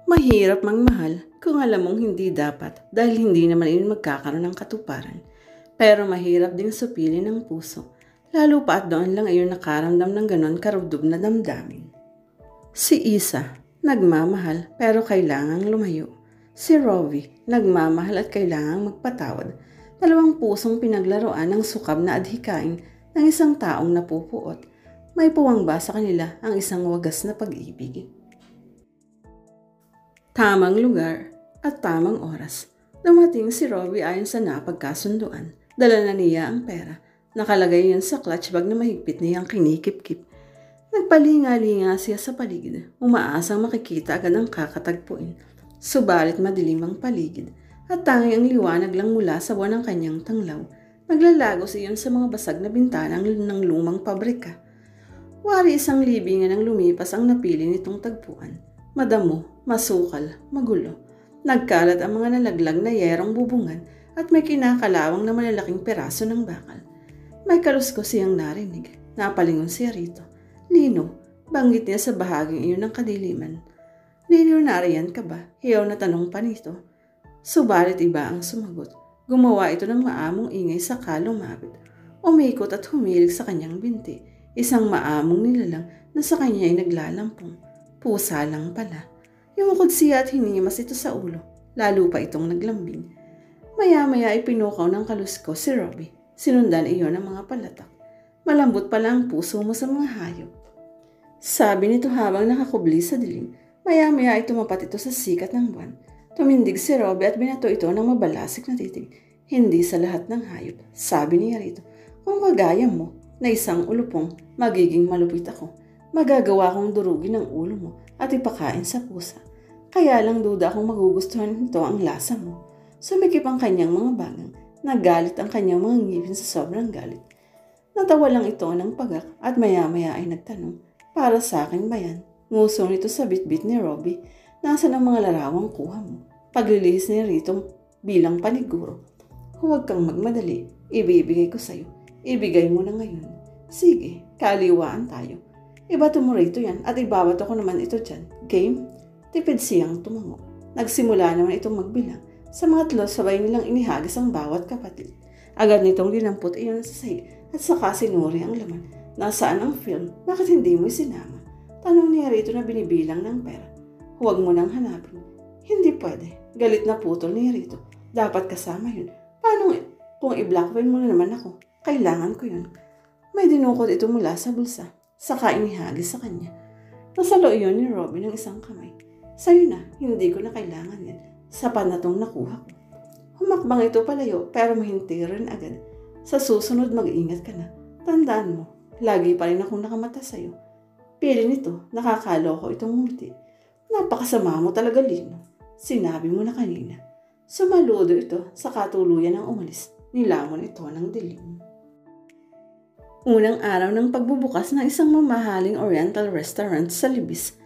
Mahirap magmahal kung alam mong hindi dapat dahil hindi naman iyon magkakaroon ng katuparan. Pero mahirap ding supilin ng puso, lalo pa at doon lang iyon nakaramdam ng ganon karubdob na damdamin. Si Isa, nagmamahal pero kailangang lumayo. Si Rovi, nagmamahal at kailangang magpatawad. Dalawang pusong pinaglaruan ng sukab na adhikain ng isang taong napupuot. May puwang ba sa kanila ang isang wagas na pag-ibig? Tamang lugar at tamang oras. Dumating si Robbie ayon sa napagkasunduan. Dala na niya ang pera. Nakalagay yun sa clutch bag na mahigpit niyang kinikip-kip. Nagpalinga-linga siya sa paligid. Umaasang makikita agad ang kakatagpuin. Subalit madilim ang paligid at tanging ang liwanag lang mula sa buwan ng kanyang tanglaw. Naglalagos iyon sa mga basag na bintana ng lumang pabrika. Wari isang libingan ang lumipas ang napili nitong tagpuan. Madamo, masukal, magulo. Nagkalat ang mga nalaglag na yerong bubungan at may kinakalawang na malalaking peraso ng bakal. May kaluskos siyang narinig. Napalingon siya rito. Lino, banggit niya sa bahaging iyon ng kadiliman. Lino, nariyan ka ba? Hiyaw na tanong pa nito. Subalit iba ang sumagot. Gumawa ito ng maamong ingay sa lumapit. Umikot at humilig sa kanyang binti. Isang maamong nilalang na sa kanya ay naglalampong. Pusa lang pala. Yumukod siya at hinimas ito sa ulo. Lalo pa itong naglambing. Maya-maya ay pinukaw ng kalusko si Robbie. Sinundan iyon ng mga palatak. Malambot pala ang puso mo sa mga hayop. Sabi nito habang nakakubli sa dilim. Maya-maya ay tumapat ito sa sikat ng buwan. Tumindig si Robbie at binato ito ng mabalasik na titig. Hindi sa lahat ng hayop. Sabi niya rito, kung kagaya mo na isang ulupong, magiging malupit ako. Magagawa kong durugin ang ulo mo at ipakain sa pusa. Kaya lang duda akong magugustuhan nito ang lasa mo. Sumikip ang kanyang mga bagang. Nagalit ang kanyang mga ngipin sa sobrang galit. Natawa lang ito ng pagak at maya-maya ay nagtanong, para sa akin ba yan? Nguso nito sa bitbit ni Robbie. Nasaan ang mga larawang kuha mo? Paglilihis ni Rito bilang paniguro. Huwag kang magmadali. Ibibigay ko sa'yo. Ibigay mo na ngayon. Sige, kaliwaan tayo. Ibato mo rito yan at ibabato ko naman ito dyan. Game? Tipid siyang tumango. Nagsimula naman itong magbilang. Sa mga tlo, sabay nilang inihagis ang bawat kapatid. Agad nitong dinampot iyon sa sahig at saka sinuri ang laman. Nasaan ang film? Bakit hindi mo sinama? Tanong niya rito na binibilang ng pera. Huwag mo nang hanapin. Hindi pwede. Galit na putol niya rito. Dapat kasama yun. Paano kung i-blackmail mo na naman ako? Kailangan ko yun. May dinukot ito mula sa bulsa. Saka inihagis sa kanya. Nasalo iyon ni Robin ng isang kamay. Sa'yo na, hindi ko na kailangan yan. Sapat na tong nakuha ko. Humakbang ito palayo pero mahinti rin agad. Sa susunod mag-ingat ka na. Tandaan mo, lagi pa rin akong nakamata sa'yo. Pili nito, nakakaloko itong ngumiti. Napakasama mo talaga, Lino. Sinabi mo na kanina. Sumaludo ito sa katuluyan ng umalis. Nilamon ito ng dilim. Unang araw ng pagbubukas ng isang mamahaling oriental restaurant sa Libis.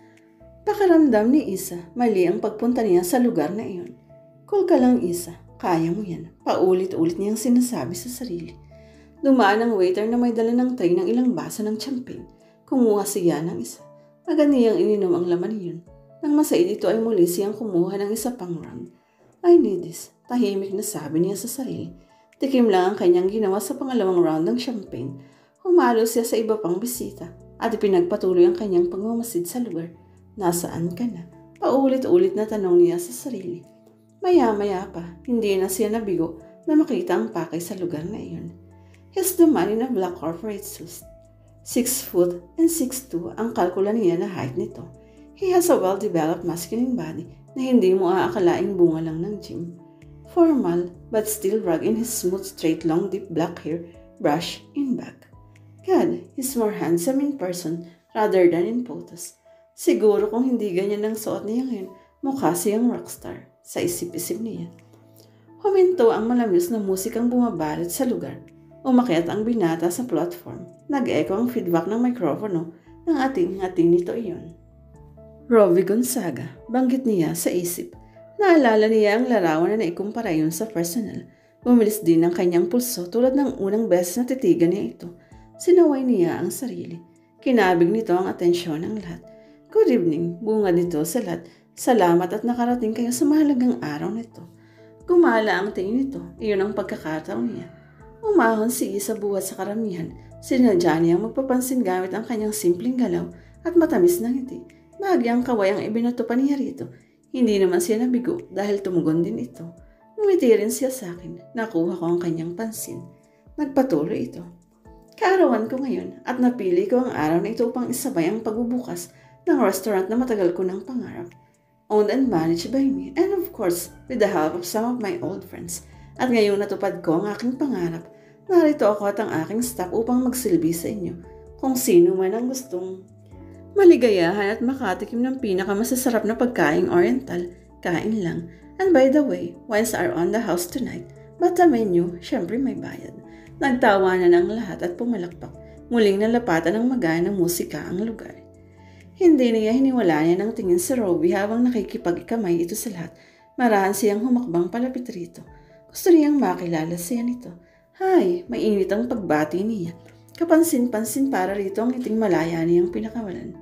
Pakiramdam ni Isa, mali ang pagpunta niya sa lugar na iyon. Cool ka lang, Isa. Kaya mo yan. Paulit-ulit niyang sinasabi sa sarili. Dumaan ang waiter na may dala ng tray ng ilang baso ng champagne. Kumuha siya ng isa. Agad niyang ininom ang laman niyon. Nang masaid ito ay muli siyang kumuha ng isa pang round. I need this. Tahimik na sabi niya sa sarili. Tikim lang ang kanyang ginawa sa pangalawang round ng champagne. Humalo siya sa iba pang bisita at ipinagpatuloy ang kanyang pagmamasid sa lugar. Nasaan ka na? Paulit-ulit na tanong niya sa sarili. Maya-maya pa, hindi na siya nabigo na makita ang pakay sa lugar na iyon. He's the man in a black corporate suit. 6 foot and 6'2" ang kalkula niya na height nito. He has a well-developed masculine body na hindi mo aakalaing bunga lang ng gym. Formal but still rugged in his smooth, straight, long, deep black hair brushed in back. God, he's more handsome in person rather than in photos. Siguro kung hindi ganyan ang suot niya ngayon, mukha siyang rockstar, sa isip-isip niya. Huminto ang malamis na musikang bumabalot sa lugar. Umakyat ang binata sa platform. Nag-echo ang feedback ng mikropono ng ating nito iyon. Rovi Gonzaga, banggit niya sa isip. Naalala niya ang larawan na naikumpara yun sa personal. Bumilis din ang kanyang pulso tulad ng unang beses na titigan niya ito. Sinaway niya ang sarili. Kinabig nito ang atensyon ng lahat. Good evening, bunga nito sa lahat. Salamat at nakarating kayo sa mahalagang araw nito. Gumala ang tingin nito. Iyon ang pagkakataon niya. Umahon si Isa buhat sa karamihan. Sinadya niya ang magpapansin gamit ang kanyang simpleng galaw at matamis na ngiti. Bahagyang kaway ang ibinato pa niya rito. Hindi naman siya nabigo dahil tumugon din ito. Ngumiti rin siya sa akin. Nakuha ko ang kanyang pansin. Nagpatuloy ito. Kaarawan ko ngayon at napili ko ang araw na ito upang isabay ang pagbubukas ng restaurant na matagal ko ng pangarap. Owned and managed by me and of course with the help of some of my old friends. At ngayong natupad ko ang aking pangarap, narito ako at ang aking staff upang magsilbi sa inyo kung sino man ang gustong maligayahan at makatikim ng pinakamasasarap na pagkaing oriental, kain lang. And by the way, wines are on the house tonight, but the menu, syempre may bayad. Nagtawanan ang lahat at pumalakpak. Muling nalapatan ng magana musika ang lugar. Hindi niya hiniwala niya ng tingin si Robbie habang nakikipagkamay ito sa lahat. Marahan siyang humakbang palapit rito. Gusto niyang makilala siya nito. Hay, mainit ang pagbati niya. Kapansin-pansin para rito ang ngiting malaya niyang pinakawalan.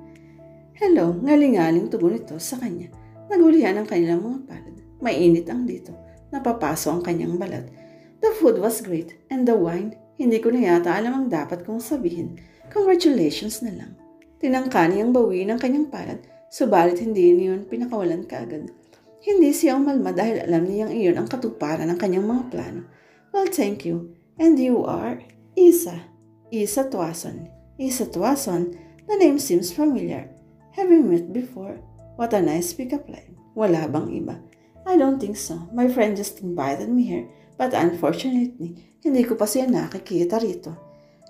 Hello, ngaling-aling tugon ito sa kanya. Nagulihan ang kanilang mga palad. Mainit ang dito. Napapaso ang kanyang balat. The food was great and the wine, hindi ko na yata alam ang dapat kong sabihin. Congratulations na lang. Tinangka niyang bawiin ang kanyang palad, subalit hindi niyon pinakawalan kaagad. Hindi siya umalma dahil alam niyang iyon ang katuparan ng kanyang mga plano. Well, thank you. And you are? Isa. Isa Tuason. Isa Tuason? The name seems familiar. Have we met before? What a nice pick-up line. Wala bang iba? I don't think so. My friend just invited me here, but unfortunately, hindi ko pa siya nakikita rito.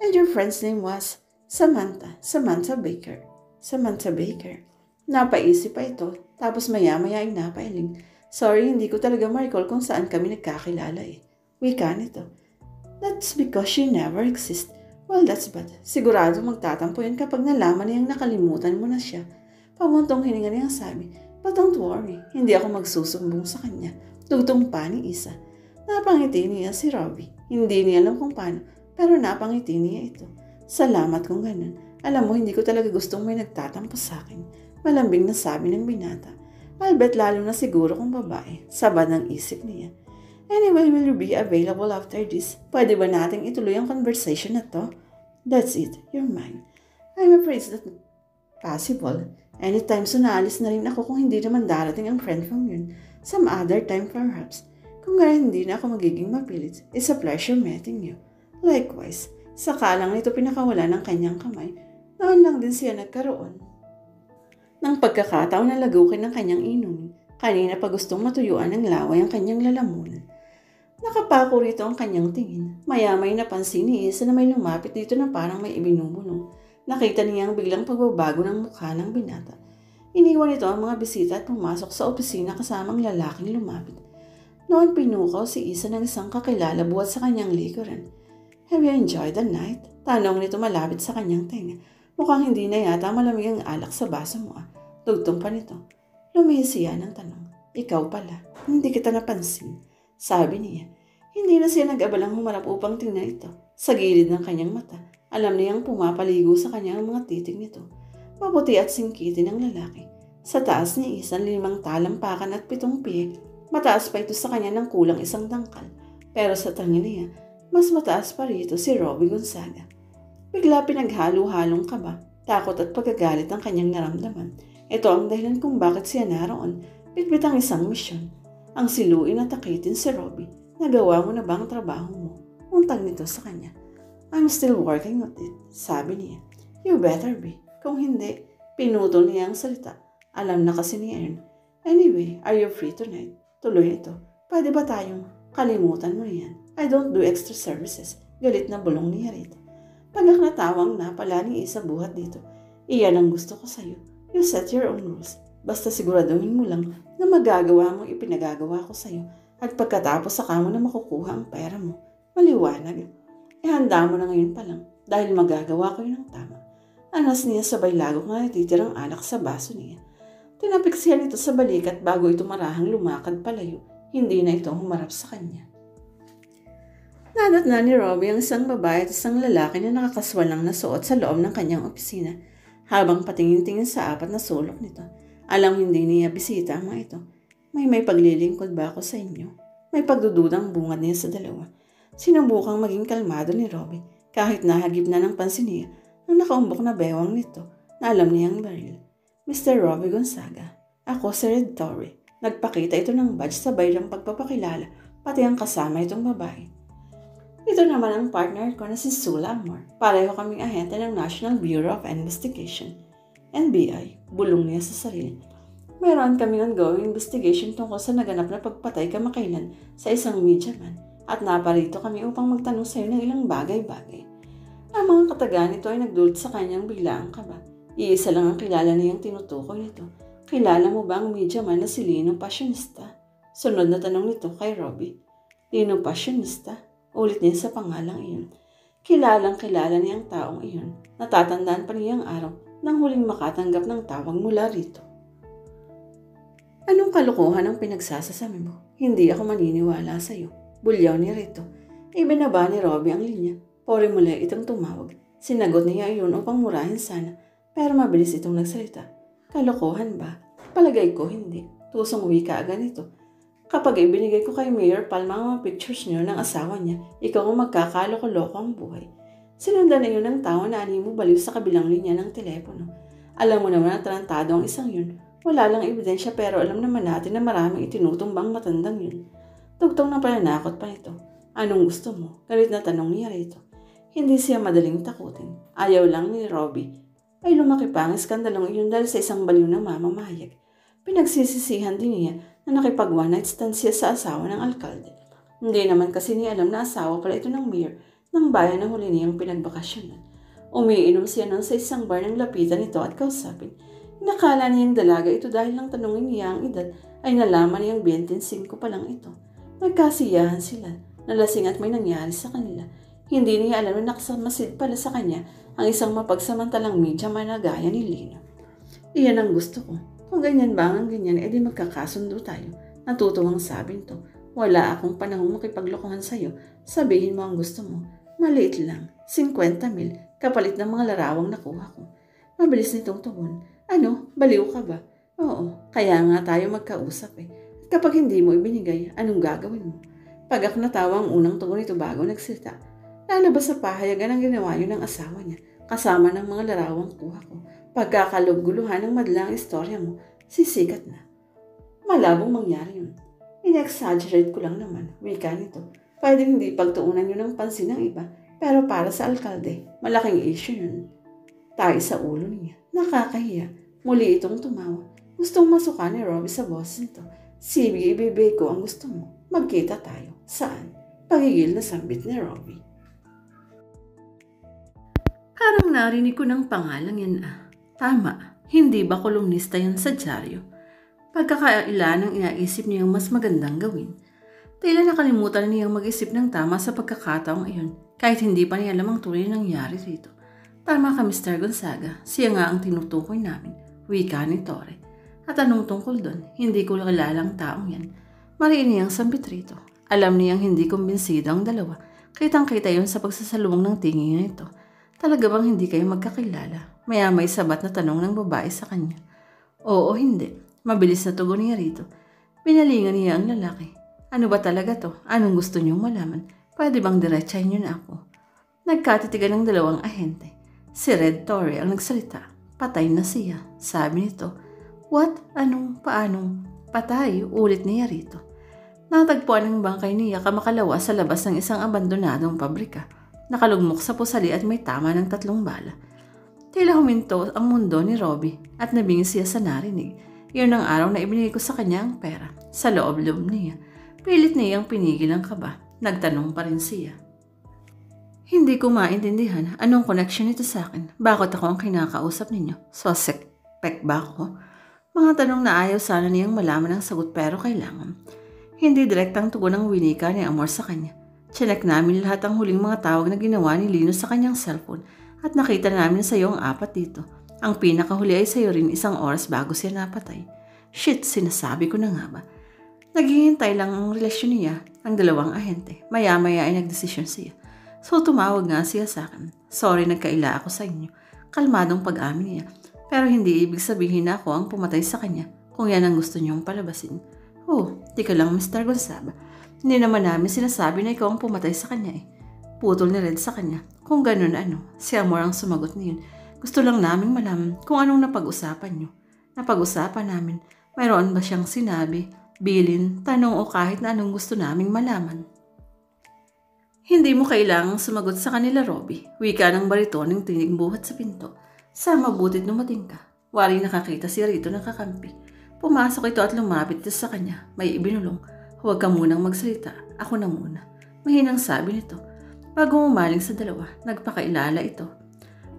And your friend's name was? Samantha Baker. Samantha Baker. Napaisip pa ito, tapos maya-maya ay napailing. Sorry, hindi ko talaga ma-recall kung saan kami nagkakilala eh. Wika nito. That's because she never exists. Well, that's bad. Sigurado magtatampo yan kapag nalaman niyang nakalimutan mo na siya. Pamuntong hininga niyang sabi, but don't worry, hindi ako magsusumbong sa kanya. Tugtong pa ni Isa. Napangiti niya si Robbie. Hindi niya alam kung paano, pero napangiti niya ito. Salamat kung ganun. Alam mo, hindi ko talaga gustong may nagtatampo sa akin. Malambing na sabi ng binata. Albeit lalo na siguro kung babae. Sabad ng isip niya. Anyway, will you be available after this? Pwede ba nating ituloy ang conversation na to? That's it. You're mine. I'm afraid it's not possible. Anytime so naalis na rin ako kung hindi naman darating ang friend from yun. Some other time perhaps. Kung gano'n hindi na ako magiging mapilit, it's a pleasure meeting you. Likewise. Saka lang ito pinakawala ng kanyang kamay. Noon lang din siya nagkaroon ng pagkakataon na lagukin ng kanyang inumin. Kanina pa gustong matuyuan ng laway ang kanyang lalamunan. Nakapako rito ang kanyang tingin. Maya-may napansin ni Isa na may lumapit dito na parang may ibinubulong. Nakita niya ang biglang pagbabago ng mukha ng binata. Iniwan ito ang mga bisita at pumasok sa opisina kasamang lalaking lumapit. Noon pinukaw si Isa ng isang kakilala buhat sa kanyang likuran. Have you enjoyed the night? Tanong nito malapit sa kanyang tenga. Mukhang hindi na yata malamig ang alak sa baso mo ah. Tugtong pa nito. Lumihis siya ng tanong. Ikaw pala, hindi kita napansin. Sabi niya. Hindi na siya nag-abalang humarap upang tingnan ito. Sa gilid ng kanyang mata, alam niyang pumapaligo sa kanyang mga titig nito. Maputi at singkitin ng lalaki. Sa taas ni Isa 5 talampakan at 7 piyek. Mataas pa ito sa kanya ng kulang 1 dangkal. Pero sa tingin niya, mas mataas pa rito si Robbie Gonzaga. Bigla pinaghalo-halong kaba, takot at pagkagalit ang kanyang naramdaman. Ito ang dahilan kung bakit siya naroon, bitbit ang isang misyon. Ang siluin at takitin si Robbie. Nagawa mo na ba ang trabaho mo? Untag nito sa kanya. I'm still working on it, sabi niya. You better be. Kung hindi, pinutol niya ang salita. Alam na kasi ni Ern. Anyway, are you free tonight? Tuloy nito. Pwede ba tayong kalimutan mo yan? I don't do extra services. Galit na bulong niya rito. Pagak natawang na pala ni Isa buhat dito. Iyan ang gusto ko sa'yo. You set your own rules. Basta siguraduhin mo lang na magagawa mo ipinagagawa ko sa'yo at pagkatapos saka mo na makukuha ang pera mo. Maliwanag. Ihanda mo na ngayon pa lang dahil magagawa ko yun ng tama. Anas niya sabay lagok na natitirang alak sa baso niya. Tinapik siya nito sa balikat bago ito marahang lumakad palayo. Hindi na ito humarap sa kanya. Nadat na ni Robbie ang isang babae at isang lalaki na nakakaswalang nasuot sa loob ng kanyang opisina habang patingin-tingin sa 4 na sulok nito. Alam hindi niya bisita ang mga ito. May paglilingkod ba ako sa inyo? May pagdududang bungad niya sa dalawa. Sinubukang maging kalmado ni Robbie kahit nahagip na ng pansin niya ang nakaumbok na bewang nito na alam niyang baril. Mr. Robbie Gonzaga, ako si Red Torre. Nagpakita ito ng badge sabay ng pagpapakilala pati ang kasama itong babae. Ito naman ang partner ko na si Sue Lamore. Pareho kaming ahente ng National Bureau of Investigation. NBI, bulong niya sa sarili. Mayroon kaming ongoing investigation tungkol sa naganap na pagpatay kamakailan sa isang media man at naparito kami upang magtanong sa iyo ng ilang bagay-bagay. Ang mga katagaan nito ay nagdulot sa kanyang biglaang kaba. Iisa lang ang kilala niyang tinutukoy nito. Kilala mo ba ang media man na si Lino Passionista? Sunod na tanong nito kay Robbie. Lino Passionista? Ulit niya sa pangalang iyon. Kilala niyang taong iyon. Natatandaan pa niya ang araw nang huling makatanggap ng tawag mula rito. Anong kalokohan ang pinagsasasabi mo? Hindi ako maniniwala sa iyo. Bulyaw ni Rito. Ibinaba ni Robbie ang linya. Pori muli itong tumawag. Sinagot niya iyon upang murahin sana. Pero mabilis itong nagsalita. Kalokohan ba? Palagay ko hindi. Tusong wika agad ito. Kapag ibinigay ko kay Mayor Palma ang mga pictures niyo ng asawa niya, ikaw ang magkakaloko-loko ang buhay. Sinundan na yun ng tao na animo baliw sa kabilang linya ng telepono. Alam mo naman na tarantado ang isang yun. Wala lang ebidensya pero alam naman natin na maraming itinutumbang matandang yun. Tugtong na pananakot pa nito. Anong gusto mo? Galit na tanong niya rito. Hindi siya madaling takutin. Ayaw lang ni Robbie. Ay lumaki pa ang iskandalong iyon dahil sa isang baliw na mamamayag. Pinagsisisihan din niya na nakipag one night stand siya sa asawa ng alkalde. Hindi naman kasi niya alam na asawa pala ito ng mayor ng bayan na huli niyang pinagbakasyonan. Umiinom siya nun sa isang bar ng lapitan nito at kausapin. Nakala niyang dalaga ito dahil lang tanungin niya ang edad ay nalaman niyang 25 pa lang ito. Nagkasiyahan sila, nalasing at may nangyari sa kanila. Hindi niya alam na nakasamasid pala sa kanya ang isang mapagsamantalang media man na gaya ni Lino. Iyan ang gusto ko. Kung ganyan ba ang ganyan, edi magkakasundo tayo. Natutuwang sabi nito. Wala akong panahong makipaglokohan sa'yo. Sabihin mo ang gusto mo. Maliit lang. 50,000. Kapalit ng mga larawang nakuha ko. Mabilis nitong tugon. Ano? Baliw ka ba? Oo. Kaya nga tayo magkausap eh. At kapag hindi mo ibinigay, anong gagawin mo? Pag ako natawa ang unang tugon nito bago nagsalita. Lalabas sa pahayagan ang ginawa niyo ng asawa niya. Kasama ng mga larawang kuha ko. Pagkakaluguluhan ng madlang istorya mo, sisikat na. Malabong mangyari yun. In-exaggerate ko lang naman, wika nito. Pwedeng hindi pagtuunan yun ng pansin ng iba, pero para sa alkalde, malaking issue yun. Tayo sa ulo niya. Nakakahiya. Muli itong tumawa. Gustong masukan ni Robbie sa boss nito. Sige, ibibigay ko ang gusto mo. Magkita tayo. Saan? Pagigil na sambit ni Robbie. Parang narinig ko ng pangalan yan ah. Tama, hindi ba kolumnista yan sa dyaryo? Pagkakailan ang inaisip niyang mas magandang gawin. Tila nakalimutan niyang mag-isip ng tama sa pagkakataong iyon, kahit hindi pa niya alam ang tunay nangyari rito. Tama ka Mr. Gonzaga, siya nga ang tinutukoy namin, wika ni Torre. At anong tungkol doon, hindi ko kilalang taong yan. Mariin niyang sambit rito. Alam niyang hindi kumbinsido ang dalawa, kitang-kita yun sa pagsasalubong ng tingin nito. Talaga bang hindi kayo magkakilala? May sabat na tanong ng babae sa kanya. Oo, hindi. Mabilis na tugon niya rito. Pinalingan niya ang lalaki. Ano ba talaga to? Anong gusto niyong malaman? Pwede bang diretsahin niyo na ako? Nagkatitigan ng dalawang ahente. Si Red Torre ang nagsalita. Patay na siya. Sabi nito. What? Anong? Paanong? Patay? Ulit niya rito. Natagpuan ng bangkay niya kamakalawa sa labas ng isang abandonadong pabrika. Nakalugmok sa pusali at may tama ng 3 bala. Tila huminto ang mundo ni Robbie at nabingis siya sa narinig. Iyon ang araw na ibinigay ko sa kanya ang pera. Sa loob-loob niya. Pilit niyang pinigil ang kaba. Nagtanong pa rin siya. Hindi ko maintindihan anong connection nito sa akin. Bakit ako ang kinakausap ninyo? Suspect ba ako? Mga tanong na ayaw sana niyang malaman ang sagot pero kailangan. Hindi direktang tugon ang winika ni Amor sa kanya. Chinek namin lahat ang huling mga tawag na ginawa ni Lino sa kanyang cellphone at nakita namin sa iyo ang 4 dito. Ang pinakahuli ay sa iyo rin 1 oras bago siya napatay. Shit, sinasabi ko na nga ba? Naghihintay lang ang relasyon niya, ang dalawang ahente. Maya-maya ay nagdesisyon siya. So tumawag nga siya sa akin. Sorry, nagkaila ako sa inyo. Kalmadong pag-amin niya. Pero hindi ibig sabihin na ako ang pumatay sa kanya kung yan ang gusto niyong palabasin. Oh, tika lang Mr. Gonzaga. Hindi naman namin sinasabi na ikaw ang pumatay sa kanya eh. Putol ni Red sa kanya. Kung ganun si Amor ang sumagot niyon. Gusto lang naming malaman kung anong napag-usapan niyo. Napag-usapan namin, mayroon ba siyang sinabi, bilin, tanong o kahit na anong gusto naming malaman. Hindi mo kailangang sumagot sa kanila, Robbie. Wika ng baritoning tinig buhat sa pinto. Sa mabutit dumating ka. Wari nakakita si Rito ng kakampi. Pumasok ito at lumapit ito sa kanya. May ibinulong. Huwag ka munang magsalita. Ako na muna. Mahinang sabi nito. Bago umaling sa dalawa, nagpakailala ito.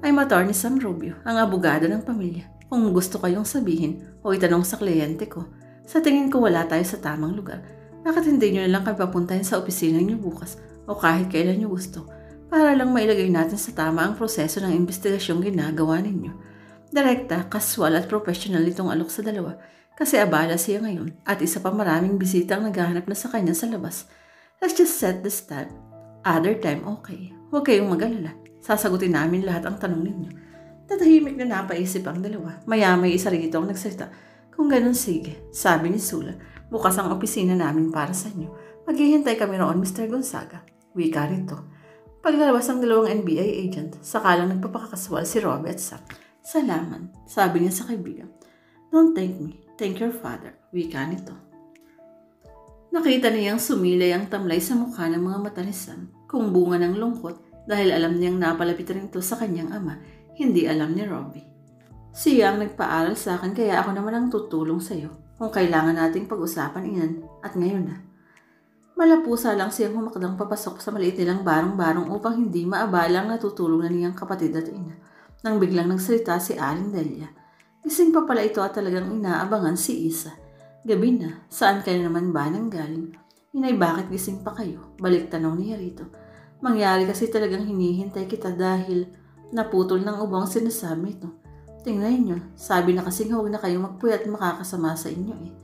I'm Attorney Sam Rubio, ang abogado ng pamilya. Kung gusto kayong sabihin o itanong sa kliyente ko, sa tingin ko wala tayo sa tamang lugar. Bakit hindi nyo na lang kami papuntahin sa opisina nyo bukas o kahit kailan nyo gusto para lang mailagay natin sa tama ang proseso ng investigasyong ginagawa ninyo. Direkta, kaswal at professional itong alok sa dalawa kasi abala siya ngayon at isa pa maraming bisita ang naghahanap na sa kanya sa labas. Let's just set the stand. Other time, okay. Huwag kayong mag-alala. Sasagutin namin lahat ang tanong ninyo. Tatahimik na napaisip ang dalawa. Maya may isa rito ang nagsalita. Kung ganun sige, sabi ni Sula. Bukas ang opisina namin para sa inyo. Maghihintay kami roon, Mr. Gonzaga. Wika rito. Paglalabas ang dalawang NBI agent, sakalang nagpapakakaswal si Robbie at Sam. Salamat, sabi niya sa kaibigan. Don't thank me, thank your father. Wika nito. Nakita niyang sumilay ang tamlay sa mukha ng mga mata ni Sam kung bunga ng lungkot dahil alam niyang napalapit rin ito sa kanyang ama, hindi alam ni Robbie. Siya ang nagpaaral sa akin kaya ako naman ang tutulong sa iyo kung kailangan nating pag-usapan iyan at ngayon na. Malapusa lang siyang humakdang papasok sa maliit nilang barong-barong upang hindi maabala ang natutulong na niyang kapatid at ina. Nang biglang nagsalita si Aling Delia. Gising pa pala ito at talagang inaabangan si Isa. Gabi na, saan kayo naman ba nanggaling? Inay, bakit gising pa kayo? Balik tanong niya rito. Mangyari kasi talagang hinihintay kita dahil naputol ng ubong sinasabi ito. Tingnan niyo, sabi na kasing huwag na kayong magpuyat makakasama sa inyo eh.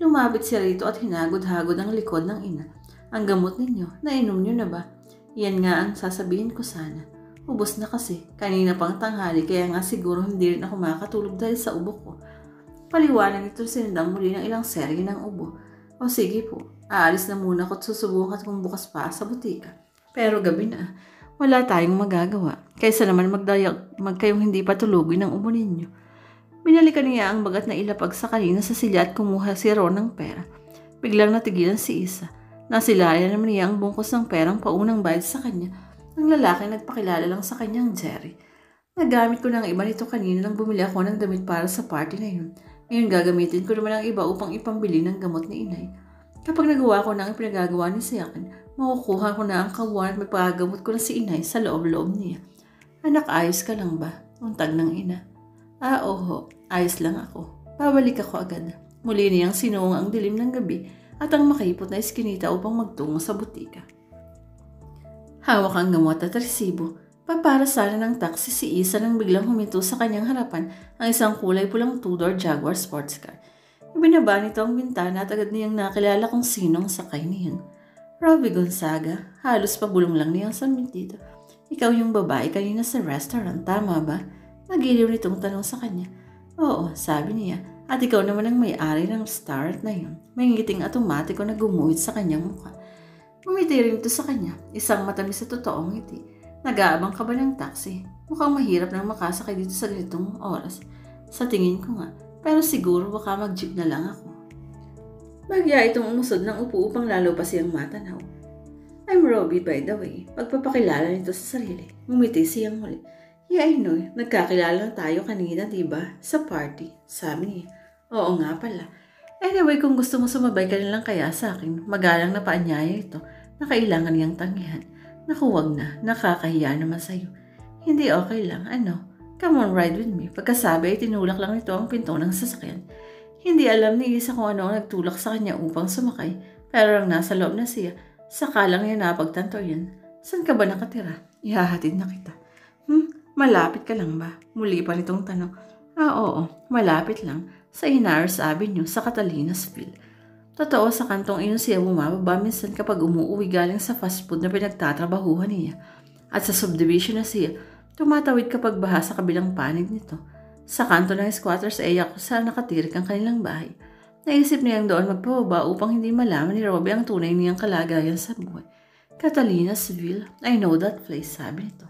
Lumapit siya rito at hinagod-hagod ang likod ng ina. Ang gamot ninyo, nainom nyo na ba? Yan nga ang sasabihin ko sana. Ubos na kasi, kanina pang tanghali kaya nga siguro hindi rin ako makatulog dahil sa ubo ko. Paliwanag ito sinendang muli ng ilang serye ng ubo. O sige po, aalis na muna ko at susubukan kung bukas pa sa butika. Pero gabi na, wala tayong magagawa. Kaysa naman magkayong hindi patulugin ng ubo ninyo. Binalikan niya ang bagat na ilapag sa kanina sa silya at kumuha si Ron ng pera. Biglang natigilan si Isa. Nasilayan naman niya ang bungkos ng perang paunang bayad sa kanya. Ang lalaki nagpakilala lang sa kanyang Jerry. Nagamit ko ng iba nito kanina nang bumili ako ng damit para sa party na yun. Ngayon gagamitin ko naman ang iba upang ipambili ng gamot ni inay. Kapag nagawa ko na ang pinagagawa ni Siakin, makukuha ko na ang kawan at magpagagamot ko na si inay sa loob-loob niya. Anak, ayos ka lang ba? Untag ng ina. Oho, ayos lang ako. Babalik ako agad. Muli niyang sinuong ang dilim ng gabi at ang makipot na iskinita upang magtungo sa butika. Hawak ang gamot at resibo. Papara sana ng taxi si Isa nang biglang huminto sa kanyang harapan ang isang kulay pulang two-door Jaguar sports car. Ibinaba nito ang bintana at agad niyang nakilala kung sinong sakay niyan. Robbie Gonzaga, halos pabulong lang niyang samin dito. Ikaw yung babae kanina sa restaurant, tama ba? Nagiliw nitong tanong sa kanya. Oo, sabi niya. At ikaw naman ang may-ari ng Starrett na yun. May ngiting automatiko na gumuhit sa kanyang mukha. Ngumiti rin ito sa kanya, isang matamis sa totoong ngiti. Nag-aabang ka ba ng taxi? Mukhang mahirap nang makasakay dito sa ganitong oras. Sa tingin ko nga, pero siguro baka mag-jeep na lang ako. Bagya itong umusod ng upo upang lalo pa siyang matanaw. I'm Robbie by the way. Pagpapakilala nito sa sarili. Ngumiti siyang muli. Yeah, I know. Nagkakilala lang tayo kanina, diba? Sa party. Sabi niya. Oo nga pala. Anyway, kung gusto mo sumabay ka na lang kaya sa akin, magalang na paanyaya ito na kailangan niyang tanggihan. Naku, wag na. Nakakahiya naman sa'yo. Hindi okay lang. Ano? Come on, ride with me. Pagkasabi ay tinulak lang nito ang pinto ng sasakyan. Hindi alam ni Isa kung ano ang nagtulak sa kanya upang sumakay. Pero ang nasa loob na siya, saka lang niya napagtanto yan. Saan ka ba nakatira? Ihahatid na kita. Malapit ka lang ba? Muli pa nitong tanong. Oo, malapit lang. Sa Inaros Avenue, sa Catalinas-ville. Totoo, sa kantong iyon siya bumababa minsan kapag umuwi galing sa fast food na pinagtatrabahuhan niya. At sa subdivision na siya, tumatawid kapag baha sa kabilang panig nito. Sa kanto ng squatters area kung saan nakatirik ang kanilang bahay. Naisip niyang doon magpababa upang hindi malaman ni Robbie ang tunay niyang kalagayan sa buhay. Catalinasville, I know that place, sabi nito.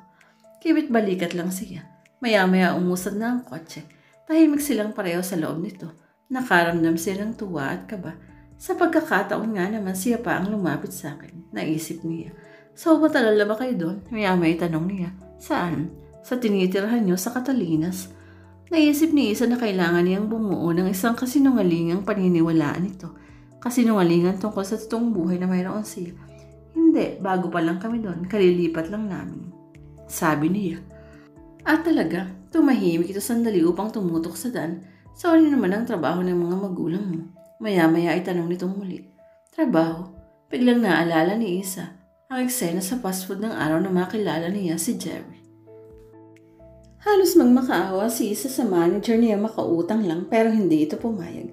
Kibit balikat lang siya. Maya-maya umusad na ang kotse. Tahimik silang pareho sa loob nito. Nakaramdam silang tuwa at kaba. Sa pagkakataon nga naman siya pa ang lumapit sa akin. Naisip niya. So matagal na ba kayo doon? Maya-maya tanong niya. Saan? Sa tinitirahan niyo sa Catalinas. Naisip ni Isa na kailangan niyang bumuo ng isang kasinungalingang paniniwalaan nito. Kasinungalingan tungkol sa totoong buhay na mayroon siya. Hindi, bago pa lang kami doon, kalilipat lang namin. Sabi niya. At talaga, tumahimik ito sandali upang tumutok sa daan. Sorry naman ang trabaho ng mga magulang mo. Maya-maya ay tanong nitong muli. Trabaho? Biglang naalala ni Isa ang eksena sa fast food ng araw na makilala niya si Jerry. Halos magmakaawa si Isa sa manager niya makautang lang pero hindi ito pumayag.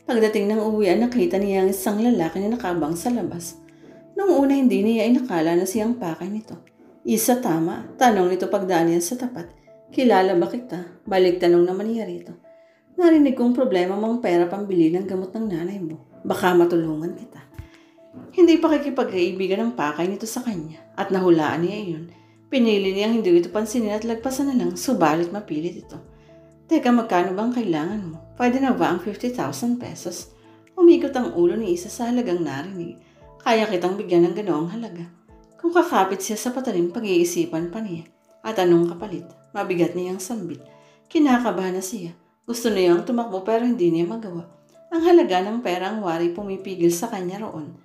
Pagdating ng uwian nakita niya ang isang lalaki na nakabang sa labas. Noong una hindi niya inakala na siyang pakay nito. Isa tama, tanong nito pagdaan niya sa tapat. Kilala ba kita? Balik tanong naman niya rito. Narinig kong problema mong pera pambili ng gamot ng nanay mo. Baka matulungan kita. Hindi pa kikipag-kaibigan ng pakay nito sa kanya at nahulaan niya iyon. Pinili niyang hindi ito pansinin at lagpasan na lang, subalit mapilit ito. Teka, magkano bang kailangan mo? Pwede na ba ang 50,000 pesos? Umikot ang ulo ni Isa sa halagang narinig. Kaya kitang bigyan ng ganoong halaga. Kung kakapit siya sa patalim, pag-iisipan pa niya. At anong kapalit? Mabigat niyang sambit. Kinakabahan na siya. Gusto niyang tumakbo pero hindi niya magawa. Ang halaga ng pera ang wari pumipigil sa kanya roon.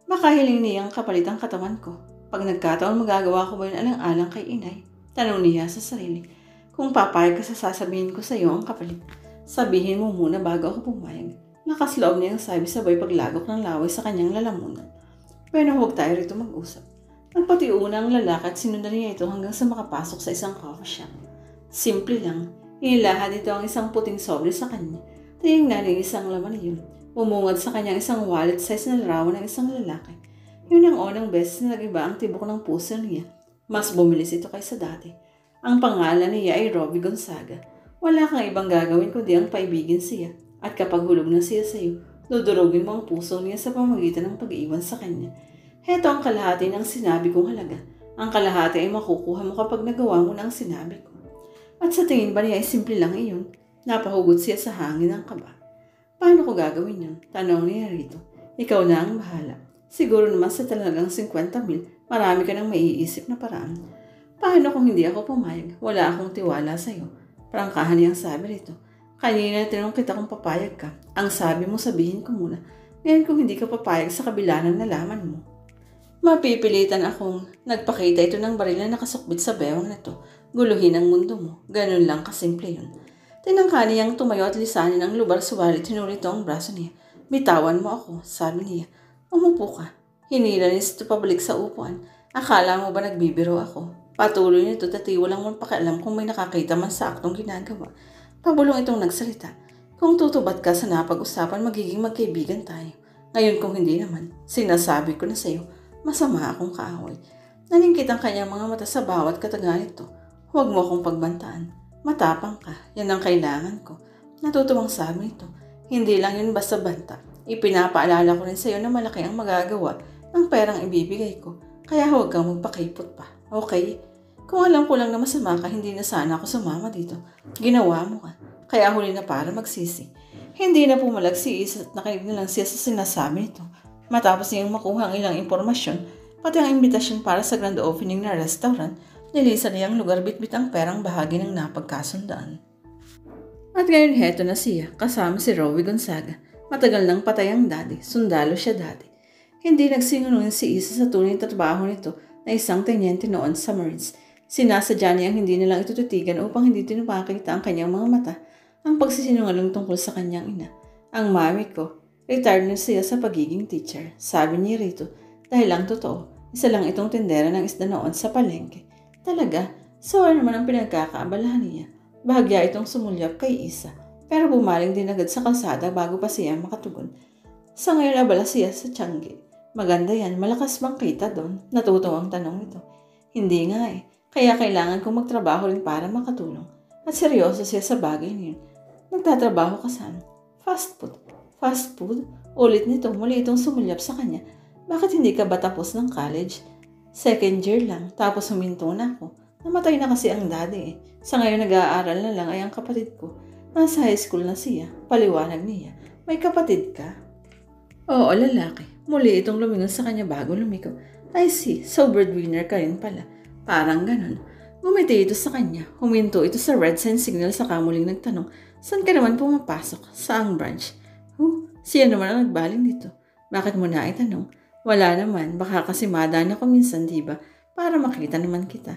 Baka hiling niyang kapalit ang katawan ko. Pag nagkataon magagawa ko ba yun alang-alang kay inay? Tanong niya sa sarili. Kung papayag ka sa sasabihin ko sa iyo ang kapalit, sabihin mo muna bago ako pumayag. Lakas loob niyang sabi sabay paglagok ng laway sa kanyang lalamunan. Pero huwag tayo rito mag-usap. Nagpatiuna ang lalaki at sinundan niya ito hanggang sa makapasok sa isang coffee shop. Simple lang, inilahad ito ang isang puting sobre sa kanya. Tingnan ng isang laman niyon. Umungad sa kanyang isang wallet size na larawan ng isang lalaki. Yun ang unang beses na nag-iba ang tibok ng puso niya. Mas bumilis ito kaysa dati. Ang pangalan niya ay Robbie Gonzaga. Wala kang ibang gagawin kundi ang paibigin siya. At kapag hulog na siya sa iyo, dudurugin mo ang puso niya sa pamagitan ng pag-iwan sa kanya. Heto ang kalahati ng sinabi kong halaga. Ang kalahati ay makukuha mo kapag nagawa mo na ang sinabi ko. At sa tingin ba niya ay simple lang iyon? Napahugot siya sa hangin ng kaba. Paano ko gagawin yun? Tanong niya rito. Ikaw na ang bahala. Siguro naman sa talagang 50,000, marami ka nang maiisip na paraan. Paano kung hindi ako pumayag? Wala akong tiwala sa iyo. Prangkahan niyang sabi rito. Kanina tinanong kita kung papayag ka. Ang sabi mo sabihin ko muna. Ngayon kung hindi ka papayag sa kabila ng nalaman mo. Mapipilitan akong nagpakita ito ng baril na nakasukbit sa bewang nito. Guluhin ang mundo mo. Ganun lang kasimple yun. Tinangka niyang tumayo at lisanin ang lubar subalit hinulito ang braso niya. Bitawan mo ako, sabi niya. Umupo ka. Hinila niya ito pabalik sa upuan. Akala mo ba nagbibiro ako? Patuloy nito tati walang mong pakialam kung may nakakita man sa aktong ginagawa. Pabulong itong nagsalita. Kung tutubat ka sa napag-usapan, magiging magkaibigan tayo. Ngayon kung hindi naman, sinasabi ko na sa iyo, masama akong kaaway. Naningkit ang kanyang mga mata sa bawat kataga nito. Huwag mo akong pagbantaan. Matapang ka. Yan ang kailangan ko. Natutuwang sabi nito. Hindi lang yun basta banta. Ipinapaalala ko rin sa iyo na malaki ang magagawa ng perang ibibigay ko. Kaya huwag kang magpakipot pa. Okay? Kung alam ko lang na masama ka, hindi na sana ako sumama dito. Ginawa mo ka. Kaya huli na para magsisi. Hindi na pumalag si Isa at nakinig na lang siya sa sinasabi nito. Matapos niyang makuha ang ilang impormasyon, pati ang imbitasyon para sa grand opening na restaurant, nilisan niyang lugar bitbit ang perang bahagi ng napagkasundaan. At ngayon heto na siya, kasama si Robbie Gonzaga. Matagal nang patay ang daddy, sundalo siya dati. Hindi nagsinungaling si Isa sa tunay na trabaho nito na isang tenyente noon sa Marines. Sinasadya niyang hindi nilang itututigan upang hindi tinupakita ang kanyang mga mata ang pagsisinungaling tungkol sa kanyang ina. Ang mami ko, retired na siya sa pagiging teacher. Sabi niya rito, dahil lang totoo, isa lang itong tendera ng isda noon sa palengke. Talaga, so ano naman ang pinagkakaabalahan niya. Bahagya itong sumulyap kay Isa. Pero bumaling din agad sa kalsada bago pa siya makatugon. Sa ngayon abala siya sa Tiangge. Maganda yan, malakas bang kita doon? Natutuwang tanong ito. Hindi nga eh, kaya kailangan kong magtrabaho rin para makatulong. at seryoso siya sa bagay na yun. Nagtatrabaho ka saan? Fast food. Fast food? Ulit nito, muli itong sumulyap sa kanya. Bakit hindi ka ba tapos ng college? Second year lang, tapos huminto na ako. Namatay na kasi ang daddy eh. Sa ngayon nag-aaral na lang ay ang kapatid ko. Nasa high school na siya. Paliwanag niya. May kapatid ka? Oo, lalaki. Muli itong lumingon sa kanya bago lumiko. I see, so breadwinner ka rin pala. Parang ganun. Ngumiti ito sa kanya. Huminto ito sa red sign signal sa kamuling nagtanong, saan ka naman pumapasok? Saang branch? Siya naman ang nagbaling dito. Bakit mo na itanong? Wala naman, baka kasi madaan ako minsan, diba? Para makita naman kita.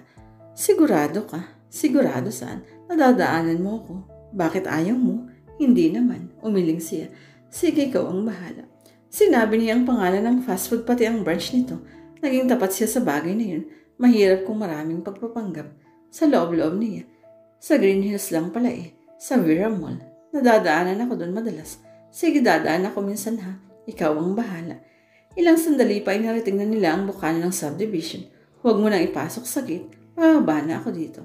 Sigurado ka? Sigurado saan? Nadadaanan mo ako. Bakit ayaw mo? Hindi naman. Umiling siya. Sige, ikaw ang bahala. Sinabi niya ang pangalan ng fast food pati ang branch nito. Naging tapat siya sa bagay na yun. Mahirap kung maraming pagpapanggap. Sa loob-loob niya. Sa Green Hills lang pala eh. Sa Vera Mall. Nadadaanan ako doon madalas. Sige, dadaan ako minsan ha. Ikaw ang bahala. Ilang sandali pa ay narating na nila ang bukana ng subdivision. Huwag mo nang ipasok sa gate. Pababa na ako dito.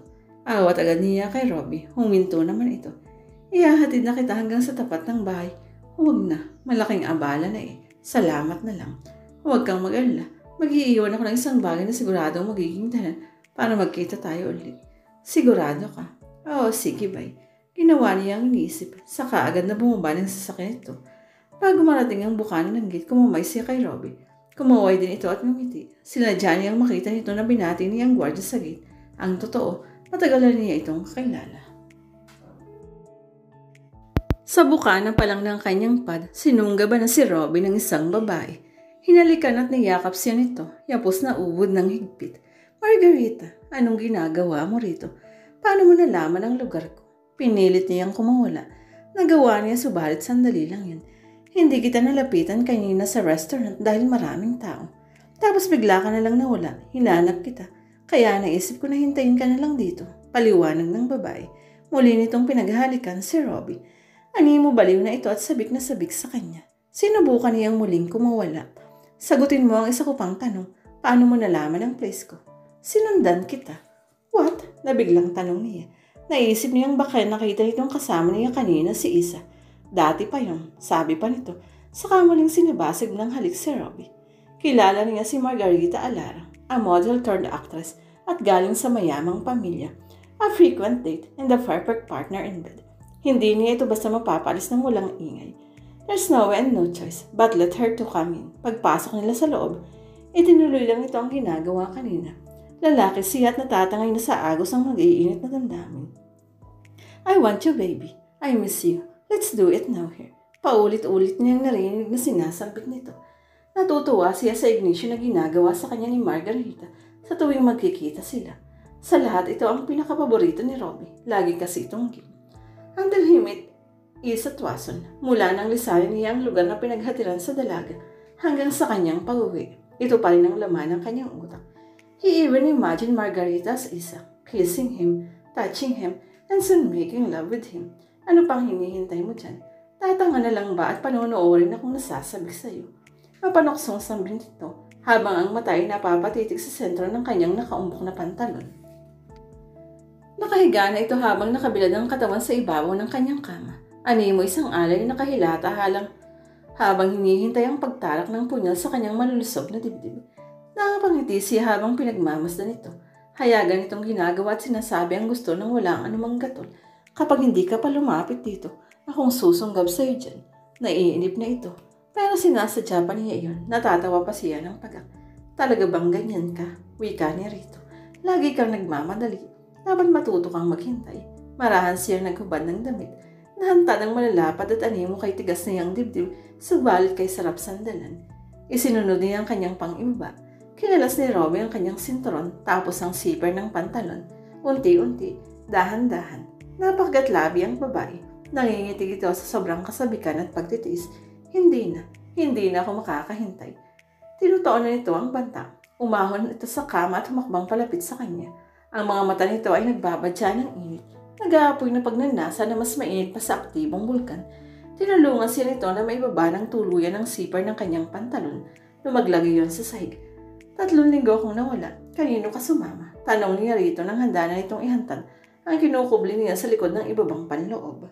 Awat agad niya kay Robbie. Huminto naman ito. Ihahatid na kita hanggang sa tapat ng bahay. Huwag na. Malaking abala na eh. Salamat na lang. Huwag kang mag-alala. Mag-iiwan ako ng isang bagay na siguradong magiging dalan para magkita tayo ulit. Sigurado ka? Oo, sige bye. Ginawa niya ang iniisip. Saka agad na bumaba ng sasakyan ito. Bago marating ang bukana ng gate, kumamay siya kay Robbie. Kumaway din ito at ngumiti. Sila Johnny ang makita nito na binati niya ang gwardiya sa gate. Ang totoo, matagal na niya itong kakilala. Sa bukana pa lang ng kanyang pad, sinunggaban na si Robbie ng isang babae. Hinalikan at niyakap siya nito, yapos na ubod ng higpit. Margarita, anong ginagawa mo rito? Paano mo nalaman ang lugar ko? Pinilit niyang kumawala. Nagawa niya subalit sandali lang yun. Hindi kita nalapitan kanina sa restaurant dahil maraming tao. Tapos bigla ka na lang nawala, hinanap kita. Kaya naisip ko na hintayin ka na lang dito. Paliwanag ng babae. Muli nitong pinaghalikan si Robbie. Animo baliw na ito at sabik na sabik sa kanya. Sinubukan niyang muling kumawala. Sagutin mo ang isa ko pang tanong. Paano mo nalaman ang place ko? Sinundan kita. What? Nabiglang tanong niya. Naisip niyang baka nakita nitong kasama niya kanina si Isa. Dati pa yun, sabi pa nito. Saka muling sinibasig ng halik si Robbie. Kilala niya si Margarita Alara, a model turned actress at galing sa mayamang pamilya. A frequent date and the perfect partner in bed. Hindi niya ito basta mapapalis ng walang ingay. There's no way and no choice but let her to come in. Pagpasok nila sa loob, itinuloy lang ito ang ginagawa kanina. Lalaki siya at natatangay na sa agos ang mag-iinit na damdamin. I want you, baby. I miss you. Let's do it now here. Paulit-ulit niyang narinig na sinasambit nito. Natutuwa siya sa ignition na ginagawa sa kanya ni Margarita sa tuwing magkikita sila. Sa lahat, ito ang pinakapaborito ni Robbie. Lagi kasi itong game. Until he met Isa Twason, mula nang lisanin niya ang lugar na pinaghatiran sa dalaga hanggang sa kanyang pag-uwi. Ito pa rin ang laman ng kanyang utak. He even imagined Margarita as Isa, kissing him, touching him, and soon making love with him. Ano pang hinihintay mo dyan? Tatanga na lang ba at panonoorin akong nasasabik sa'yo? Mapanoksong sambing nito habang ang mata ay napapatitig sa sentro ng kanyang nakaumbok na pantalon. Nakahiga na ito habang nakabilad ang katawan sa ibabaw ng kanyang kama. Animo isang alay na nakahilata habang hinihintay ang pagtarak ng punyal sa kanyang malulusog na dibdib. Nakapangiti siya habang pinagmamasdan ito. Hayagan itong ginagawa at sinasabi ang gusto ng walang anumang gatol. Kapag hindi ka pa lumapit dito, akong susunggab sa'yo dyan. Naiinip na ito. Pero sinasadya pa niya iyon. Natatawa pa siya ng pagak. Talaga bang ganyan ka? Wika niya rito. Lagi kang nagmamadali. Dapat matuto kang maghintay. Marahan siyang naghubad ng damit. Nahantad ang malalapad at animo kay tigas na iyang dibdib, subalit kay sarap sandalan. Isinunod niya ang kanyang pang-iba. Kinalas ni Robbie ang kanyang sinturon, tapos ang zipper ng pantalon. Unti-unti, dahan-dahan. Napakagatlabi ang babae. Nangingitig ito sa sobrang kasabikan at pagtitiis. Hindi na ako makakahintay. Tinutuon na nito ang banta. Umahon ito sa kama at humakbang palapit sa kanya. Ang mga mata nito ay nagbabadya ng init. Nag-aapoy na pagnanasa na mas mainit pa sa aktibong bulkan. Tinulungan siya nito na maibaba ng tuluyan ng zipper ng kanyang pantalon. Lumaglag iyon sa sahig. 3 linggo akong nawala. Kanino ka sumama? Tanong niya rito nang handa na itong ihantad ang kinukubli niya sa likod ng ibabang panloob.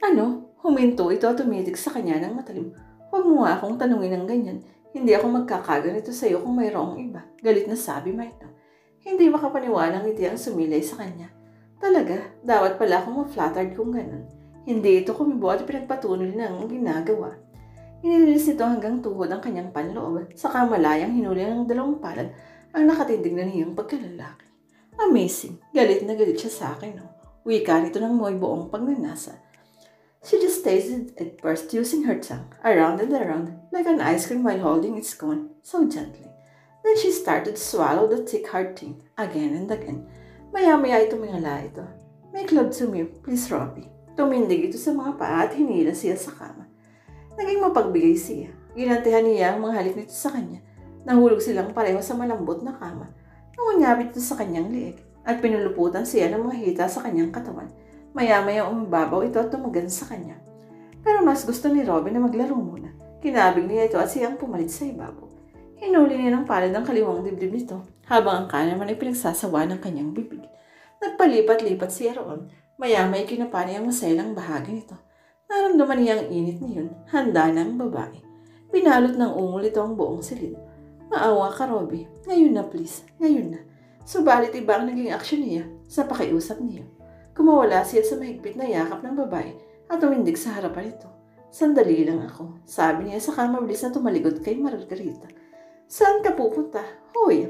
Ano? Huminto ito at tumitig sa kanya ng matalim. Huwag mo nga akong tanungin ng ganyan. Hindi ako magkakaganito sa iyo kung mayroong iba. Galit na sabi Marta. Hindi makapaniwalang ngiti ang sumilay sa kanya. Talaga, dapat pala akong ma-flattered kung ganun. Hindi ito kumibo at pinagpatuloy ng ginagawa. Inilinis nito hanggang tuhod ang kanyang panloob, saka malayang hinuli ng dalawang palad ang nakatindig na niyang pagkalalaki. Amazing, galit na galit siya sa akin. Wika nito ng may buong pagnanasa. She just tasted it first using her tongue, around and around, like an ice cream while holding its cone, so gently. Then she started to swallow the thick hard thing, again and again. Maya-maya ay tumingala ito. Make love to me, please, Robbie. Tumindig ito sa mga paa at hinila siya sa kama. Naging mapagbigay siya. Ginantihan niya ang mga halik nito sa kanya. Nahulog silang pareho sa malambot na kama. Nangunyabit ito sa kanyang liig at pinuluputan siya ng mga hita sa kanyang katawan. Maya-maya umababaw ito at tumagan sa kanya. Pero mas gusto ni Robbie na maglaro muna. Kinabig niya ito at siyang pumalit sa ibabaw. Hinuli niya ng palad ang kaliwang dibdib nito, habang ang kanan naman ay pinagsasawa ng kanyang bibig. Nagpalipat-lipat siya roon. Maya-maya kinapa niya ang maselang bahagi nito. Naramdaman niya ang init niyon, handa na ang babae. Pinalot ng ungol ito ang buong silid. Maawa ka, Robbie. Ngayon na, please. Ngayon na. Subalit iba ang naging aksyon niya sa pakiusap niya. Kumawala siya sa mahigpit na yakap ng babae at tumindig sa harapan nito. Sandali lang ako, sabi niya saka mabilis na tumalikod kay Margarita. Saan ka pupunta? Hoy!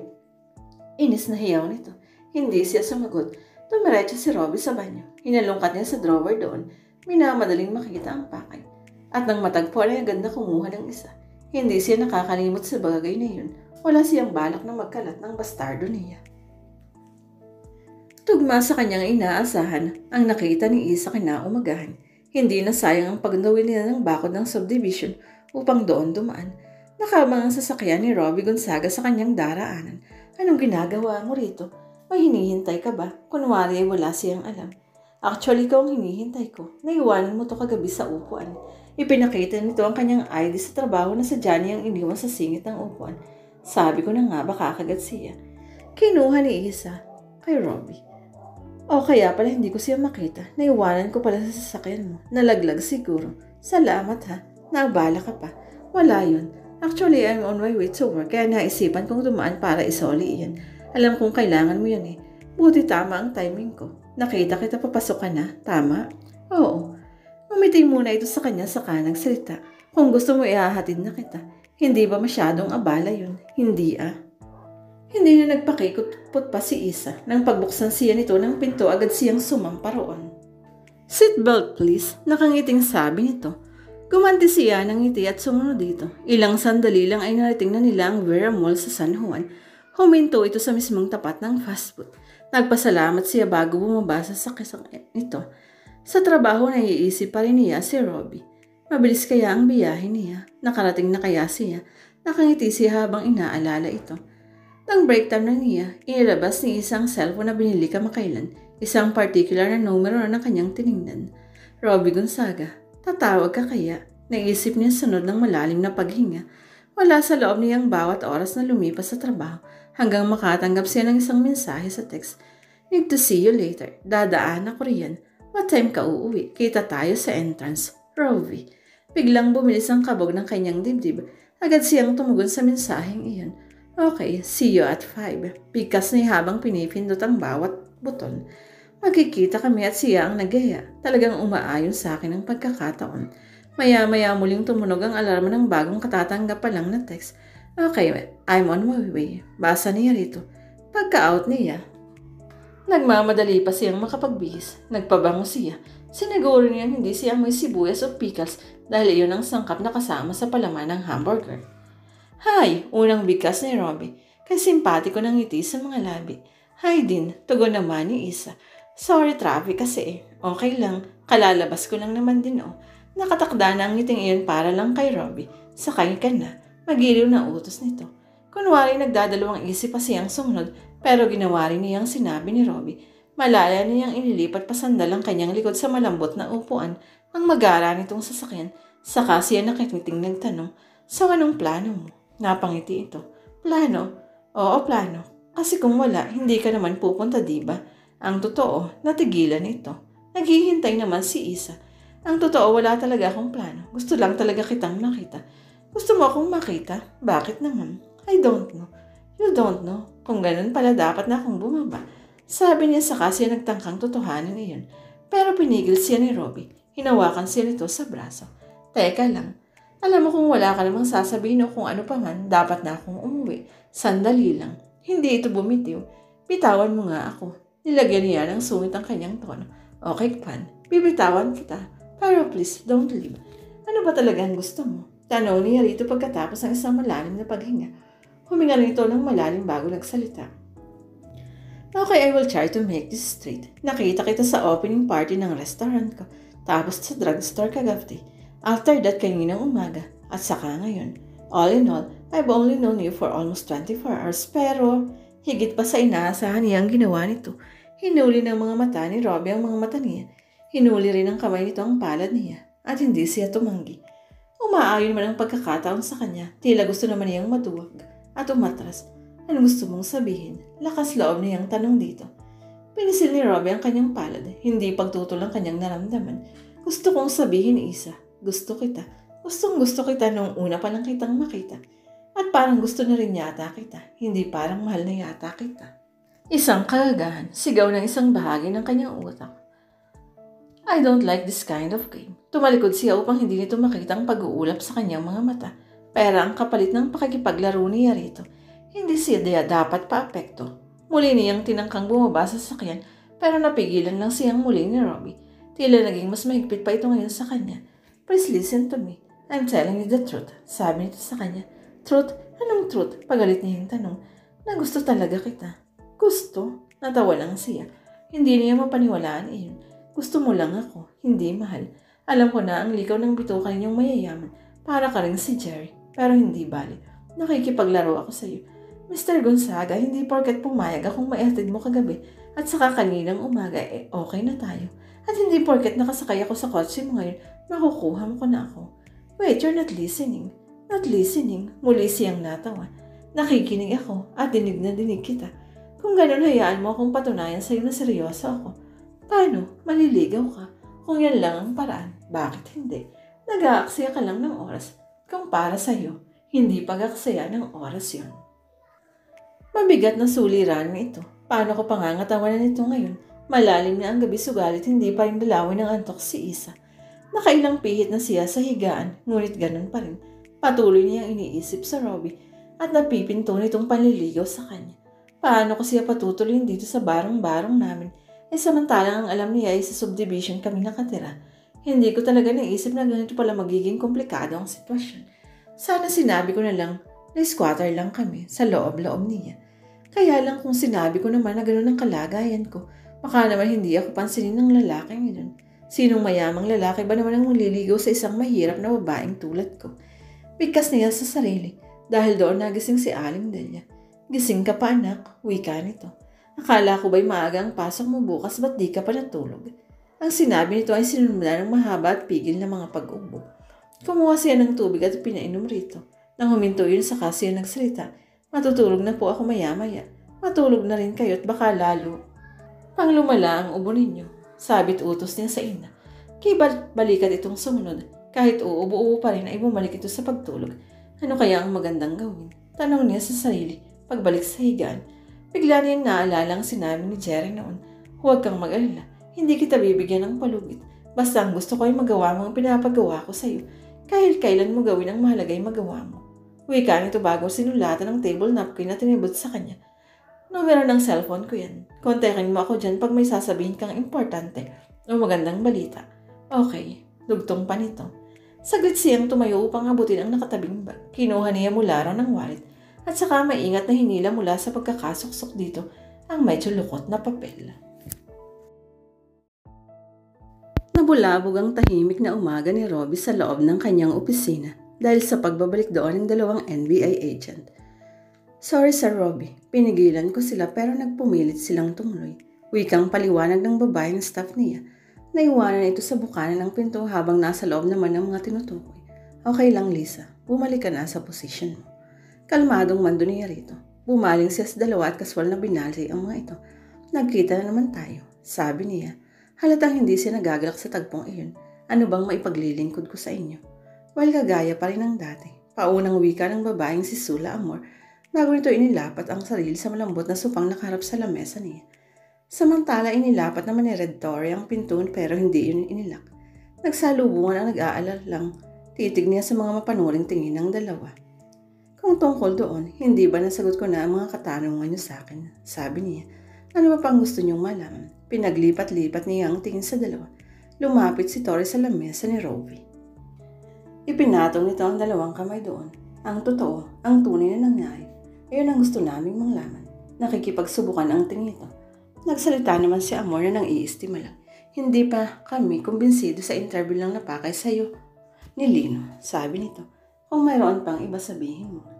Inis na hiyaw nito. Hindi siya sumagot. Tumiretso si Robbie sa banyo. Hinalungkat niya sa drawer doon. Minamadaling makita ang pakay. At nang matagpuan ay agad na kumuha ng isa. Hindi siya nakakalimot sa bagay na yun. Wala siyang balak na magkalat ng bastardo niya. Tugma sa kanyang inaasahan ang nakita ni Isa kinaumagahan. Hindi na sayang ang pagdawin nila ng bakod ng subdivision upang doon dumaan. Nakabang ang sasakyan ni Robbie Gonzaga sa kanyang daraanan. Anong ginagawa mo rito? May hinihintay ka ba? Kunwari ay wala siyang alam. Actually, ikaw ang hinihintay ko. Naiwanan mo to kagabi sa upuan. Ipinakita nito ang kanyang ID sa trabaho na sa niyang iniwan sa singit ng upuan. Sabi ko na nga baka kagat siya. Kinuha ni Isa kay Robbie. O kaya pala hindi ko siya makita. Naiwanan ko pala sa sasakyan mo. Nalaglag siguro. Salamat ha. Naabala ka pa. Wala yun. Actually, I'm on my way to work. Kaya naisipan kong dumaan para isoli iyan. Alam kong kailangan mo yan eh. Buti tama ang timing ko. Nakita kita papasok ka na. Tama? Oo. Umiting muna ito sa kanya saka nagsalita. Kung gusto mo ihahatid na kita. Hindi ba masyadong abala yun? Hindi ah. Hindi na nagpakikot pa si Isa. Nang pagbuksan siya nito ng pinto, agad siyang sumampa roon. Seatbelt please, nakangiting sabi nito. Gumanti siya ng ngiti at sumunod dito. Ilang sandali lang ay narating na nila ang Vera Mall sa San Juan. Huminto ito sa mismong tapat ng fast food. Nagpasalamat siya bago bumaba sa sakyan nito. Sa trabaho naiisip pa rin niya si Robbie. Mabilis kaya ang biyahe niya. Nakarating na kaya siya. Nakangiti siya habang inaalala ito. Nang break time na niya, inilabas ni isang cellphone na binili kamakailan, isang particular na numero na kanyang tiningnan. Robbie Gonzaga, tatawag ka kaya? Naisip niya sunod ng malalim na paghinga. Wala sa loob niyang bawat oras na lumipas sa trabaho hanggang makatanggap siya ng isang mensahe sa text. Need to see you later. Dadaan ako riyan. What time ka uuwi? Kita tayo sa entrance. Robbie. Biglang bumilis ang kabog ng kanyang dibdib. Agad siyang tumugon sa mensaheng iyon. Okay, see you at 5. Bigkas niya habang pinipindot ang bawat buton. Magkikita kami at siya ang nagaya. Talagang umaayon sa akin ang pagkakataon. Maya-maya muling tumunog ang alarma ng bagong katatanggap pa lang na text. Okay, I'm on my way. Basa niya rito. Pagka-out niya, nagmamadali pa siyang makapagbihis. Nagpabango siya. Siniguro niyang hindi siya may sibuyas o pickles dahil iyon ang sangkap na kasama sa palaman ng hamburger. Hi! Unang bigkas ni Robbie. Kay simpatiko ng ngiti sa mga labi. Hi din, tugon naman ni Isa. Sorry traffic kasi eh. Okay lang, kalalabas ko lang naman din oh. Nakatakda na ang ngiting iyon para lang kay Robbie. Sakay ka na. Magiliw na utos nito. Kunwari nagdadalawang isip pa siyang sumunod pero ginawa rin niyang sinabi ni Robbie. Malaya niyang inilipat pa sandal ang kanyang likod sa malambot na upuan ang magara nitong sasakyan. Saka siya nakikiting nagtanong, so anong plano mo? Napangiti ito. Plano? Oo, plano. Kasi kung wala, hindi ka naman pupunta, diba? Ang totoo, natigilan ito. Naghihintay naman si Isa. Ang totoo, wala talaga akong plano. Gusto lang talaga kitang makita. Gusto mo akong makita? Bakit naman? I don't know. You don't know. Kung ganun pala, dapat na akong bumaba. Sabi niya sa kasi nagtangkang totohanan iyon. Pero pinigil siya ni Robbie. Hinawakan siya nito sa braso. Teka lang. Alam mo kung wala ka namang sasabihin o kung ano pa man, dapat na akong umuwi. Sandali lang. Hindi ito bumitiw. Bitawan mo nga ako. Nilagyan niya ng sungit ang kanyang tono. Okay, Pan. Bibitawan kita. Pero please, don't leave. Ano ba talaga ang gusto mo? Tanong niya rito pagkatapos ng isang malalim na paghinga. Huminga rin ito ng malalim bago nagsalita. Okay, I will try to make this straight. Nakita kita sa opening party ng restaurant ko. Tapos sa drugstore kagabi. After that, kaninang umaga. At saka ngayon. All in all, I've only known you for almost 24 hours. Pero, higit pa sa inaasahan niya ang ginawa nito. Hinuli ng mga mata ni Robbie ang mga mata niya. Hinuli rin ng kamay nito ang palad niya. At hindi siya tumanggi. Umaayon man ang pagkakataon sa kanya. Tila gusto naman niyang maduwag. At umatras. Ano gusto mong sabihin? Lakas loob niyang tanong dito. Pinisil ni Robbie ang kanyang palad. Hindi pagtutol ang kanyang naramdaman. Gusto kong sabihin, Isa. Gusto kita. Gustong gusto kita nung una pa lang kitang makita. At parang gusto na rin yata kita. Hindi parang mahal na yata kita. Isang kagagahan, sigaw ng isang bahagi ng kanyang utak. I don't like this kind of game. Tumalikod siya upang hindi nito makita ang pag-uulap sa kanyang mga mata. Pero ang kapalit ng pakikipaglaro niya rito, hindi siya dapat paapekto. Muli niyang tinangkang bumaba sa sasakyan pero napigilan lang siyang muli ni Robbie. Tila naging mas mahigpit pa ito ngayon sa kanya. Please listen to me. I'm telling you the truth. Sabi nito sa kanya. Truth? Anong truth? Pagalit niya yung tanong. Na gusto talaga kita. Gusto? Natawa lang siya. Hindi niya mapaniwalaan iyon. Gusto mo lang ako. Hindi mahal. Alam ko na ang likaw ng bitukan niyong mayayaman. Para ka rin si Jerry. Pero hindi bali. Nakikipaglaro ako sa iyo. Mr. Gonzaga, hindi porket pumayag akong maihatid mo kagabi at saka kaninang umaga, okay na tayo. At hindi porket nakasakay ako sa kotse mo ngayon, makukuha mo ko na ako. Wait, you're not listening. Not listening. Muli siyang natawa. Nakikinig ako at dinig na dinig kita. Kung ganun, hayaan mo akong patunayan sa'yo na seryoso ako. Paano? Maliligaw ka. Kung yan lang ang paraan, bakit hindi? Nag-aaksaya ka lang ng oras. Kung para sa'yo, hindi pag-aksaya ng oras yon. Mabigat na suliranin ito. Paano ko pangangatawanan ito ngayon? Malalim na ang gabi sugalit hindi pa rin dalawin ng antok si Isa. Nakailang pihit na siya sa higaan, ngunit ganun pa rin. Patuloy niyang iniisip sa Robbie at napipinto nitong panliligaw sa kanya. Paano ko siya patutuloyin dito sa barong-barong namin? Samantalang ang alam niya ay sa subdivision kami nakatira. Hindi ko talaga naisip na ganito pala magiging komplikado ang sitwasyon. Sana sinabi ko na lang na squatter lang kami sa loob-loob niya. Kaya lang kung sinabi ko naman na gano'n ang kalagayan ko, baka naman hindi ako pansinin ng lalaking yun. Sinong mayamang lalaki ba naman ang maliligaw sa isang mahirap na babaeng tulad ko? Bigkas niya sa sarili dahil doon nagising si Aling Delia. Gising ka pa anak, wika nito. Akala ko ba'y maaga ang pasok mo bukas ba't di ka pa natulog? Ang sinabi nito ay sinundan ng mahaba at pigil na mga pag-ubo. Kumuha siya ng tubig at pinainom rito. Nang huminto yun sa kasi nagsalita, matutulog na po ako maya-maya. Matulog na rin kayo at baka lalo pang lumala ang ubo ninyo. Sabit utos niya sa ina. Kaya balikat itong sumunod. Kahit uubo-ubo pa rin ay bumalik ito sa pagtulog. Ano kaya ang magandang gawin? Tanong niya sa sarili. Pagbalik sa higaan, bigla niyang naalala ang sinabi ni Jerry noon. Huwag kang mag-alala. Hindi kita bibigyan ng palugit. Basta ang gusto ko ay magawa mo ang pinapagawa ko sa iyo. Kahit kailan mo gawin ang mahalaga ay magawa mo. Wika nito bago sinulatan ng table napkin na tinibot sa kanya. Numero ng cellphone ko yan. Kontakin mo ako dyan pag may sasabihin kang importante o magandang balita. Okay, dugtong pa nito. Saglit siyang tumayo upang abutin ang nakatabing bag. Kinuha niya mula raw ng wallet at saka maingat na hinila mula sa pagkakasuksok dito ang medyo lukot na papel. Nabulabog ang tahimik na umaga ni Robbie sa loob ng kanyang opisina dahil sa pagbabalik doon ng dalawang NBI agent. Sorry Sir Robbie, pinigilan ko sila pero nagpumilit silang tumuloy. Wikang paliwanag ng babaeng staff niya. Naiwanan ito sa bukana ng pinto habang nasa loob naman ng mga tinutukoy. Okay lang Lisa, bumalik ka na sa posisyon mo. Kalmadong mando niya rito. Bumaling siya sa dalawa at kaswal na binali ang mga ito. Nagkita na naman tayo, sabi niya. Halatang hindi siya nagagalak sa tagpong iyon. Ano bang maipaglilingkod ko sa inyo? While kagaya pa rin ng dati. Paunang wika ng babaeng si Sula Amor bago nito inilapat ang sarili sa malambot na supang nakaharap sa lamesa niya. Samantala inilapat naman ni Red Dory ang pintuan pero hindi yun inilak. Nagsalubungan ang nag-aalala lang. Titig niya sa mga mapanuring tingin ng dalawa. Kung tungkol doon, hindi ba nasagot ko na ang mga katanungan niyo sa akin? Sabi niya. Ano ba pang gusto niyong malaman? Pinaglipat-lipat niya ang tingin sa dalawa. Lumapit si Tori sa lamesa ni Robbie. Ipinatong nito ang dalawang kamay doon. Ang totoo, ang tunay na nangyari. Iyon ang gusto naming manglaman. Nakikipagsubukan ang tingin ito. Nagsalita naman si Amor na nang iistima lang. Hindi pa kami kumbinsido sa interview lang napakay sa'yo. Ni Lino, sabi nito. Kung mayroon pang iba sabihin mo.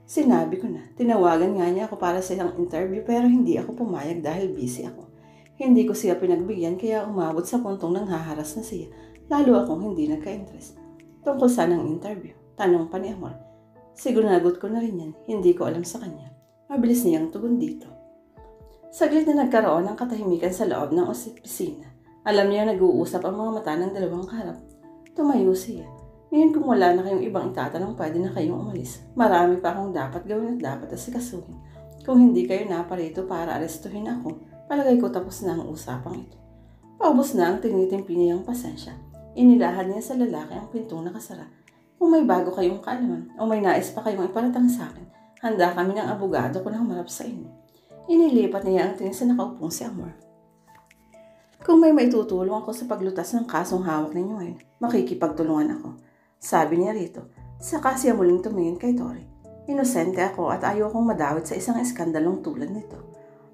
Sinabi ko na, tinawagan nga niya ako para sa isang interview pero hindi ako pumayag dahil busy ako. Hindi ko siya pinagbigyan kaya umabot sa puntong nanghaharas na siya, lalo akong hindi nagka-interest. Tungkol saan ang interview? Tanong pa ni Amor. Siguro ko na rin yan, hindi ko alam sa kanya. Mabilis niyang tugon dito. Saglit na nagkaroon ng katahimikan sa loob ng opisina. Alam niya nag-uusap ang mga mata ng dalawang kaharap. Tumayo siya. Ngayon kung wala na kayong ibang itatanong, pwede na kayong umalis. Marami pa akong dapat gawin at dapat asikasuhin. Kung hindi kayo naparito para arestuhin ako, palagay ko tapos na ang usapang ito. Paubos na ang tinitimpi niyang pasensya. Inilahad niya sa lalaki ang pintong nakasara. Kung may bago kayong kaalaman o may nais pa kayong iparatang sa akin, handa kami ng abogado ko na humarap sa inyo. Inilipat niya ang tingin sa nakaupong si Amor. Kung may maitutulong ako sa paglutas ng kasong hawak ninyo ngayon, makikipagtulungan ako. Sabi niya rito, saka siya muling tumingin kay Tori. Inosente ako at ayaw kong madawit sa isang eskandalong tulad nito.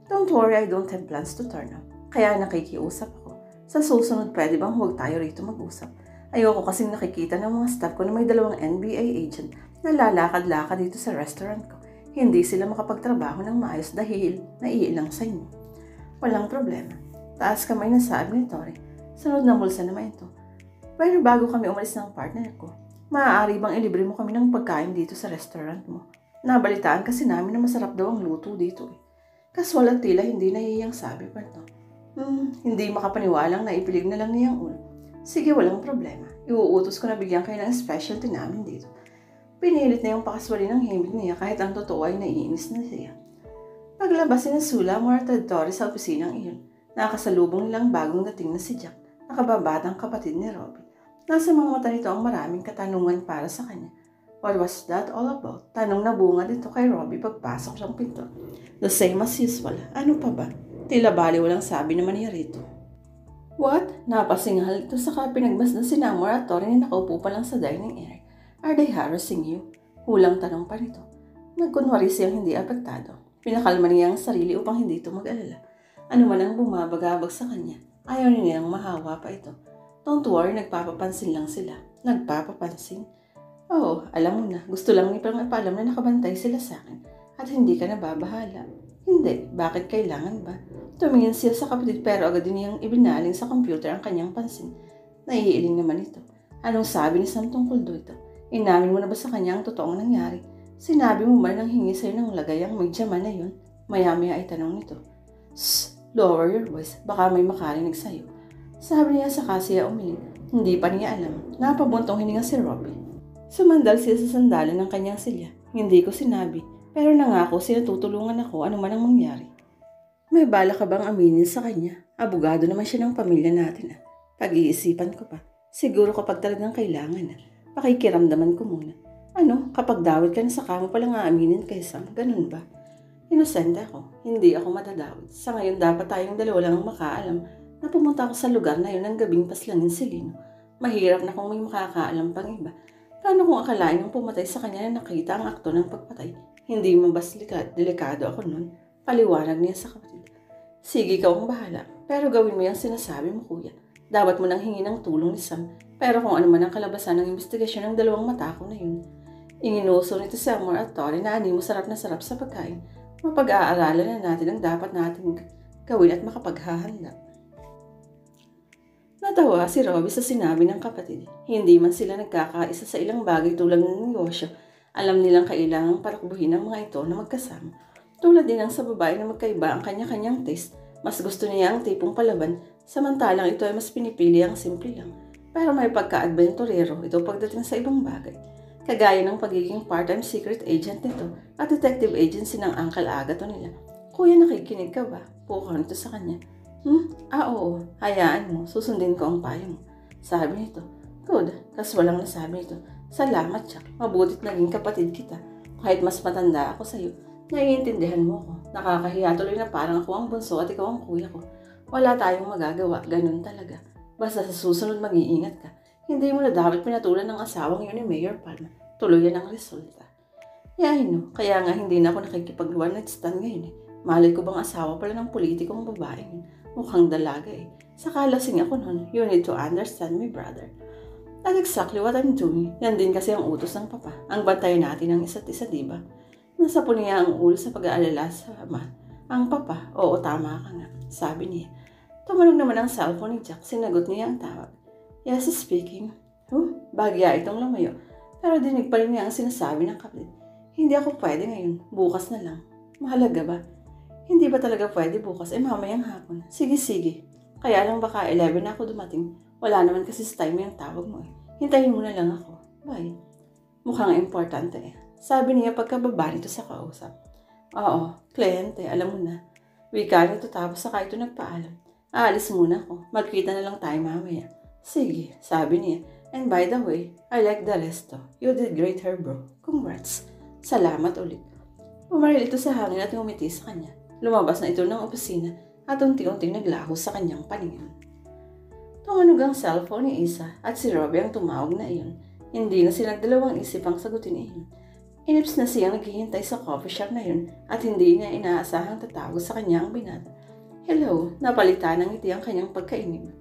Don't worry, I don't have plans to turn up. Kaya nakikiusap ako. Sa susunod, pwede bang huwag tayo rito mag-usap? Ayoko kasing nakikita ng mga staff ko na may 2 NBA agent na lalakad-lakad dito sa restaurant ko. Hindi sila makapagtrabaho ng maayos dahil naiilang sa inyo. Walang problema. Taas kamay na sabi ni Tori. Sunod na bulsa naman ito. Pero bago kami umalis ng partner ko, maaari bang ilibre mo kami ng pagkain dito sa restaurant mo? Nabalitaan kasi namin na masarap daw ang luto dito eh. Kaswal at tila hindi nahihiyang sabi pa ito. Hindi makapaniwalang na ipilig na lang niyang ulo. Sige, walang problema. Iuutos ko na bigyan kayo ng specialty namin dito. Pinilit na yung pakaswali ng himig niya kahit ang totoo ay naiinis na siya. Paglabas ni Sula Amor at Tori sa opisinang iyon, nakasalubong nilang bagong dating na si Jack, nakababatang kapatid ni Robbie. Nasa mga mata nito ang maraming katanungan para sa kanya. What was that all about? Tanong na bunga dito kay Robbie pagpasok ng pinto. The same as usual. Ano pa ba? Tila baliwalang sabi naman niya rito. What? Napasinghal ito saka pinagbas na si Amor at Tori na nakaupo pa lang sa dining area. Are they harassing you? Hulang tanong pa nito. Nagkunwari siyang hindi apektado. Pinakalma niya ang sarili upang hindi ito mag-alala. Ano man ang bumabagabag sa kanya, ayaw niyang mahawa pa ito. Don't worry, nagpapapansin lang sila. Nagpapapansin? Oo, alam mo na. Gusto lang ni parang ipaalam na nakabantay sila sa akin. At hindi ka na babahala. Hindi. Bakit kailangan ba? Tumingin siya sa kapatid pero agad din niyang ibinaling sa computer ang kanyang pansin. Naiiling naman ito. Anong sabi ni Sam tungkol doon ito? Inamin mo na ba sa kanya ang totoong nangyari? Sinabi mo ba nang hingi sa'yo ng lagay ang medyaman na yun? Maya-maya ay tanong nito. Shh! Lower your voice. Baka may makarinig sa'yo. Sabi niya sa siya umiling. Hindi pa niya alam. Napabuntong hininga si Robbie. Sumandal siya sa sandalan ng kanyang silya. Hindi ko sinabi. Pero nangako siya tutulungan ako ano man ang mangyari. May bala ka bang aminin sa kanya? Abogado naman siya ng pamilya natin. Pag-iisipan ko pa. Siguro kapag talagang kailangan. Pakikiramdaman ko muna. Ano? Kapag dawit ka na sa kamo palang aaminin kay Sam. Ganun ba? Inosente ako. Hindi ako madadawit. Sa ngayon dapat tayong dalawa lang ang makaalam na pumunta ako sa lugar na yun ng gabing paslangin si Lino. Mahirap na kung may makakaalam pang iba. Paano kung akalain yung pumatay sa kanya na nakita ang akto ng pagpatay? Hindi mo bas delikado ako nun? Paliwanag niya sa kapatid. Sige ikaw ang bahala. Pero gawin mo yung sinasabi mo kuya. Dapat mo nang hingi ng tulong ni Sam. Pero kung ano man ang kalabasan ng investigasyon ng dalawang mata ko na yun. Inginuso nito si Amor at Tori na ani mo sarap na sarap sa pagkain. Mapag-aaralan na natin ang dapat natin gawin at makapaghahanda. Natawa si Robbie sa sinabi ng kapatid. Hindi man sila nagkakaisa sa ilang bagay tulad ng negosyo. Alam nilang kailangang patakbuhin ng mga ito na magkasama. Tulad din ang sa babae na magkaiba ang kanya-kanyang taste, Mas gusto niya ang tipong palaban, samantalang ito ay mas pinipili ang simple lang. Pero may pagka-adventurero ito pagdating sa ibang bagay. Kagaya ng pagiging part-time secret agent nito at detective agency ng Uncle Agato nila. Kuya, nakikinig ka ba? Pukaw nito sa kanya. Oo. Hayaan mo. Susundin ko ang payo mo. Sabi nito. Good. Kaswalang nasabi nito. Salamat, Jack. Mabutit naging kapatid kita. Kahit mas matanda ako sa'yo, naiintindihan mo ako. Nakakahiya tuloy na parang ako ang bunso at ikaw ang kuya ko. Wala tayong magagawa. Ganun talaga. Basta sa susunod mag-iingat ka. Hindi mo na dapat pinatulan ng asawang yun ni Mayor Palma. Tuloy yan ang resulta. Kaya nga hindi na ako nakikipag-one night stand ngayon. Malay ko bang asawa pala ng politikong babae yun. Mukhang dalaga eh. Saka lasing ako nun. You need to understand me, brother. That's exactly what I'm doing. Yan din kasi ang utos ng papa. Ang bantayan natin ng isa't isa, diba? Nasa po niya ang ulo sa pag-aalala sa ama. Ang papa, oo, tama ka nga. Sabi niya. Tumalog naman ang cellphone ni Jack. Sinagot niya ang tawag. Yes, speaking. Bagya itong lumayo. Pero dinig pa rin niya ang sinasabi ng kapatid. Hindi ako pwede ngayon. Bukas na lang. Mahalaga ba? Hindi ba talaga pwede bukas? Mamayang hapon. Sige. Kaya lang baka 11 na ako dumating. Wala naman kasi sa time yung tawag mo eh. Hintayin mo na lang ako. Bye. Mukhang importante eh. Sabi niya pagkababa nito sa kausap. Oo, kliyente, alam mo na. Wika nito tapos saka ito nagpaalam. Aalis muna ako. Magkita na lang tayo mamaya. Sige, sabi niya. And by the way, I like the resto. You did great here, bro. Congrats. Salamat ulit. Pumaril ito sa hangin at ngumiti sa kanya. Lumabas na ito ng opisina at unti-unting naglaho sa kanyang paningin. Tumanog ang cellphone ni Isa at si Robbie ang tumawag na iyon. Hindi na sila nagdalawang isip ang sagutin iyon. Inips na siyang naghihintay sa coffee shop na yun at hindi niya inaasahang tatawag sa kanya ang binata. Hello, napalitan ng ngiti ang kanyang pagkainip.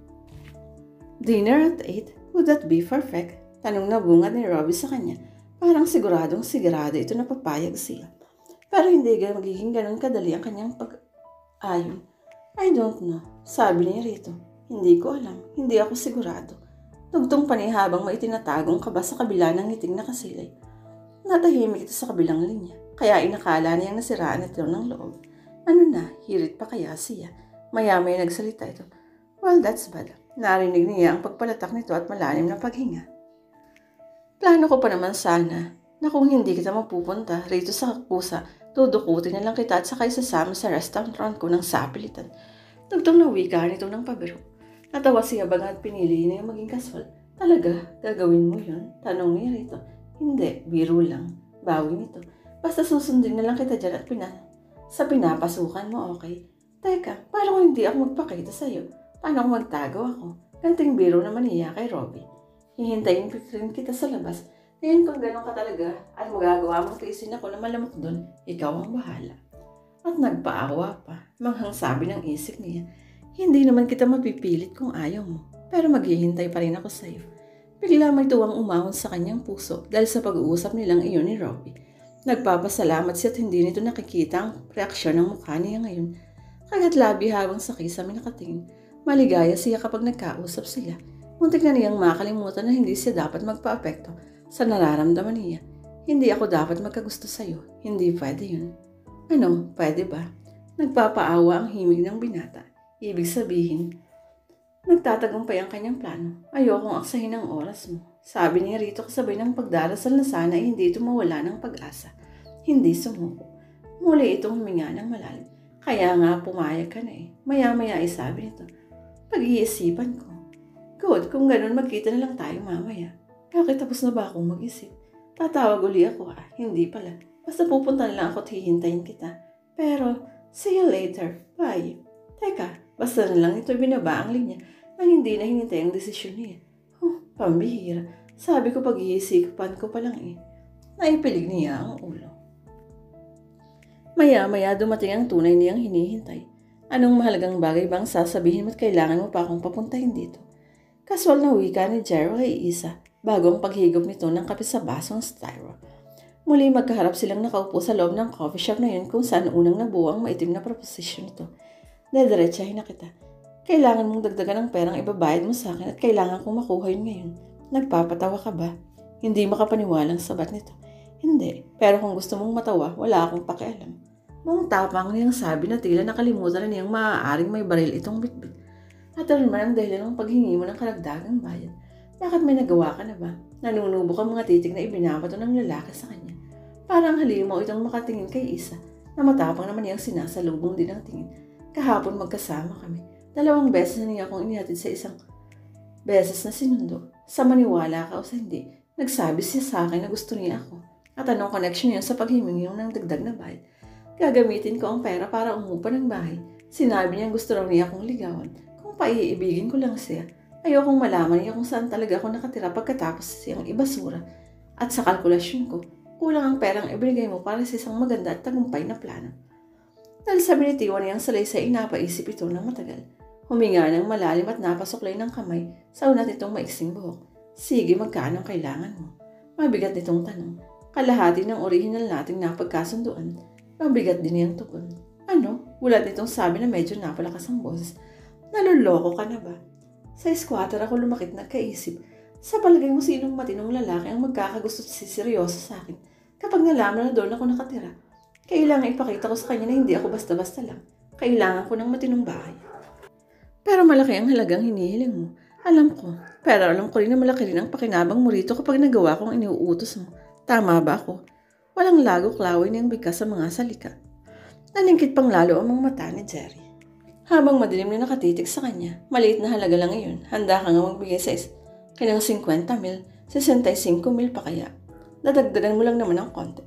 Dinner at 8? Would that be perfect? Tanong na bungad ni Robbie sa kanya. Parang siguradong sigurado ito na papayag siya. Pero hindi magiging ganun kadali ang kanyang pag-ayon. I don't know. Sabi niya rito. Hindi ko alam. Hindi ako sigurado. Tugtong pa niya habang maitinatagong kaba sa kabila ng ngiting nakasilay. Natahimik ito sa kabilang linya. Kaya inakala niyang nasiraan ito ng loob. Ano na? Hirit pa kaya siya? Maya-maya nagsalita ito. Well, that's bad. Narinig niya ang pagpalatak nito at malalim na paghinga. Plano ko pa naman sana na kung hindi kita mapupunta rito sa Kakusa, tudukutin na lang kita at saka isasama sa restaurant ko ng sapilitan. Tugtong na wika nito ng pabiro. Natawa siya baga at pinili niya maging kaswal. Talaga, gagawin mo yun? Tanong niya rito. Hindi, biro lang. Bawi nito. Basta susundin na lang kita dyan at sa pinapasukan mo, okay? Teka, paano kung hindi ako magpakita sa'yo? Paano kung magtago ako? Ganting biro naman niya kay Robbie. Hihintayin rin kita sa labas. Ngayon kung gano'n ka talaga at magagawa mong tiisin ako na malamok doon, ikaw ang bahala. At nagpaawa pa, manghang sabi ng isip niya. Hindi naman kita mapipilit kung ayaw mo, pero maghihintay pa rin ako sa'yo. Bigla may tuwang umahon sa kanyang puso dahil sa pag-uusap nilang iyon ni Robbie. Nagpapasalamat siya at hindi nito nakikita ang reaksyon ng mukha niya ngayon. Kagat labi habang sa kisame nakatingin. Maligaya siya kapag nagkausap sila. Muntik na niyang makalimutan na hindi siya dapat magpa-apekto sa nararamdaman niya. Hindi ako dapat magkagusto sa'yo. Hindi pwede yun. Ano, pwede ba? Nagpapaawa ang himig ng binata. Ibig sabihin, nagtatagumpay ang kanyang plano. Ayokong aksahin ang oras mo. Sabi niya rito kasabay ng pagdarasal na sana ay hindi ito mawala ng pag-asa. Hindi sumuko. Muli itong huminga ng malalim. Kaya nga pumayag ka na eh. Maya-maya ay sabi nito. Pag-iisipan ko. Good, kung ganun magkita na lang tayo mamaya. Bakit tapos na ba akong mag-isip? Tatawag uli ako ha? Hindi pala. Basta pupunta na lang ako at hihintayin kita. Pero, see you later. Bye. Teka, basta na lang ito binaba ang linya nang hindi na hinintay ang desisyon niya. Pambihira. Sabi ko pag-iisipan ko pa lang eh. Naipilig niya ang ulo. Maya-maya dumating ang tunay niyang hinihintay. Anong mahalagang bagay bang sasabihin mo't kailangan mo pa akong papuntahin dito? Kaswal na wika ni Jero kay Isa bago ang paghigop nito ng kape sa basong styro. Muli magkaharap silang nakaupo sa loob ng coffee shop na yun kung saan unang nabuo ang maitim na proposition nito. Dediretsahin na kita. Kailangan mong dagdagan ng perang ibabayad mo sa akin at kailangan kong makuha yun ngayon. Nagpapatawa ka ba? Hindi makapaniwalang sabat nito. Hindi, pero kung gusto mong matawa, wala akong pakialam. Buong tapang niyang sabi na tila nakalimutan na niyang maaaring may baril itong bitbit. At alam man ang dahilan ng paghingi mo ng karagdagang bayad. Bakit may nagawa ka na ba? Nanunubok ang mga titig na ibinabato ng lalaki sa kanya. Parang halimaw itong makatingin kay Isa na matapang naman niyang sinasalubong din ang tingin. Kahapon magkasama kami. 2 beses na niya akong inihatid sa isang beses na sinundo. Sa maniwala ka o sa hindi, nagsabi siya sa akin na gusto niya ako. At anong connection niya sa paghimingi ng dagdag na bayad? Gagamitin ko ang pera para umupa ng bahay. Sinabi niya gusto raw niya akong ligawan. Kung paiibigin ko lang siya, ayokong malaman niya kung saan talaga ako nakatira pagkatapos siyang ibasura. At sa kalkulasyon ko, kulang ang perang ibigay mo para sa isang maganda at tagumpay na plano. Dahil sa binitiwan niyang salaysay, napaisip ito ng matagal. Huminga ng malalim at napasuklay ng kamay sa unat itong maiksing buhok. Sige, magkano ang kailangan mo? Mabigat nitong tanong. Kalahati ng orihinal nating napagkasunduan. Mabigat din niyang tugon. Ano? Ulat nitong sabi na medyo napalakas ang boses. Naluloko ka na ba? Sa squatter ako lumakit na kaisip. Sa palagay mo sinong matinong lalaki ang magkakagusto seryoso sa akin kapag nalaman na doon ako nakatira? Kailangan ipakita ko sa kanya na hindi ako basta-basta lang. Kailangan ko ng matinong bahay. Pero malaki ang halagang hinihiling mo. Alam ko. Pero alam ko rin na malaki rin ang pakinabang mo rito kapag nagawa kong iniuutos mo. Tama ba ako? Walang lagok-laway niyang bigkas sa mga salika. Naningkit pang lalo ang mga mata ni Jerry. Habang madilim na nakatitig sa kanya, maliit na halaga lang iyon, handa ka nga magbigay sa kinang 50,000, 65,000 pa kaya. Dadagdagan mo lang naman ang konti.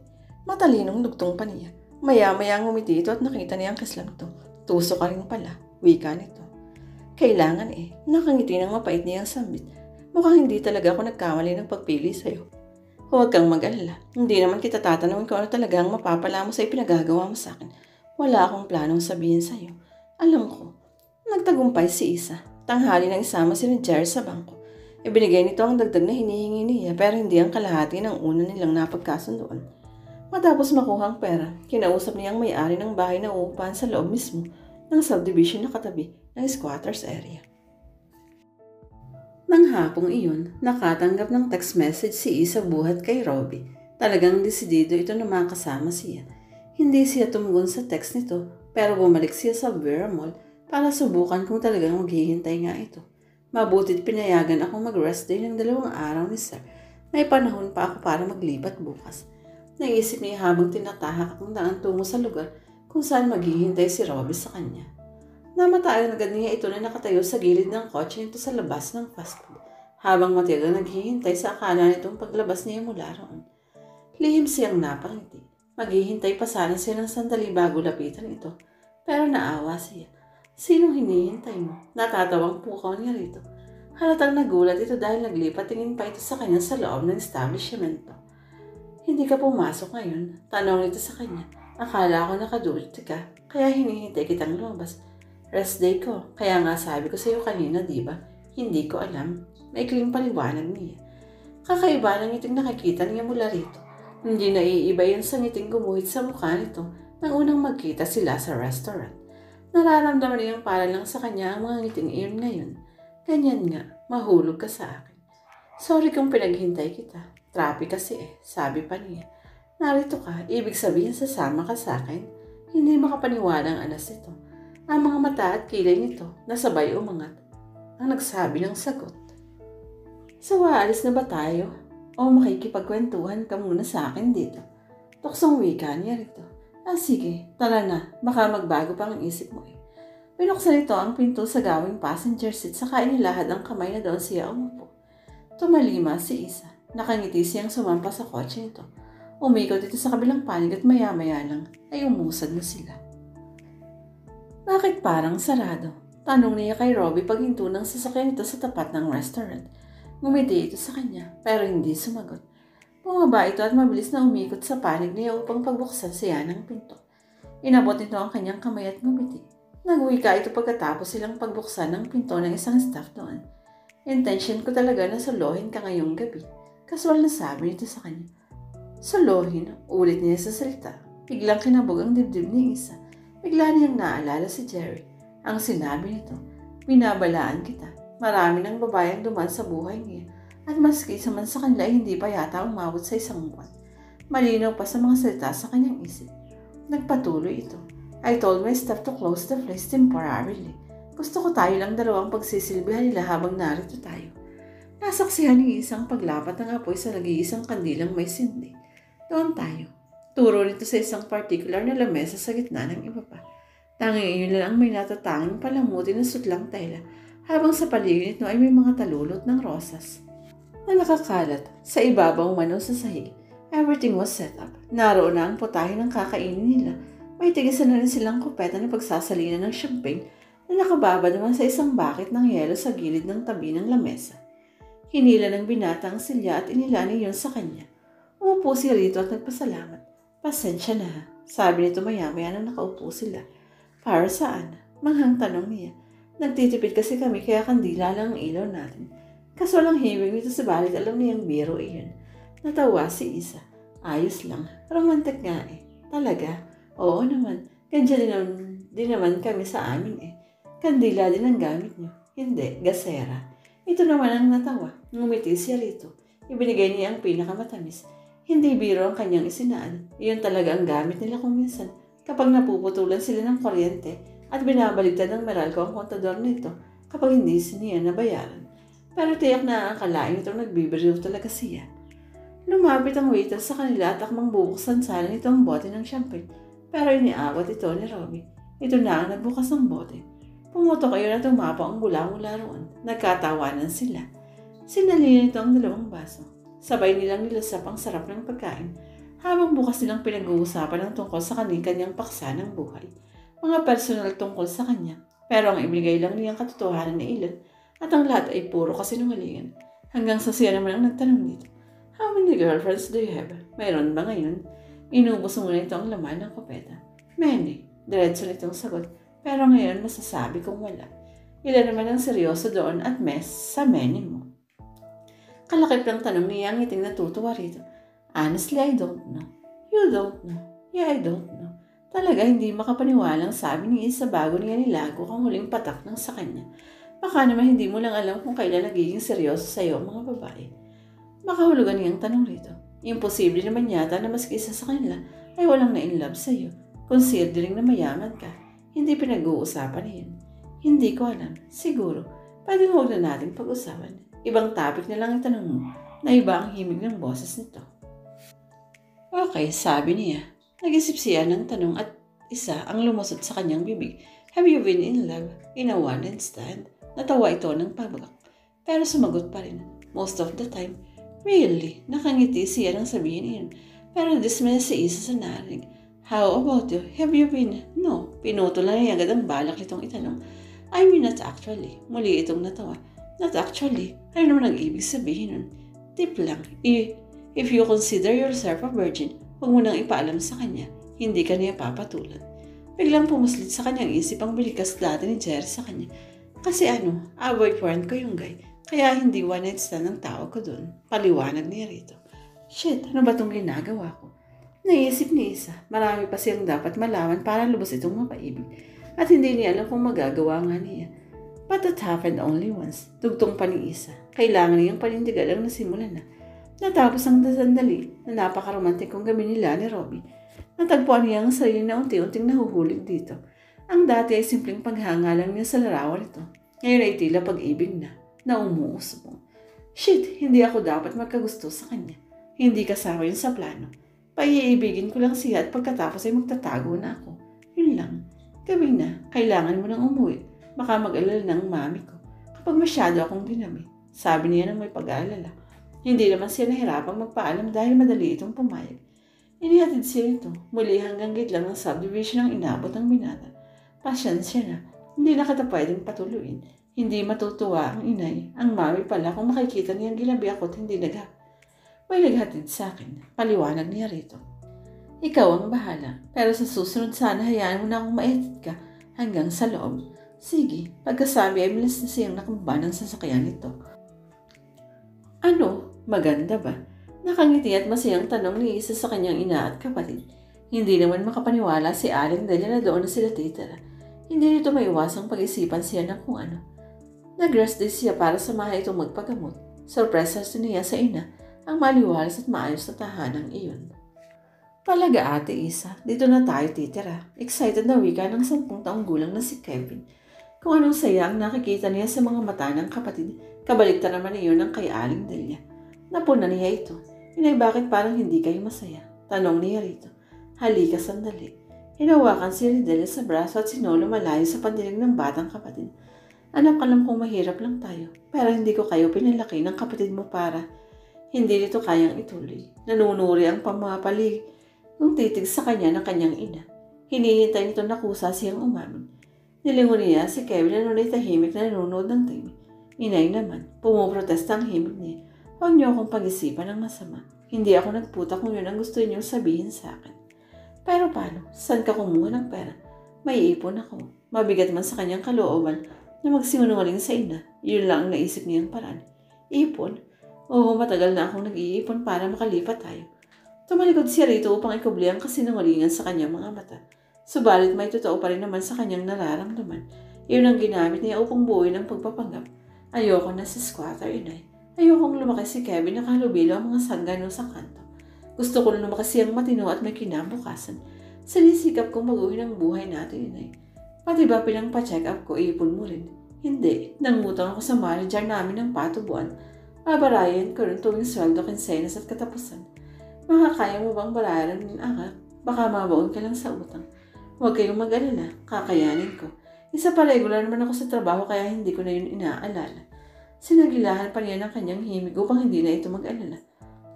Matalinong dugtong pa niya. Maya-maya ngumiti ito at nakita niya ang kislang ito. Tuso ka rin pala, wika nito. Kailangan nakangiti ng mapait niyang sambit. Mukhang hindi talaga ako nagkamali ng pagpili sa'yo. Huwag kang mag-alala. Hindi naman kita tatanungin kung ano talaga ang mapapala mo sa ipinagagawa mo sa akin. Wala akong planong sabihin sa'yo. Alam ko, nagtagumpay si Isa. Tanghali nang isama si Jerry sa bangko. Ibinigay nito ang dagdag na hinihingi niya pero hindi ang kalahati ng una nilang napagkasunduan. Matapos makuha ang pera, kinausap niya ang may-ari ng bahay na uupahan sa loob mismo ng subdivision na katabi ng squatters area. Nang hapong iyon, nakatanggap ng text message si Isa buhat kay Robbie. Talagang desidido ito na makasama siya. Hindi siya tumugon sa text nito pero bumalik siya sa Vera Mall para subukan kung talagang maghihintay nga ito. Mabuti't pinayagan akong mag-rest day ng 2 araw ni Sir. May panahon pa ako para maglipat bukas. Naisip niya habang tinatahak ang daan tungo sa lugar kung saan maghihintay si Robbie sa kanya. Namatayan agad niya ito na nakatayo sa gilid ng kotse nito sa labas ng fast food, habang matiyagang naghihintay sa akala nitong paglabas niya mula roon. Lihim siyang napangiti. Maghihintay pa sana siya ng sandali bago lapitan ito, pero naawa siya. Sinong hinihintay mo? Natatawang pukaw niya rito. Halatang nagulat ito dahil naglipat tingin pa ito sa kanya sa loob ng establishmento. Hindi ka pumasok ngayon? Tanong nito sa kanya. Akala ko nakaduty ka, kaya hinihintay kitang lumabas. Rest day ko, kaya nga sabi ko sa iyo kanina, di ba? Hindi ko alam. Maikling paliwanag niya. Kakaiba ng ngiting nakikita niya mula rito. Hindi naiiba yan sa ngiting gumuhit sa mukha nito nang unang magkita sila sa restaurant. Nararamdaman niyang para lang sa kanya ang mga ngiting iyon ngayon. Ganyan nga, mahulog ka sa akin. Sorry kung pinaghintay kita. Traffic kasi sabi pa niya. Narito ka, ibig sabihin sasama ka sa akin? Hindi makapaniwala ang anas nito. Ang mga mata at kilay nito nasabay umangat. Ang nagsabi ng sagot. So, aalis na ba tayo? O makikipagkwentuhan ka muna sa akin dito? Tuksong wika niya rito. Sige, tara na. Baka magbago pa ang isip mo Pinuksan nito ang pinto sa gawing passenger seat saka inilahad ang kamay na doon siya umupo. Tumalima si Isa. Nakangiti siyang sumampa sa kotse nito. Umikot ito sa kabilang panig at maya-maya lang ay umusad na sila. Bakit parang sarado? Tanong niya kay Robbie paghinto ng sasakyan nito sa tapat ng restaurant. Ngumiti ito sa kanya pero hindi sumagot. Bumaba ito at mabilis na umikot sa panig niya upang pagbuksan siya ng pinto. Inabot nito ang kanyang kamay at ngumiti. Nagwika ito pagkatapos silang pagbuksan ng pinto ng isang staff doon. Intention ko talaga na solohin ka ngayong gabi. Kaswal na sabi nito sa kanya. Solohin? Ulit niya sa salita. Biglang kinabog ang dibdib ni Isa. Bigla niyang naalala si Jerry. Ang sinabi nito, binabalaan kita. Marami ng babayang duman sa buhay niya. At maski sa man sa kanila hindi pa yata umabot sa 1 buwan. Malinaw pa sa mga salita sa kanyang isip. Nagpatuloy ito. I told my staff to close the place temporarily. Gusto ko tayo lang dalawang pagsisilbihan nila habang narito tayo. Nasaksihan ni isang paglapat ng apoy sa nag-iisang kandilang may sindi. Doon tayo. Turo nito sa isang particular na lamesa sa gitna ng iba pa. Tanging iyon lang ang may natatanging palamuti na sutlang tela, habang sa paligid nito ay may mga talulot ng rosas na nakakalat sa ibabaw mano sa sahig. Everything was set up. Naroon na ang putahe ng kakainin nila. May tigisan na rin silang kupeta na pagsasalina ng champagne na nakababa naman sa isang bucket ng yelo sa gilid ng tabi ng lamesa. Hinila ng binata ang silya at inilani yun sa kanya. Umupo si Rito at nagpasalamat. Pasensya na ha, sabi nito maya-maya nang nakaupo sila. Para saan? Manghang tanong niya. Nagtitipid kasi kami kaya kandila lang ang ilaw natin. Kaso lang himig nito sa balit alam niyang biro iyon. Natawa si Isa. Ayos lang. Romantic nga eh. Talaga? Oo naman. Ganyan din naman kami sa amin eh. Kandila din ang gamit niyo. Hindi, gasera. Ito naman ang natawa. Ngumiti siya rito. Ibinigay niya ang pinakamatamis. Hindi biro ang kanyang isinaan. Iyon talaga ang gamit nila kung minsan. Kapag napuputulan sila ng kuryente at binabaligtad ng Meralco ang kontador nito kapag hindi siniya nabayaran. Pero tiyak na akalain itong nagbibiriw talaga siya. Lumapit ang waiter sa kanila at akmang bubuksan sana nitong bote ng champagne. Pero iniawat ito ni Robbie. Ito na ang nagbukas ng bote. Pumutok ayon at umapaw ang mula-mula roon. Nagkatawanan sila. Sinalina ito ang dalawang baso. Sabay nilang nilasap ang sarap ng pagkain. Habang bukas nilang pinag-uusapan ang tungkol sa kanyang paksa ng buhay. Mga personal tungkol sa kanya. Pero ang ibigay lang niyang katotohanan ni Ilan at ang lahat ay puro kasinungalingan. Hanggang sa siya naman ang nagtanong nito. How many girlfriends do you have? Mayroon ba ngayon? Inubos muna ito ang laman ng kopeta. Many. Diretso nitong sagot. Pero ngayon masasabi kong wala. Ilan naman ang seryoso doon at mes sa many mo. Kalakip ng tanong niya ang ngiting natutuwa rito. Honestly, I don't know. You don't know. Yeah, I don't know. Talaga hindi makapaniwalang sabi ni Isa bago niya nilago ang huling patak ng sa kanya. Baka naman hindi mo lang alam kung kailan nagiging seryoso sa iyo ang mga babae. Makahulugan niyang tanong rito. Imposible naman yata na maski isa sa kanila ay walang na-inlove sa iyo. Considering na mayaman ka, hindi pinag-uusapan niyan. Hindi ko alam. Siguro, pwedeng huwag na natin pag-usapan. Ibang topic na lang itanong mo na iba ang himig ng boses nito. Okay, sabi niya. Nag-isip siya ng tanong at isa ang lumusot sa kanyang bibig. Have you been in love in a one-night stand? Natawa ito ng pabagak. Pero sumagot pa rin. Most of the time. Really? Nakangiti siya nang sabihin iyon. Pero dismay si Isa sa narinig. How about you? Have you been? No. Pinuto lang niya agad ang balak nitong itanong. I mean not actually. Muli itong natawa. Not actually. Ano naman ang ibig sabihin nun? Tip lang. If you consider yourself a virgin, huwag mo nang ipaalam sa kanya. Hindi ka niya papatulan. Biglang pumuslit sa kanyang isip ang bilikas dati ni Jerry sa kanya. Kasi boyfriend ko yung guy. Kaya hindi one night stand ang tawag ko doon. Paliwanag niya rito. Shit, ano ba itong ginagawa ko? Naisip ni Isa. Marami pa siyang dapat malaman para lubos itong mapaibig. At hindi niya alam kung magagawa nga niya. But that happened only once. Tugtong pa ni Isa. Kailangan niyang panindigan ang nasimulan na. Natapos ang sandali na napakaromantikong gabi nila ni Robbie. Natagpuan niya ang sarili na unti-unting nahuhulog dito. Ang dati ay simpleng paghanga lang niya sa larawan ito. Ngayon ay tila pag-ibig na umuusbong. Shit, hindi ako dapat magkagusto sa kanya. Hindi kasama yun sa plano. Paiibigin ko lang siya at pagkatapos ay magtatago na ako. Yun lang. Gabi na, kailangan mo nang umuwi. Baka mag-alala ng mami ko. Kapag masyado akong dinami, sabi niya nang may pag-aalala. Hindi naman siya nahirapang magpaalam dahil madali itong pumayag. Inihatid siya ito. Muli hanggang gate lang ng subdivision ang inabot ng binata. Pasyensya na. Hindi na kita pwedeng patuluin. Hindi matutuwa ang inay. Ang mami pala kung makikita niyang gilabi ako at hindi may naghatid sa akin. Paliwanag niya rito. Ikaw ang bahala. Pero sa susunod sana hayaan mo na akong maihatid ka hanggang sa loob. Sige, pagkasabi ay bilis na siyang nakamba ng sasakyan nito. Ano? Maganda ba? Nakangiti at masayang tanong ni Isa sa kanyang ina at kapatid. Hindi naman makapaniwala si Aling Delia na doon na sila titira. Hindi nito maiwasang pag-isipan siya ng kung ano. Nag-rest day siya para samahan itong magpagamot. Sorpresa niya sa ina ang maliwalas at maayos na tahanang iyon. Talaga Ate Isa, dito na tayo titira. Excited na wika ng 10 taong gulang na si Kevin. Kung anong saya ang nakikita niya sa mga mata ng kapatid, kabaligtaran naman iyon ng kay Aling Delia. Napuna niya ito. Inay, bakit parang hindi kayo masaya? Tanong niya rito. Halika sandali. Hinawakan si Ridel sa braso at sinolo malayo sa pandinig ng batang kapatid. Anak, alam kong mahirap lang tayo, pero hindi ko kayo pinalaki ng kapatid mo para hindi nito kayang ituloy. Nanunuri ang pamapalig nung titig sa kanya ng kanyang ina. Hinihintay nito na kusa siyang umamin. Nilingon niya si Kevin na nunay tahimik na nanonood ng TV. Inay naman, pumuprotesta ang himig niya. Huwag niyo akong pag-isipan ng masama. Hindi ako nagputa kung yun ang gusto niyo sabihin sa akin. Pero paano? Saan ka kumuha ng pera? May ipon ako. Mabigat man sa kanyang kalooban na magsinungaling sa ina. Yun lang ang naisip niyang paraan. Ipon? Oo, matagal na akong nag-iipon para makalipat tayo. Tumalikod siya rito upang ikubli ang kasinungalingan sa kanyang mga mata. Subalit may totoo pa rin naman sa kanyang nararamdaman. Iyon ang ginamit niya upang buuin ang pagpapanggap. Ayoko na sa squatter, inay. Ayokong lumaki si Kevin na kalubilo ang mga sanggano sa kanto. Gusto ko na lumaki siyang matino at may kinabukasan. Sinisikap kong baguhin ang buhay natin, inay. Pati ba pinang-pa-check up ko, ipon mo rin? Hindi. Nangutang ako sa manager namin ng patubuan. Babarayan ko rin tuwing sweldo, kinsenas at katapusan. Makakaya mo bang barayaran ng angak? Baka mabaon ka lang sa utang. Huwag kayong mag-alala, kakayanin ko. Isa pa regular naman ako sa trabaho kaya hindi ko na yun inaalala. Sinagilahan pa niya ng kanyang himig upang hindi na ito mag-alala.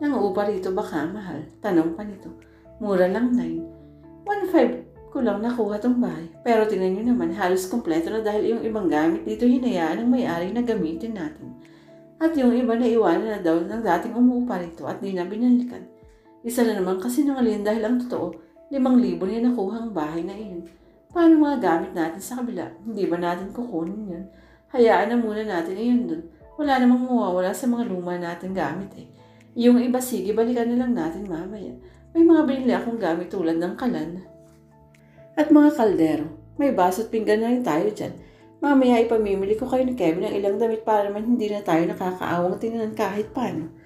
Nang upa rito baka mahal? Tanong pa nito. Mura lang 9. 1.5 ko lang nakuha tong bahay. Pero tingnan nyo naman halos kompleto na dahil yung ibang gamit dito hinayaan ng may-ari na gamitin natin. At yung iba na iwanan na daw ng dating umuupa rito at di na binalikan. Isa na naman kasi nangalin dahil ang totoo, 5,000 niya nakuha ang bahay na iyon. Paano mga gamit natin sa kabila? Hindi ba natin kukunin yun? Hayaan na muna natin iyon dun. Wala namang mawawala sa mga luma natin gamit eh. Yung iba sige, balikan na lang natin mamaya. May mga binili akong gamit tulad ng kalan. At mga kaldero. May baso at pinggan na rin tayo dyan. Mamaya ipamimili ko kayo ni Kevin ng ilang damit para naman hindi na tayo nakakaawang tingnan kahit paano.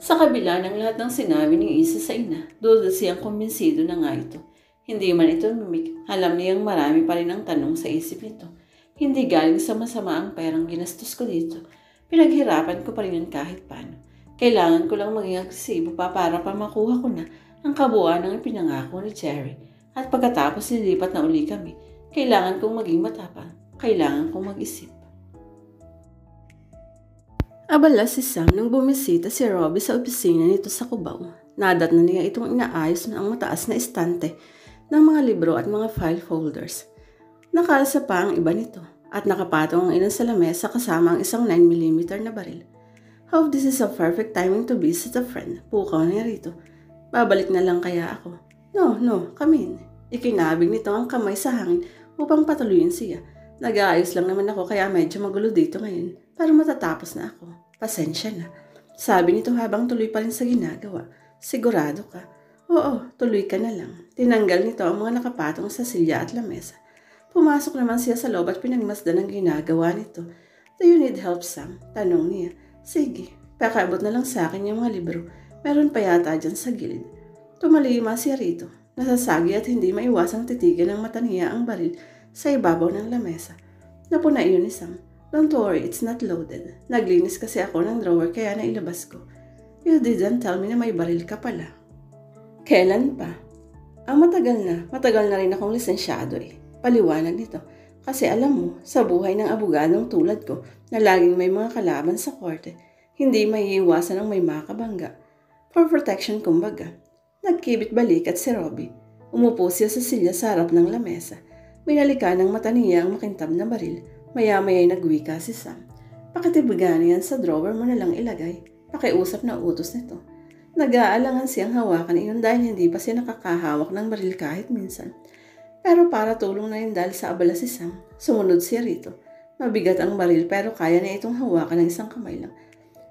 Sa kabila ng lahat ng sinabi ni Isa sa ina, duda siyang kumbinsido na nga ito. Hindi man ito mimik, alam niyang marami pa rin ang tanong sa isip nito. Hindi galing sa masama ang perang ginastos ko dito. Pinaghirapan ko pa rin yan kahit paano. Kailangan ko lang maging agresibo pa para makuha ko na ang kabuuan ng ipinangako ni Jerry. At pagkatapos nilipat na uli kami, kailangan kong maging matapang. Kailangan kong mag-isip. Abala si Sam nang bumisita si Robbie sa opisina nito sa Cubao. Nadat na niya itong inaayos na ang mataas na estante ng mga libro at mga file folders. Nakalsa pa ang iba nito at nakapatong ang ilan sa lamesa kasama ang isang 9mm na baril. Hope this is a perfect timing to visit a friend. Pukaw niya rito. Babalik na lang kaya ako. No, come in. Ikinabig nito ang kamay sa hangin upang patuloyin siya. Nag-aayos lang naman ako kaya medyo magulo dito ngayon. Pero matatapos na ako. Pasensya na. Sabi nito habang tuloy pa rin sa ginagawa. Sigurado ka? Oo, tuloy ka na lang. Tinanggal nito ang mga nakapatong sa silya at lamesa. Pumasok naman siya sa loob at pinagmasdan ang ginagawa nito. Do you need help, Sam? Tanong niya. Sige, pakaabot na lang sa akin yung mga libro. Meron pa yata dyan sa gilid. Tumalima siya rito. Nasasagi at hindi maiwasang titigan ng mata niya ang baril sa ibabaw ng lamesa. Napuna iyon ni Sam. Don't worry, it's not loaded. Naglinis kasi ako ng drawer kaya nailabas ko. You didn't tell me na may baril ka pala. Kailan pa? Matagal na rin akong lisensyado eh. Paliwanag nito. Kasi alam mo, sa buhay ng abogadong tulad ko na laging may mga kalaban sa korte, hindi maiiwasan ang may makabangga. For protection kumbaga. Nagkibit balikat si Robbie. Umupo siya sa silya sa harap ng lamesa. Binalikan ng mata niya ang makintab na baril. Maya-maya'y nagwika si Sam. Pakitibigan yan sa drawer mo na lang ilagay. Pakiusap na utos nito. Nag-aalangan siyang hawakan iyon dahil hindi pa siya nakakahawak ng baril kahit minsan. Pero para tulong na yun dahil sa abala si Sam, sumunod siya rito. Mabigat ang baril pero kaya na itong hawakan ng isang kamay lang.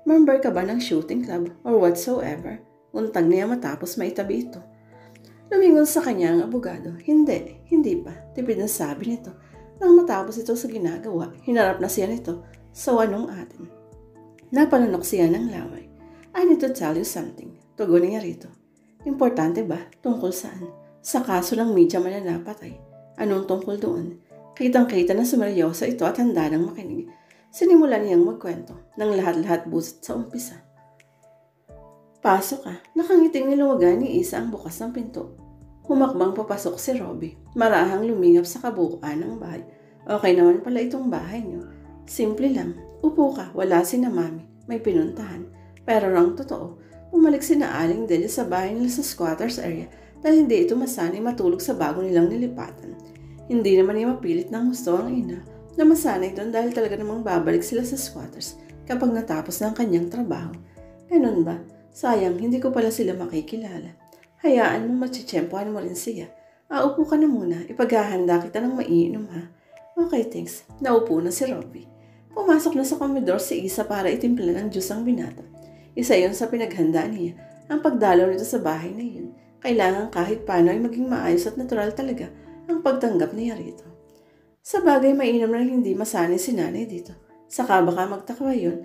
Member ka ba ng shooting club or whatsoever? Untag niya matapos maitabi ito. Lumingon sa kanya ang abogado. Hindi pa. Tipid na sabi nito. Nang matapos ito sa ginagawa, hinarap na siya nito sa wanong atin. Napanunok siya ng laway. I need to tell you something. Tugon niya rito. Importante ba? Tungkol saan? Sa kaso ng media mananapatay. Anong tungkol doon? Kitang-kita na sumeryoso ito at handa nang makinig. Sinimulan niyang magkwento ng lahat-lahat busit sa umpisa. Pasok ka. Nakangiting niluwagan ni Isa ang bukas ng pinto. Humakbang papasok si Robbie. Marahang lumingap sa kabuuan ng bahay. Okay naman pala itong bahay niyo. Simple lang. Upo ka. Wala si na mami. May pinuntahan. Pero ang totoo, bumalik si na Aling Delia sa bahay nila sa squatters area dahil hindi ito masanay matulog sa bago nilang nilipatan. Hindi naman niya mapilit ng gusto ang ina na masanay doon dahil talaga namang babalik sila sa squatters kapag natapos ng kanyang trabaho. Ganun ba? Sayang, hindi ko pala sila makikilala. Hayaan mo, matsitsyempohan mo rin siya. Upo ka na muna, ipaghahanda kita ng maiinom ha. Okay, thanks. Naupo na si Robbie. Pumasok na sa komedor si Isa para itimpla ng juice ang binata. Isa yun sa pinaghandaan niya, ang pagdalaw nito sa bahay na yun. Kailangan kahit paano ay maging maayos at natural talaga ang pagtanggap niya rito. Sa bagay, mainam na hindi masanay si nanay dito. Saka baka magtakwa yun,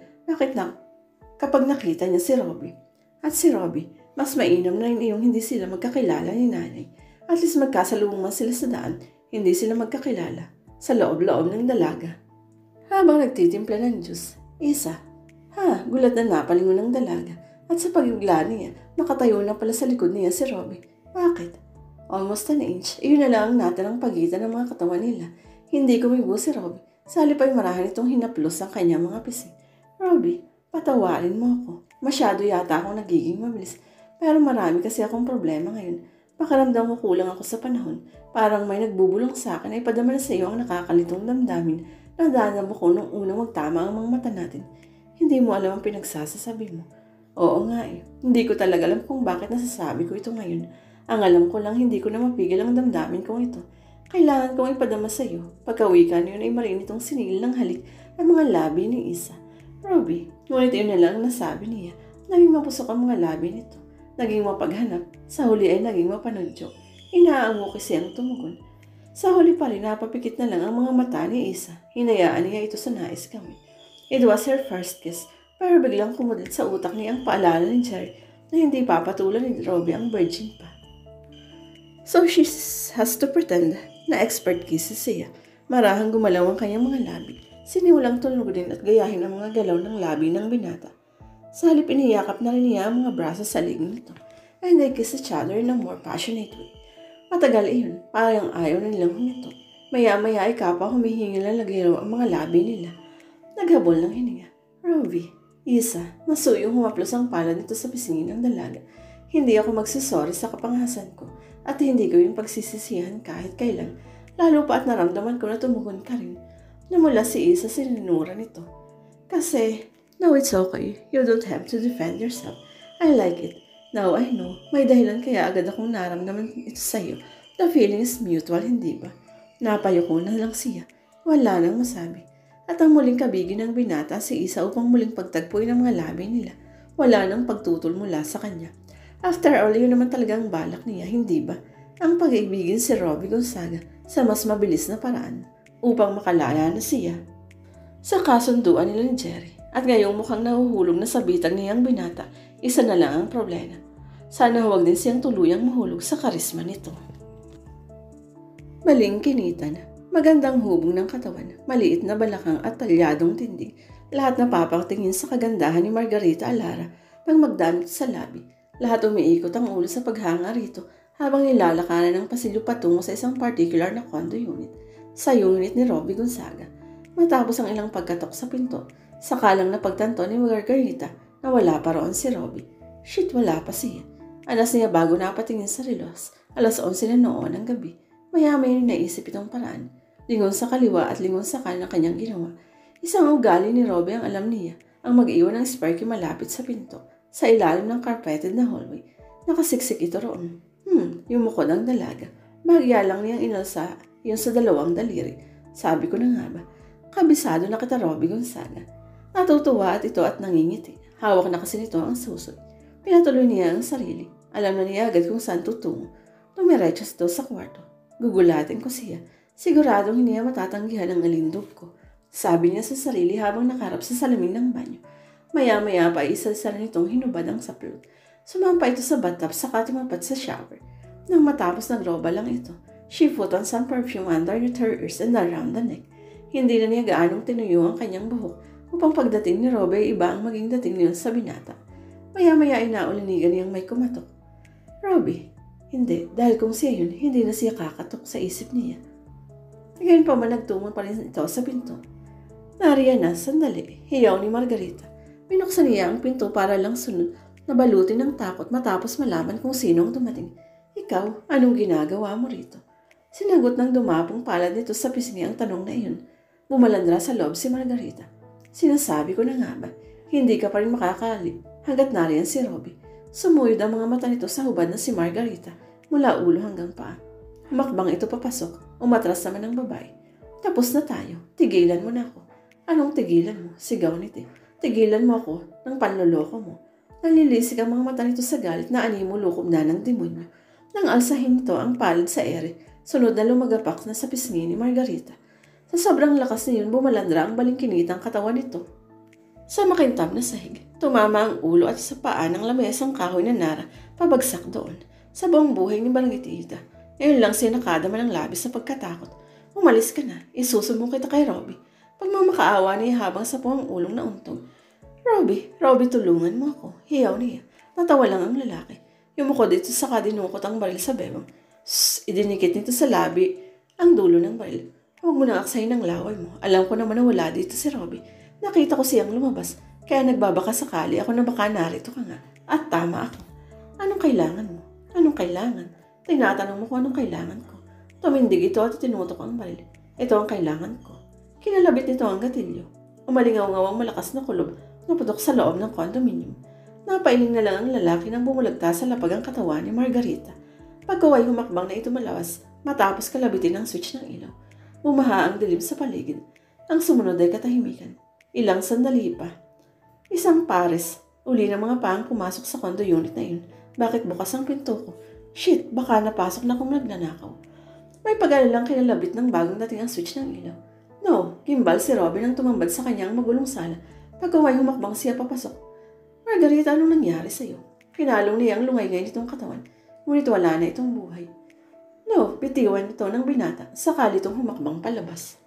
kapag nakita niya si Robbie. At si Robbie, mas mainam na rin iyong hindi sila magkakilala ni nanay. At least magkasalubungan sila sa daan, hindi sila magkakilala sa loob-loob ng dalaga. Habang nagtitimpla ng juice, Isa, gulat na napalingon ng dalaga. At sa pagigla niya, nakatayo na pala sa likod niya si Robbie. Bakit? Almost an inch, iyon na lang ang natirang pagitan ng mga katawan nila. Hindi kumibo si Robbie. Sa halip ay marahan itong hinaplos ang kanyang mga pising. Robbie, patawarin mo ako. Masyado yata akong nagiging mabilis. Pero marami kasi akong problema ngayon. Pakiramdam ko kulang ako sa panahon. Parang may nagbubulong sa akin ay padama na sa iyo ang nakakalitong damdamin na danamo ko nung unang magtama ang mga mata natin. Hindi mo alam ang pinagsasasabi mo. Oo nga eh. Hindi ko talaga alam kung bakit nasasabi ko ito ngayon. Ang alam ko lang hindi ko na mapigil ang damdamin kong ito. Kailangan kong ipadama sa iyo. Pagkawikan yun ay marin itong sinigil ng halik ang mga labi ni Isa. Robbie, ngunit yun na lang nasabi niya. Naging mapusok ang mga labi nito. Naging mapaghanap. Sa huli ay naging mapanudyo. Inaango kasi ang tumugon. Sa huli pa rin napapikit na lang ang mga mata ni Isa. Hinayaan niya ito sa nais kami. It was her first kiss. Pero biglang kumulit sa utak niya ang paalala ni Jerry na hindi papatulan ni Robbie ang virgin pa. So she has to pretend na expert kisses siya. Marahang gumalaw ang kanyang mga labi. Sinimulang tulugin at gayahin ang mga galaw ng labi ng binata. Sa halip iniyakap na rin niya ang mga braso sa lig nito. And they kiss each other in a more passionate way. Matagal iyon, parang ayaw na nilang humito. Maya-maya ay kapwa humihingil na lagiraw ang mga labi nila. Naghabol ng hininga. Robbie, Isa, masuyong humaplos ang palad nito sa pisingin ng dalaga. Hindi ako magsisorry sa kapangasan ko at hindi ko yung pagsisisihan kahit kailan. Lalo pa at naramdaman ko na tumugon ka rin. Namula si Isa sa sinunura nito. Kasi, no, it's okay. You don't have to defend yourself. I like it. Now I know. May dahilan kaya agad akong naramdaman ito sa'yo. The feeling is mutual, hindi ba? Napayo ko na lang siya. Wala nang masabi. At ang muling kabigi ng binata si Isa upang muling pagtagpuin ang mga labi nila. Wala nang pagtutol mula sa kanya. After all, yun naman talagang balak niya, hindi ba? Ang pag-ibigin si Robbie Gonzaga sa mas mabilis na paraan upang makalaya na siya sa kasunduan nila ni Jerry. At ngayong mukhang nahuhulog na sa bitag niyang binata, isa na lang ang problema. Sana huwag din siyang tuluyang mahulog sa karisma nito. Maling kinitan, magandang hubong ng katawan, maliit na balakang at talyadong tindig. Lahat napapatingin sa kagandahan ni Margarita Alara nang magdamit sa labi. Lahat umiikot ang ulo sa paghanga rito habang nilalakaran ng pasilyo patungo sa isang particular na condo unit. Sa unit ni Robbie Gonzaga. Matapos ang ilang pagkatok sa pinto, sakalang napagtanto ni Margarita na wala pa roon si Robbie. Shit, wala pa siya. Alas niya bago napatingin sa relos. 11:00 na noon ng gabi. Maya-maya naisip itong paraan. Lingon sa kaliwa at lingon sa kanan ng kanyang ginawa. Isang ugali ni Robbie ang alam niya, ang mag-iwan ng sparky malapit sa pinto, sa ilalim ng carpeted na hallway. Nakasiksik ito roon. Yumukod ang dalaga. Bagya lang niyang inalsa yun sa dalawang daliri. Sabi ko na nga ba, kabisado na kita Robbie Gonzaga. Natutuwa at ito at nangingiti. Hawak na kasi nito ang susod. Pinatuloy niya ang sarili. Alam na niya agad kung saan tutungo. Tumirechos daw sa kwarto. Gugulatin ko siya. Siguradong hindi niya matatanggihan ang alindog ko. Sabi niya sa sarili habang nakarap sa salamin ng banyo. Maya-maya pa isalsal nitong hinubad ang saplot. Sumampa ito sa bathtub saka tumapat sa shower. Nang matapos nagroba lang ito, she put on some perfume underneath her ears and around the neck. Hindi na niya gaanong tinuyo ang kanyang buhok upang pagdating ni Robbie ay iba ang maging dating niyon sa binata. Maya-maya ay naulinigan niyang may kumatok. Robbie, hindi, dahil kung siya yun, hindi na siya kakatok sa isip niya. Ngayon pa man nagtungo pa rin ito sa pinto. Nariyan na, sandali, hiyaw ni Margarita. Binuksan niya ang pinto para lang sunod, nabalutin ng takot matapos malaman kung sino ang dumating. Ikaw, anong ginagawa mo rito? Sinagot ng dumapong palad nito sa pisngi ang tanong na iyon. Bumalandra sa loob si Margarita. Sinasabi ko na nga ba, hindi ka pa rin makakali hanggat nariyan si Robbie. Sumuyod ang mga mata nito sa hubad na si Margarita mula ulo hanggang paa. Humakbang ito papasok, umatras naman ang babae. Tapos na tayo, tigilan mo na ako. Anong tigilan mo? Sigaw nito. Tigilan mo ako ng panloloko mo. Nalilisik ang mga mata nito sa galit na animo lukob na ng demonyo. Nang alsahin nito ang palad sa ere, sunod na lumagapak na sa pisngi ni Margarita. Sa sobrang lakas niyon, bumalandra ang balingkinitang katawan nito. Sa makintab na sahig, tumama ang ulo at sa paa ng lamesang kahoy na Nara pabagsak doon. Sa buong buhay ni Balangitita, ngayon lang siya nakadama ng labis sa pagkatakot. Umalis ka na, isusumbong kita kay Robbie. Pagmamakaawa niya habang sa puwang ulong na untog. Robbie, tulungan mo ako. Hiyaw niya. Natawa lang ang lalaki. Yumuko dito sa kadinukot ang baril sa bebang. Idinikit nito sa labi ang dulo ng baril. Huwag mo nang aksayin ng laway mo. Alam ko naman na wala dito si Robbie. Nakita ko siyang lumabas. Kaya nagbabaka sakali ako na baka narito ka nga. At tama ako. Anong kailangan mo? Anong kailangan? Tinatanong mo kung anong kailangan ko. Tumindig ito at tinutok ang baril. Ito ang kailangan ko. Kinalabit nito ang gatilyo. Umalingaw-ngawang malakas na kulob na putok sa loob ng condominium. Napailing na lang ang lalaki nang bumulagta sa lapag ang katawan ni Margarita. Pagkaway humakbang na ito malawas matapos kalabitin ang switch ng ilaw. Bumaha ang dilim sa paligid. Ang sumunod ay katahimikan. Ilang sandali pa. Isang pares. Uli ng mga paang pumasok sa condo unit na yun. Bakit bukas ang pinto ko? Shit, baka napasok na kung nagnanakaw. May pag-alalang kinalabit ng bagong dating ang switch ng ilaw. No, gimbal si Robin ang tumambad sa kanyang magulong sala. Pagkaway humakbang siya papasok. Margarita, anong nangyari sa'yo? Pinalong niya ang lungay-ngay nitong katawan. Ngunit wala na itong buhay. No, bitiwan ito ng binata, sakali itong humakbang palabas.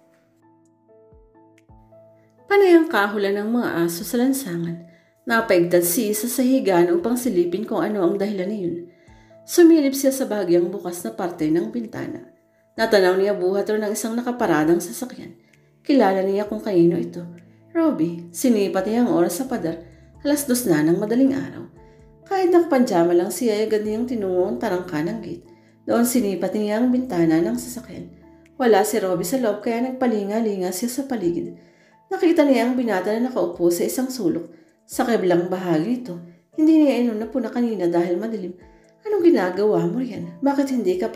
Panay ang kahulan ng mga aso sa lansangan. Napaigtad si Isa sa higaan upang silipin kung ano ang dahilan niyon. Sumilip siya sa bahagyang bukas na parte ng bintana. Natanaw niya buhat ro ng isang nakaparadang sasakyan. Kilala niya kung kanino ito. Robbie, sinipat niya ang oras sa padar. 2:00 na ng madaling araw. Kahit nakapanjama lang siya, agad niyang tinungo ang tarangka ng gate. Doon sinipat niya ang bintana ng sasakyan. Wala si Robbie sa loob kaya nagpalinga-linga siya sa paligid. Nakita niya ang binata na nakaupo sa isang sulok. Sa kabilang bahagi ito, hindi niya inom na po na kanina dahil madilim. Anong ginagawa mo riyan? Bakit hindi ka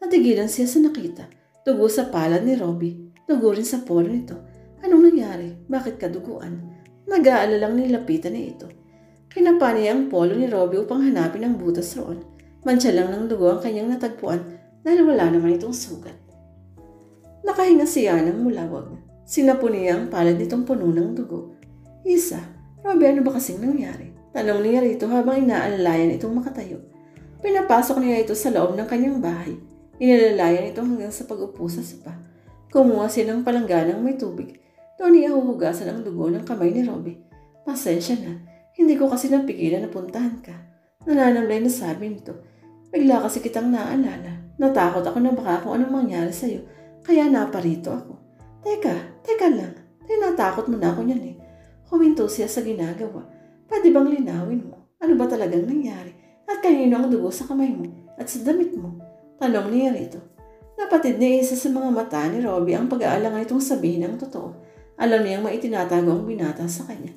Natigilan siya sa nakita. Dugo sa palad ni Robbie. Dugo rin sa polo nito. Anong nangyari? Bakit ka duguan? Nag-aalalang nilapitan niya ito. Kinapa niya ang polo ni Robbie upang hanapin ang butas roon. Mantsa lang ng dugo ang kanyang natagpuan dahil wala naman itong sugat. Nakahinga siya ng mulawag. Sinapo niya ang palad nitong puno ng dugo. Isa, Robbie, ano ba kasing nangyari? Tanong niya rito habang inaalalayan itong makatayo. Pinapasok niya ito sa loob ng kanyang bahay. Inalalayan ito hanggang sa pag-upo sa sopa. Kumuha siya ng palangganang may tubig. Doon niya huhugasan ang dugo ng kamay ni Robbie. Pasensya na, hindi ko kasi napigilan na puntahan ka. Nananamlay na sabi nito. Bigla kasi kitang naalala. Natakot ako na baka kung anong mangyari sa'yo, kaya naparito ako. Teka lang, tinatakot mo na ako niyan eh. Huminto siya sa ginagawa. Pwede bang linawin mo? Ano ba talagang nangyari? At kanino ang dugo sa kamay mo at sa damit mo? Tanong niya rito. Napatid ni isa sa mga mata ni Robbie ang pag-aalangan itong sabihin ang totoo. Alam niyang maitinatago ang binata sa kanya.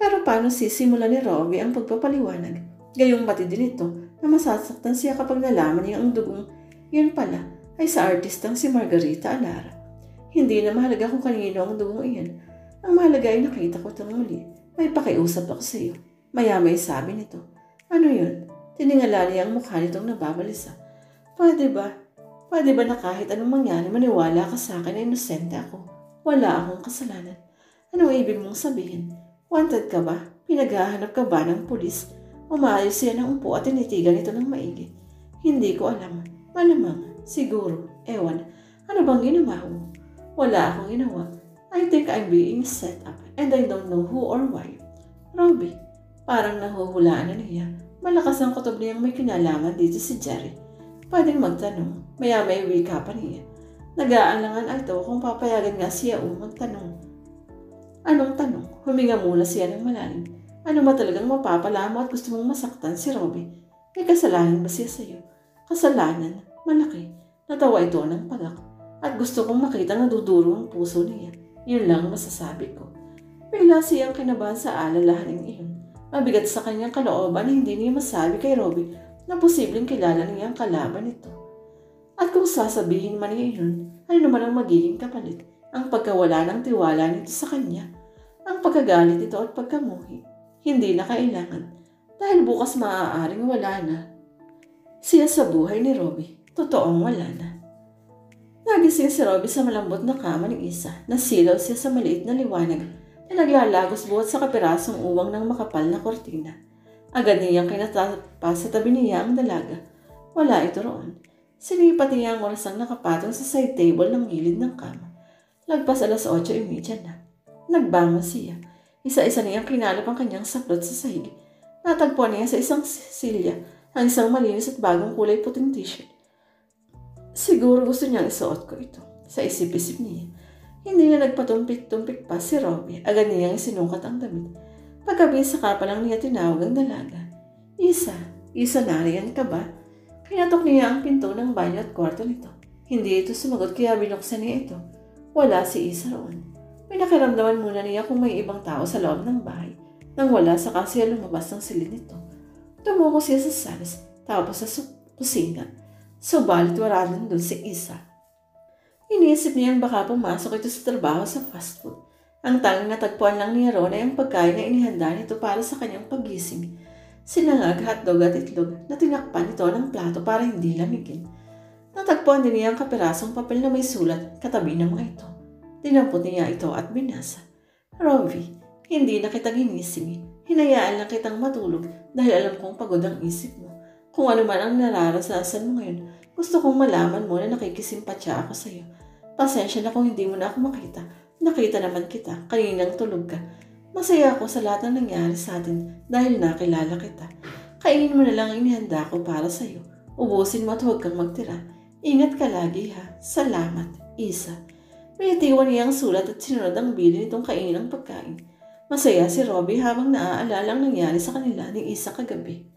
Pero paano sisimula ni Robbie ang pagpapaliwanag? Gayong batid din ito na masasaktan siya kapag nalaman niya ang dugong yun pala ay sa artistang si Margarita Alara. Hindi na mahalaga kung kanino ang dugong iyan. Ang mahalaga ay nakita ko itong muli. May pakiusap ako sa iyo. Maya-may sabi nito. Ano yun? Tiningala niya ang mukha nitong nababalisa. Pwede ba na kahit anong mangyari maniwala ka sa akin na inosente ako? Wala akong kasalanan. Anong ibig mong sabihin? Wanted ka ba? Pinaghahanap ka ba ng pulis? Umayos siya ng upo at tinitigan ito ng maigi. Hindi ko alam. Malamang, siguro, ewan. Ano bang ginawa mo? Wala akong ginawa. I think I'm being set up and I don't know who or why. Robbie, parang nahuhulaan na niya. Malakas ang kutob niyang may kinalaman dito si Jerry. Pwedeng magtanong. Maya may wika pa niya. Nag-aalangan ito kung papayagan nga siya magtanong. Anong tanong? Huminga muna siya ng malalim. Ano ba talagang mapapala mo at gusto mong masaktan si Robbie? May kasalanan ba siya sa'yo? Kasalanan? Malaki. Natawa ito ng pagak. At gusto kong makita na duduro ang puso niya. Yun lang masasabi ko. Bigla siyang kinabahan sa alalahaning iyon. Mabigat sa kanyang kalooban na hindi niya masabi kay Robbie na posibleng kilala niya ang kalaban nito. At kung sasabihin man niya yun, ano naman ang magiging kapalit? Ang pagkawala ng tiwala nito sa kanya, ang pagkagalit nito at pagkamuhi. Hindi na kailangan dahil bukas maaaring wala na siya sa buhay ni Robbie. Totoong wala na. Nagising si Robbie sa malambot na kama ni Isa. Nasilaw siya sa maliit na liwanag na naglalagos buhat sa kapirasong uwang ng makapal na kortina. Agad niyang kinatapa sa tabi niya ang dalaga. Wala ito roon. Sinipat niya ang oras ang nakapatong sa side table ng gilid ng kama. Lagpas 8:30 na. Nagbangon siya. Isa-isa niyang kinalap ang kanyang saklot sa sahig. Natagpuan niya sa isang silya ang isang malinis at bagong kulay puting t-shirt. Siguro gusto niyang isuot ko ito. Sa isip-isip niya. Hindi na nagpatumpik-tumpik pa si Robbie. Agad niyang isinukat ang damit. Pagkabisa pa lang niya tinawag ang dalaga. Isa, nariyan ka ba? Kinatok niya ang pinto ng banyo at kwarto nito. Hindi ito sumagot kaya binuksan niya ito. Wala si Isa roon. Pinakiramdaman muna niya kung may ibang tao sa loob ng bahay. Nang wala saka siya lumabas ng silid nito. Tumungo siya sa salas, tapos sa kusina. Subalit wala rin doon si Isa. Iniisip niyang baka pumasok ito sa trabaho sa fast food. Ang tanging natagpuan lang niya roon ay ang pagkain na inihanda nito para sa kanyang pagising. Sinangag, hotdog at itlog na tinakpan ito ng plato para hindi lamigin. Natagpuan din niya ang kapirasong papel na may sulat katabi ng mga ito. Dinampot niya ito at binasa. Robbie, hindi na kita ginising. Hinayaan lang kitang matulog dahil alam kong pagod ang isip mo. Kung ano man ang nararasasan mo ngayon, gusto kong malaman mo na nakikisimpatya ako sa iyo. Pasensya na kung hindi mo na ako makita. Nakita naman kita, kaninang tulog ka. Masaya ako sa lahat ng nangyari sa atin dahil nakilala kita. Kainin mo na lang ang inihanda ko para sa iyo. Ubusin mo at huwag kang magtira. Ingat ka lagi ha. Salamat, Isa. Pinitiwan niya ang sulat at sinunod ang bilin nitong kainin ng pagkain. Masaya si Robbie habang naaalala ang nangyari sa kanila ni Isa kagabi.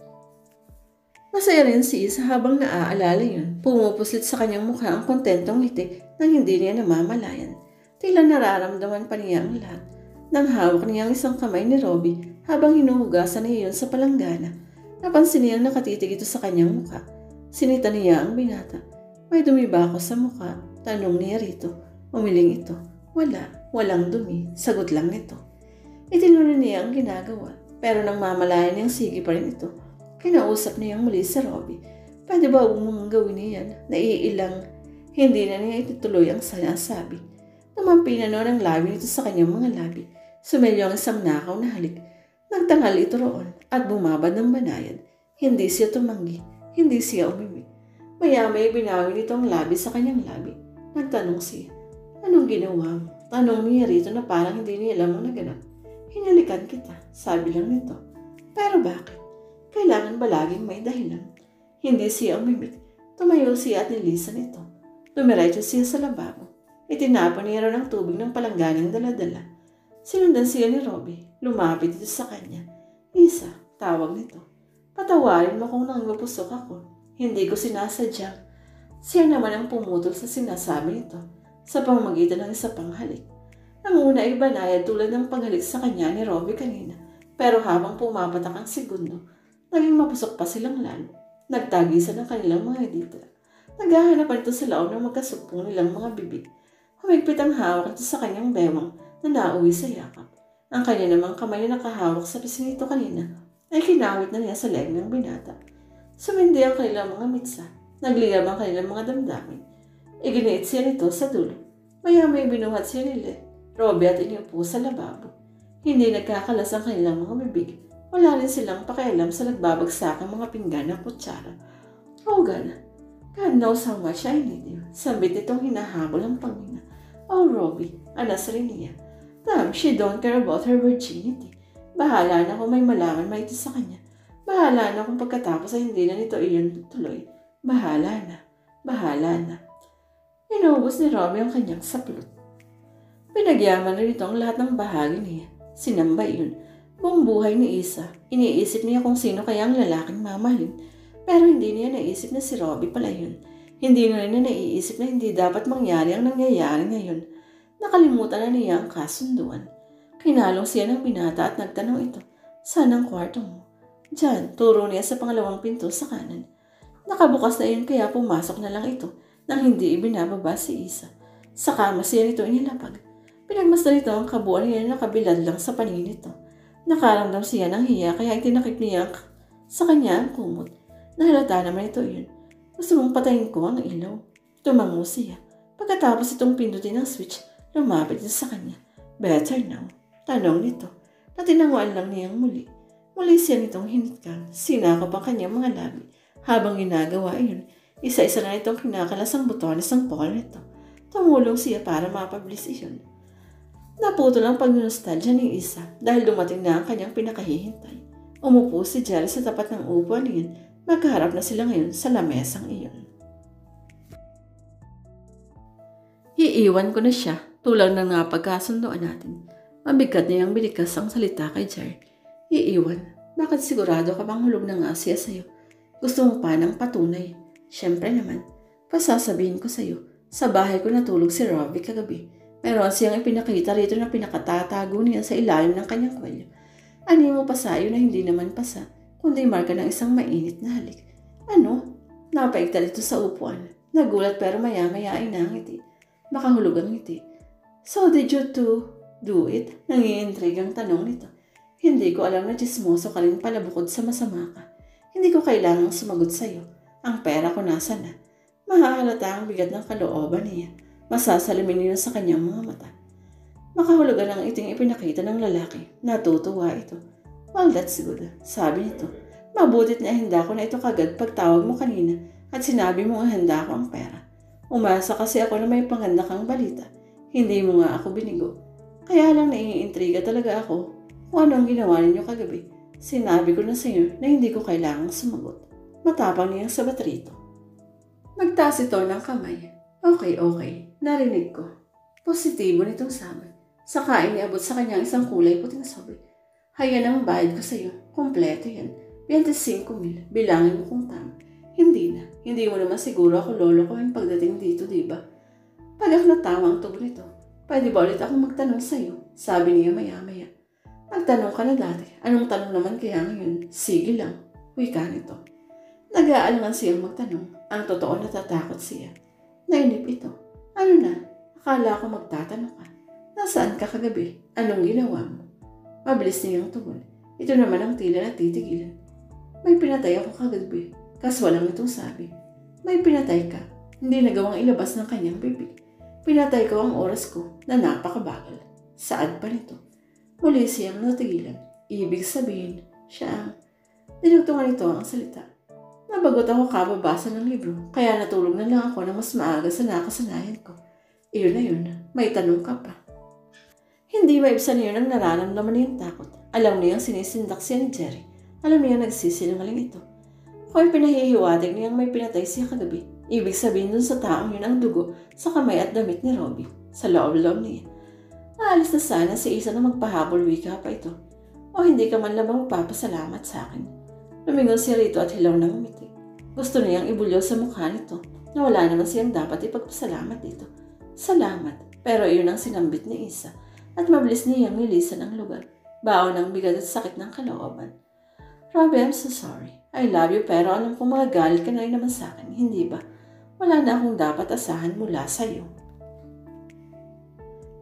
Masaya rin si Isa habang naaalala yun. Pumupuslit sa kanyang mukha ang kontentong ngiti nang hindi niya namamalayan. Tila nararamdaman pa niya ang lahat. Nang hawak niya ang isang kamay ni Robbie habang hinuhugasan niya yun sa palanggana, napansin niyang nakatitig ito sa kanyang mukha. Sinita niya ang binata. May dumi ba ako sa mukha? Tanong niya rito. Umiling ito. Walang dumi. Sagot lang nito. Itinuloy niya ang ginagawa, pero nang mamalayan niyang sige pa rin ito, kinausap niyang muli sa Robbie. Pwede ba mong gawin niyan? Naiilang. Hindi na niya itutuloy ang sinasabi. Tumampi na noon ang labi nito sa kanyang mga labi. Sumelyo ang isang nakaw na halik. Nagtangal ito roon at bumabad ng banayad. Hindi siya tumanggi. Hindi siya umimi. Maya-may binawi nito ang labi sa kanyang labi. Nagtanong siya, anong ginawa mo? Tanong niya rito na parang hindi niya alam ang naganap. Hinalikan kita, sabi lang nito. Pero bakit? Kailangan ba laging may dahilan? Hindi siya umimik. Tumayo siya at nilisan ito. Dumiretso siya sa lababo. Itinapon niya rin ang tubig ng palangganang dala-dala. Sinundan siya ni Robbie. Lumapit ito sa kanya. Isa, tawag nito. Patawarin mo kung nangapusok ako. Hindi ko sinasadya. Siya naman ang pumutol sa sinasabi nito sa pamamagitan ng isa pang halik. Ang una ay banayad tulad ng paghalik sa kanya ni Robbie kanina. Pero habang pumapatak ang segundo, naging mapusok pa silang lalo. Nagtagisan ang kanilang mga dita. Naghahanapan ito sa laon ng magkasupong nilang mga bibig. Humigpit ang hawak ito sa kanyang bewang na nauwi sa yakap. Ang kanya namang kamay na nakahawak sa pisngi nito kanina ay kinawit na niya sa leeg ng binata. Sumindi ang kanilang mga mitsa. Nagliyab ang kanilang mga damdamin. Iginiit siya nito sa dulo. Maya-may binuhat siya ni Robbie at iniupo sa lababo. Hindi nagkakalas ang kanilang mga bibig. Wala rin silang pakialam sa nagbabagsakang mga pinggan at kutsara. Oh God knows how much I need you. Sambit nitong hinahabol ang pangina. Oh Robbie, anas rin niya. Damn, she don't care about her virginity. Bahala na kung may malaman maiti sa kanya. Bahala na kung pagkatapos ay hindi na nito iyon tuloy. Bahala na. Bahala na. Inubos ni Robbie ang kanyang saplot. Pinagyaman rin ito ang lahat ng bahagi niya. Sinambay yun. Buong buhay ni Isa, iniisip niya kung sino kaya ang lalaking mamahalin. Pero hindi niya naisip na si Robbie pala yun. Hindi na rin naiisip na hindi dapat mangyari ang nangyayari ngayon. Nakalimutan na niya ang kasunduan. Kinalong siya ng binata at nagtanong ito, saan ang kwarto mo? Diyan, turo niya sa pangalawang pinto sa kanan. Nakabukas na iyon kaya pumasok na lang ito nang hindi ibinababa si Isa. Sa kama siya nito inilapag. Pinagmasdan nito ang kabuuan niya na nakabilad lang sa panin nito. Nakaramdam siya ng hiya kaya itinakip niya sa kanya ang kumot. Nahalata naman ito yun. Gusto mong patayin ko ang ilaw. Tumango siya. Pagkatapos itong pindutin ang switch, lumapit niya sa kanya. Better now. Tanong nito. Natinanguan lang niyang muli. Muli siya nitong hinitkan. Sinakop ang kanyang mga labi. Habang ginagawa iyon, isa-isa na itong kinakalas ang butones ng pole nito. Tumulong siya para mapabilis iyon. Naputol ang pag-nostalgia ni Isa dahil dumating na ang kanyang pinakahihintay. Umupo si Jerry sa tapat ng upuan niyan. Magkaharap na sila ngayon sa lamesang iyon. Iiwan ko na siya, tulad ng napagkasundoan natin. Mabigat niyang binikas ang salita kay Jerry. Iiwan? Bakit sigurado ka bang hulog na nga siya sa'yo? Gusto mo pa ng patunay? Siyempre naman, pasasabihin ko sa'yo, sa bahay ko natulog si Robbie kagabi. Meron siyang ipinakita rito na pinakatatago niya sa ilalim ng kanyang kwelyo. Ani mo pa sa'yo na hindi naman pasa, kundi marka ng isang mainit na halik. Ano? Napaigtal ito sa upuan. Nagulat pero maya-maya ay nangiti. Makahulog ang ngiti. So did you do it? Nangiintrigang tanong nito. Hindi ko alam na chismoso ka rin pala bukod sa masama ka. Hindi ko kailangang sumagot sa'yo. Ang pera ko nasa na. Mahahalata ang bigat ng kalooban niya. Masasalamin niyo sa kanyang mga mata. Makahulugan ang iting ipinakita ng lalaki. Natutuwa ito. Well, that's good. Sabi nito. Mabutit na ihanda ko na ito kagad pagtawag mo kanina at sinabi mo ihanda ko ang pera. Umasa kasi ako na may panganda kang balita. Hindi mo nga ako binigo. Kaya lang naiintriga talaga ako kung ano ang ginawa ninyo kagabi. Sinabi ko na sa iyo na hindi ko kailangang sumagot. Matapang niyang sabat rito. Nagtaas ito ng kamay. Okay. Narinig ko. Positibo nitong sabi. Saka iniabot sa kanyang isang kulay puting sabi. Hayan ang bayad ko sa iyo. Kompleto yan. 25,000. Bilangin mo kung tama. Hindi na. Hindi mo naman siguro ako lolo ko yung pagdating dito, diba? Pag ako natawa ang tubo nito, pwede ba ulit akong magtanong sa'yo? Sabi niya maya-maya. Magtanong ka na dati. Anong tanong naman kaya ngayon? Sige lang. Wika nito. Nag-aalangan siyang magtanong. Ang totoo natatakot siya. Nainip ito. Ano na? Akala ko magtatanong ka. Nasaan ka kagabi? Anong ginawa mo? Mabilis niyang tugon. Ito naman ang tila na titigilan. May pinatay ako kagabi. Kaswalang itong sabi. May pinatay ka. Hindi nagawang ilabas ng kanyang bibig. Pinatay ko ang oras ko na napakabagal. Saad pa nito. Muli siyang natigilan. Ibig sabihin, siya ang... Dinugtungan ito ang salita. Nabagot ako kababasa ng libro, kaya natulog na lang ako na mas maaga sa nakasanayan ko. Iyon na yun, may tanong ka pa. Hindi maibsan niyo ang nararamdaman niyang takot. Alam niyang sinisindak siya ni Jerry. Alam niyang nagsisinungaling ito. Kung pinahihiwatig niyang may pinatay siya kagabi, ibig sabihin dun sa taong yun ang dugo sa kamay at damit ni Robbie. Sa loob-loob niya. Aalis na sana si Isa na magpahabol wika pa ito. O hindi ka man lamang magpapasalamat sa akin. Lumingon siya rito at hilaw ng umiti. Gusto niyang ibulyo sa mukha nito na wala naman siyang dapat ipagpasalamat dito. Salamat, pero iyon ang sinambit ni Isa at mabilis niyang nilisan ang lugar. Baon ng bigat at sakit ng kalooban. Robbie, I'm so sorry. I love you pero alam kong magagalit ka na rin naman sa akin, hindi ba? Wala na akong dapat asahan mula sa iyo.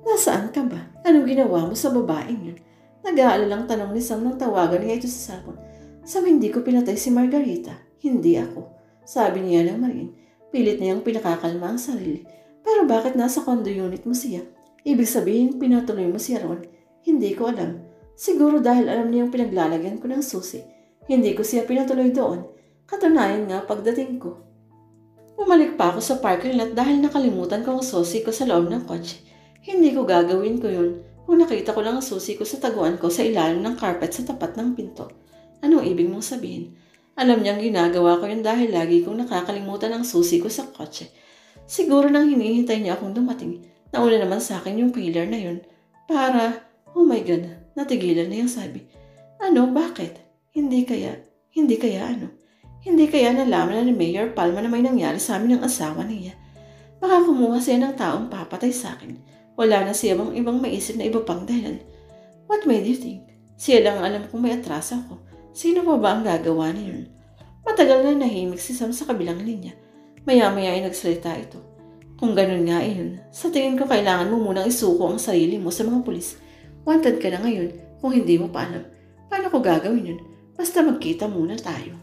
Nasaan ka ba? Anong ginawa mo sa babaeng yun? Nag-aalalang tanong ni Sam nang tawagan niya ito sa cellphone. Sam, hindi ko pinatay si Margarita. Hindi ako. Sabi niya ng Marin. Pilit niyang pinakakalma ang sarili. Pero bakit nasa condo unit mo siya? Ibig sabihin, pinatuloy mo siya ron? Hindi ko alam. Siguro dahil alam niyang pinaglalagyan ko ng susi. Hindi ko siya pinatuloy doon. Katunayan nga pagdating ko. Bumalik pa ako sa parking lot dahil nakalimutan ko ang susi ko sa loob ng kotse. Hindi ko gagawin ko yun kung nakita ko lang ang susi ko sa taguan ko sa ilalim ng carpet sa tapat ng pinto. Anong ibig mong sabihin? Alam niyang ginagawa ko yun dahil lagi kong nakakalimutan ang susi ko sa kotse. Siguro nang hinihintay niya akong dumating, nauna naman sa akin yung killer na yun. Oh my God, natigilan na yung sabi. Ano, bakit? Hindi kaya ano? Hindi kaya nalaman na ni Mayor Palma na may nangyari sa amin ng asawa niya. Baka kumuha siya ng taong papatay sa akin. Wala na siya bang ibang maisip na iba pang dahilan. What made you think? Siya lang alam kung may atraso ko. Sino pa ba ang gagawa niyon? Matagal na nahimik si Sam sa kabilang linya. Maya-maya ay nagsalita ito. Kung ganun nga iyon, sa tingin ko kailangan mo munang isuko ang sarili mo sa mga pulis. Wanted ka na ngayon kung hindi mo pa alam. Paano ko gagawin yun? Basta magkita muna tayo.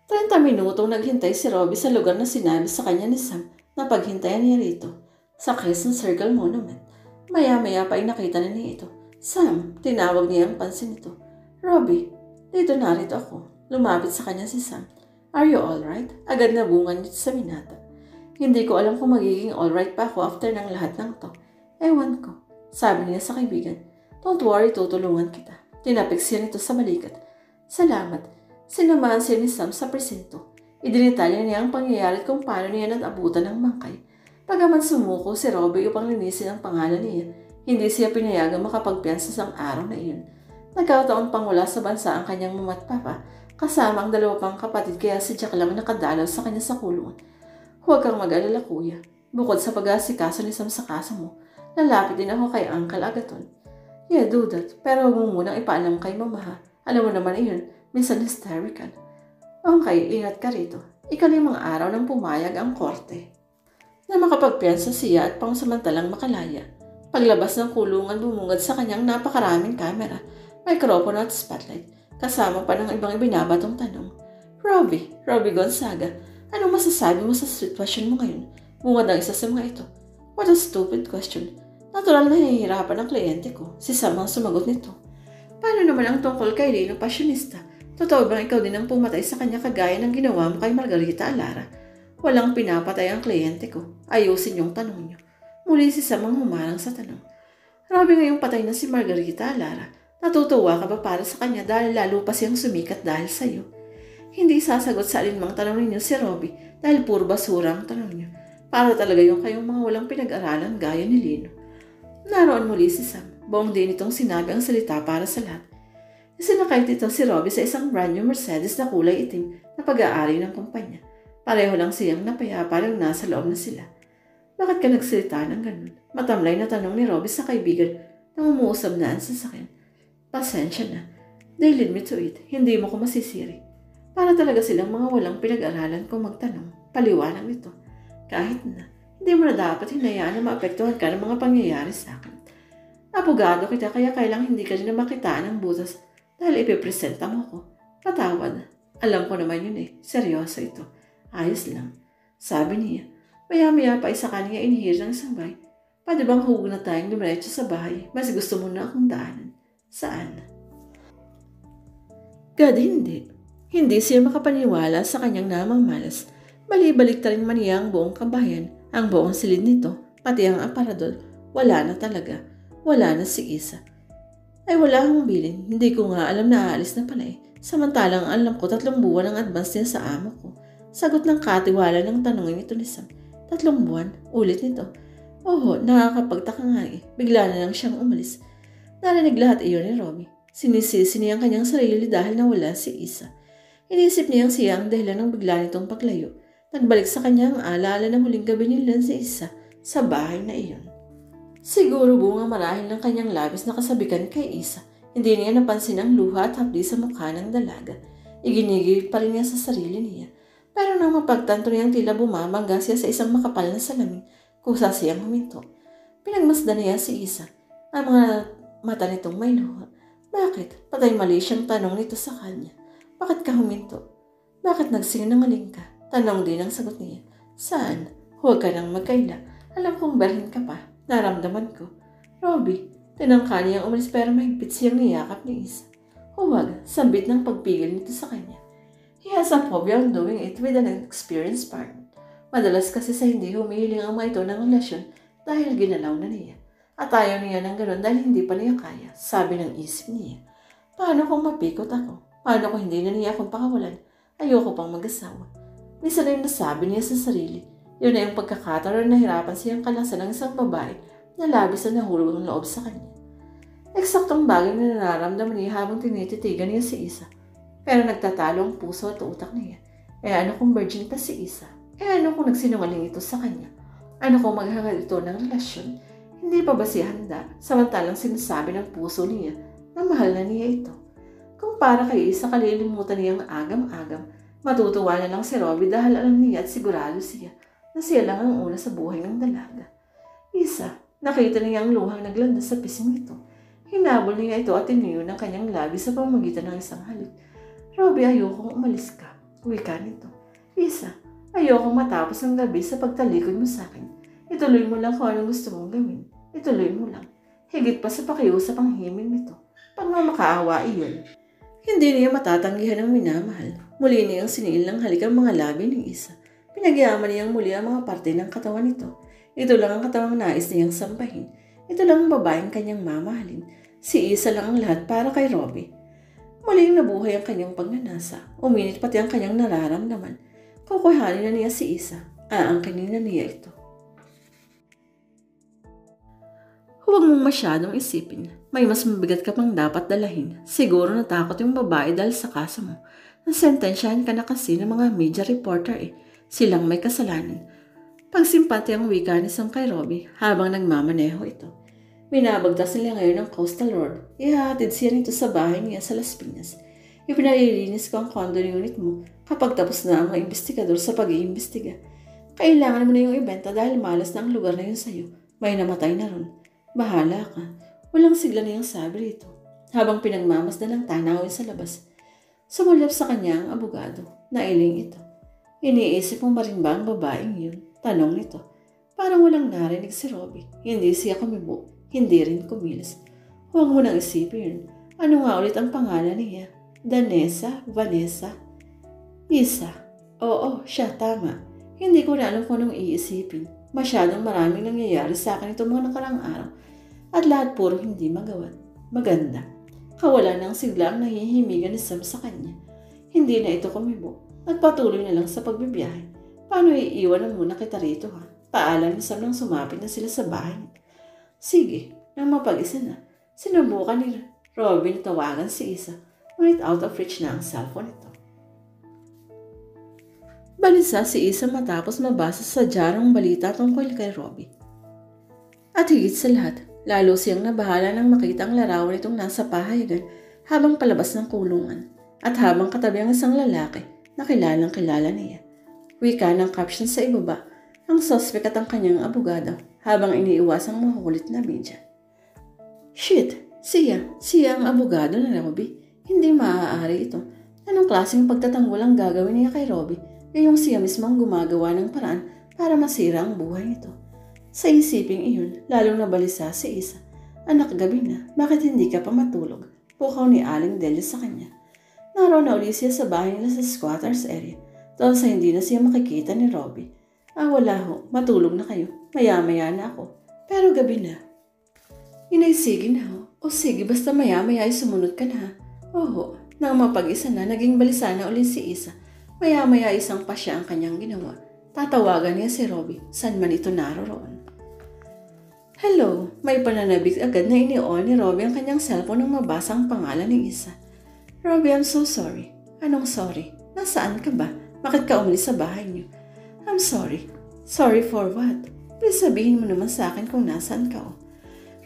30 minutong naghintay si Robbie sa lugar na sinabi sa kanya ni Sam na paghintayan niya rito, sa Crescent Circle Monument. Maya-maya pa ay nakita na niya ito. Sam, tinawag niya ang pansin nito. Robbie, dito narito ako. Lumapit sa kanya si Sam. Are you alright? Agad na bungan niya sa binata. Hindi ko alam kung magiging alright pa ako after ng lahat ng to. Ewan ko, sabi niya sa kaibigan. Don't worry, tutulungan kita. Tinapik siya nito sa balikat. Salamat. Sinamahan siya ni Sam sa presinto. Idinitalya niya ang pangyayari kung paano niya natabutan ng bangkay. Pagaman sumuko si Robbie upang linisin ang pangalan niya, hindi siya pinayagang makapagpiyansa sa araw na iyon. Nagkataon pang wala sa bansa ang kanyang mama at papa, kasama ang dalawa pang kapatid kaya si Jack lang nakadalaw sa kanya sa kulungan. Huwag kang mag-alala kuya. Bukod sa pag-asikaso ni Sam sa kaso mo, lalapit din ako kay Uncle Agaton. Yeah, do that. Pero huwag mo munang ipaalam kay mama ha. Alam mo naman iyon, minsan hysterical. Okay, ingat ka rito. Ikalimang araw nang pumayag ang korte na makapagpiyansa siya at pangsamantalang makalaya. Paglabas ng kulungan, bumungad sa kanyang napakaraming kamera, mikropono at spotlight, kasama pa ng ibang ibinabatong tanong. Robbie Gonzaga, anong masasabi mo sa sitwasyon mo ngayon? Bungad ang isa sa mga ito. What a stupid question. Natural na nahihirapan ang kliyente ko. Si Sam ang sumagot nito. Paano naman ang tungkol kay Lino Passionista? Totoo bang ikaw din ang pumatay sa kanya kagaya ng ginawa mo kay Margarita Alara? Walang pinapatay ang kliyente ko. Ayusin yung tanong niyo. Muli si Sam ang humarang sa tanong. Robbie, ngayong patay na si Margarita Alara. Natutuwa ka ba para sa kanya dahil lalo pa siyang sumikat dahil sa iyo? Hindi sasagot sa alinmang tanong ninyo si Robbie dahil puro basura ang tanong niyo. Para talaga yung kayong mga walang pinag-aralan gaya ni Lino. Naroon muli si Sam. Buong din itong sinabi ang salita para sa lahat. Isinakay nito si Robbie sa isang brand new Mercedes na kulay itim na pag-aari ng kumpanya. Pareho lang siyang napayapa nang nasa loob na sila. Bakit ka nagsalita ng ganun? Matamlay na tanong ni Robbie sa kaibigan na umuusab na ang sasakyan. Pasensya na. They lead me to it. Hindi mo ko masisiri. Para talaga silang mga walang pinag-aralan kung magtanong. Paliwanag nito. Kahit na, hindi mo na dapat hinayaan na maapektuhan ka ng mga pangyayari sa akin. Abogado kita kaya kailang hindi ka rin na makitaan ng butas dahil ipipresenta mo ko. Patawad. Alam ko naman yun eh. Seryoso ito. Ayos lang. Sabi niya. Maya-maya pa isa kanya inihir ng sabay. Pwede bang huwag na tayong dumiretso sa bahay? Mas gusto mo na akong daanan. Saan? God, hindi. Hindi siya makapaniwala sa kanyang namang malas. Balibalik ta rin man niya ang buong kabayan, ang buong silid nito, pati ang aparador. Wala na talaga. Wala na si Isa. Ay wala akong bilin. Hindi ko nga alam na aalis na pala eh. Samantalang alam ko 3 buwan ang advance niya sa amo ko. Sagot ng katiwala ng tanongin ito ni Sam. 3 buwan? Ulit nito. Oho, nakakapagtaka nga eh. Bigla na lang siyang umalis. Narinig lahat iyon ni Robbie. Sinisisi niya ang kanyang sarili dahil nawala si Isa. Inisip niyang siya ang dahilan ng bigla nitong paglayo. Nagbalik sa kanya ang alaala ng huling gabi nila si Isa sa bahay na iyon. Siguro bunga marahil ng kanyang labis na kasabikan kay Isa. Hindi niya napansin ang luha at hapdi sa mukha ng dalaga. Iginigil pa rin niya sa sarili niya. Pero nang mapagtanto niyang tila bumabangga siya sa isang makapal na salamin, kusa siyang huminto. Pinagmasdan niya si Isa. Ang mga mata nitong may luha. Bakit? Patay mali siyang tanong nito sa kanya. Bakit ka huminto? Bakit nagsinungaling ka? Tanong din ang sagot niya. Saan? Huwag ka nang magkaila. Alam kong berhin ka pa. Naramdaman ko. Robbie, Tinangka niyang umalis pero mahigpit siyang niyakap ni Isa. Huwag, sambit ng pagpigil nito sa kanya. He has a phobia on doing it with an experienced partner. Madalas kasi sa hindi humihiling ang mga ito ng relasyon dahil ginalaw na niya. At ayaw niya ng gano'n dahil hindi pa niya kaya, sabi ng isip niya. Paano kung mapikot ako? Paano kung hindi na niya akong pakawalan? Ayoko pang mag-asawa. Minsan na yung nasabi niya sa sarili. Yun na yung pagkakataon na nahirapan siyang kalasan ng isang babae na labis na nahulog ng loob sa kanya. Eksaktong bagay na nararamdaman niya habang tinititigan niya si Isa. Pero nagtatalo ang puso at utak niya. Ano kung virgin pa si Isa? Ano kung nagsinungaling ito sa kanya? Ano kung maghahangad ito ng relasyon? Hindi pa ba siya handa? Samantalang sinasabi ng puso niya na mahal na niya ito. Kung para kay Isa kalilimutan niyang agam-agam, matutuwa na lang si Robbie dahil alam niya at sigurado siya na siya lang ang una sa buhay ng dalaga. Isa, nakita niya ang luhang naglanda sa pising nito. Hinabol niya ito at tiniyo ng kanyang labi sa pamamagitan ng isang halik. Robbie, ayokong umalis ka. Wika nito. Isa, ayokong matapos ang gabi sa pagtalikod mo sa akin. Ituloy mo lang kung anong gusto mong gawin. Ituloy mo lang. Higit pa sa pakiusap ang himig nito. Pagmamakaawa iyon. Hindi niya matatanggihan ang minamahal. Muli niyang siniil ng halik ang mga labi ng Isa. Pinagyaman niyang muli ang mga parte ng katawan nito. Ito lang ang katawang nais niyang sampahin. Ito lang ang babaeng kanyang mamahalin. Si Isa lang ang lahat para kay Robbie. Muling nabuhay ang kanyang pagnanasa. Uminit pati ang kanyang nararamdaman. Kukuhanin na niya si Isa. Aangkinin na niya ito. Huwag mong masyadong isipin. May mas mabigat ka pang dapat dalahin. Siguro natakot yung babae dahil sa kaso mo. Nasentensyahan ka na kasi ng mga media reporter Silang may kasalanan. Pagsimpati ang wika ni Sam kay Robbie habang nagmamaneho ito. Binabagtas nila ngayon ng Coastal Road. Ihahatid siya nito sa bahay niya sa Las Piñas. Ipinalilinis ko ang condo unit mo kapag tapos na ang mga investigador sa pag-iimbestiga. Kailangan mo na yung ibenta dahil malas na ang lugar na yun sa'yo. May namatay na ron. Bahala ka. Walang sigla na yung sabi rito. Habang pinagmamasdan ng tanawin sa labas. Sumulyap sa kanya ang abogado. Nailing ito. Iniisip mo ba rin ba ang babaeng yun? Tanong nito. Parang walang narinig si Robbie. Hindi siya kumibo. Hindi rin kumilos. Huwag mo nang isipin yun. Ano nga ulit ang pangalan niya? Danessa? Vanessa? Isa. Oo, siya, tama. Hindi ko na alam kung anong iisipin. Masyadong maraming nangyayari sa akin itong mga nakarang araw. At lahat puro hindi maganda. Kawala ng sigla ang nahihimigan ni Sam sa kanya. Hindi na ito kumibo. Nagpatuloy na lang sa pagbibiyahe. Paano iiwan na muna kita rito ha? Paalam ni Sam nang sumapit na sila sa bahay. Sige, nang mapag-isa na. Sinubukan ni Robin tawagan si Isa. Ngunit out of reach na ang cellphone nito. Balisa si Isa matapos mabasa sa dyarong balita tungkol kay Robbie. At higit sa lahat, lalo siyang nabahala nang makita ang larawan nitong nasa pahayagan habang palabas ng kulungan at habang katabi ang isang lalaki na kilalang kilala niya. Wika ng caption sa ibaba ang suspect at ang kanyang abogado habang iniiwasang makukulit na media. Shit! Siya ang abogado na Robbie. Hindi maaari ito. Anong klaseng pagtatanggol ang gagawin niya kay Robbie? Ngayong siya mismo ang gumagawa ng paraan para masira ang buhay nito. Sa isiping iyon, lalong nabalisa si Isa. Anak, gabi na. Bakit hindi ka pa matulog? Pukaw ni Aling Delia sa kanya. Naroon na uli siya sa bahay nila sa squatters area. Doon sa hindi na siya makikita ni Robbie. Wala ho. Matulog na kayo. Maya-maya na ako. Pero gabi na. Inay, sige na ho. O sige, basta maya-maya ay sumunod ka na ha. Oho. Nang mapag-isa na, naging balisa na uli si Isa. Maya-maya isang pasya ang kanyang ginawa. Tatawagan niya si Robbie, saan man ito naroon. Hello, may pananabik agad na ini-on ni Robbie ang kanyang cellphone nang mabasa ang pangalan ni Isa. Robbie, I'm so sorry. Anong sorry? Nasaan ka ba? Bakit ka umalis sa bahay niyo? I'm sorry. Sorry for what? Please sabihin mo naman sa akin kung nasaan ka.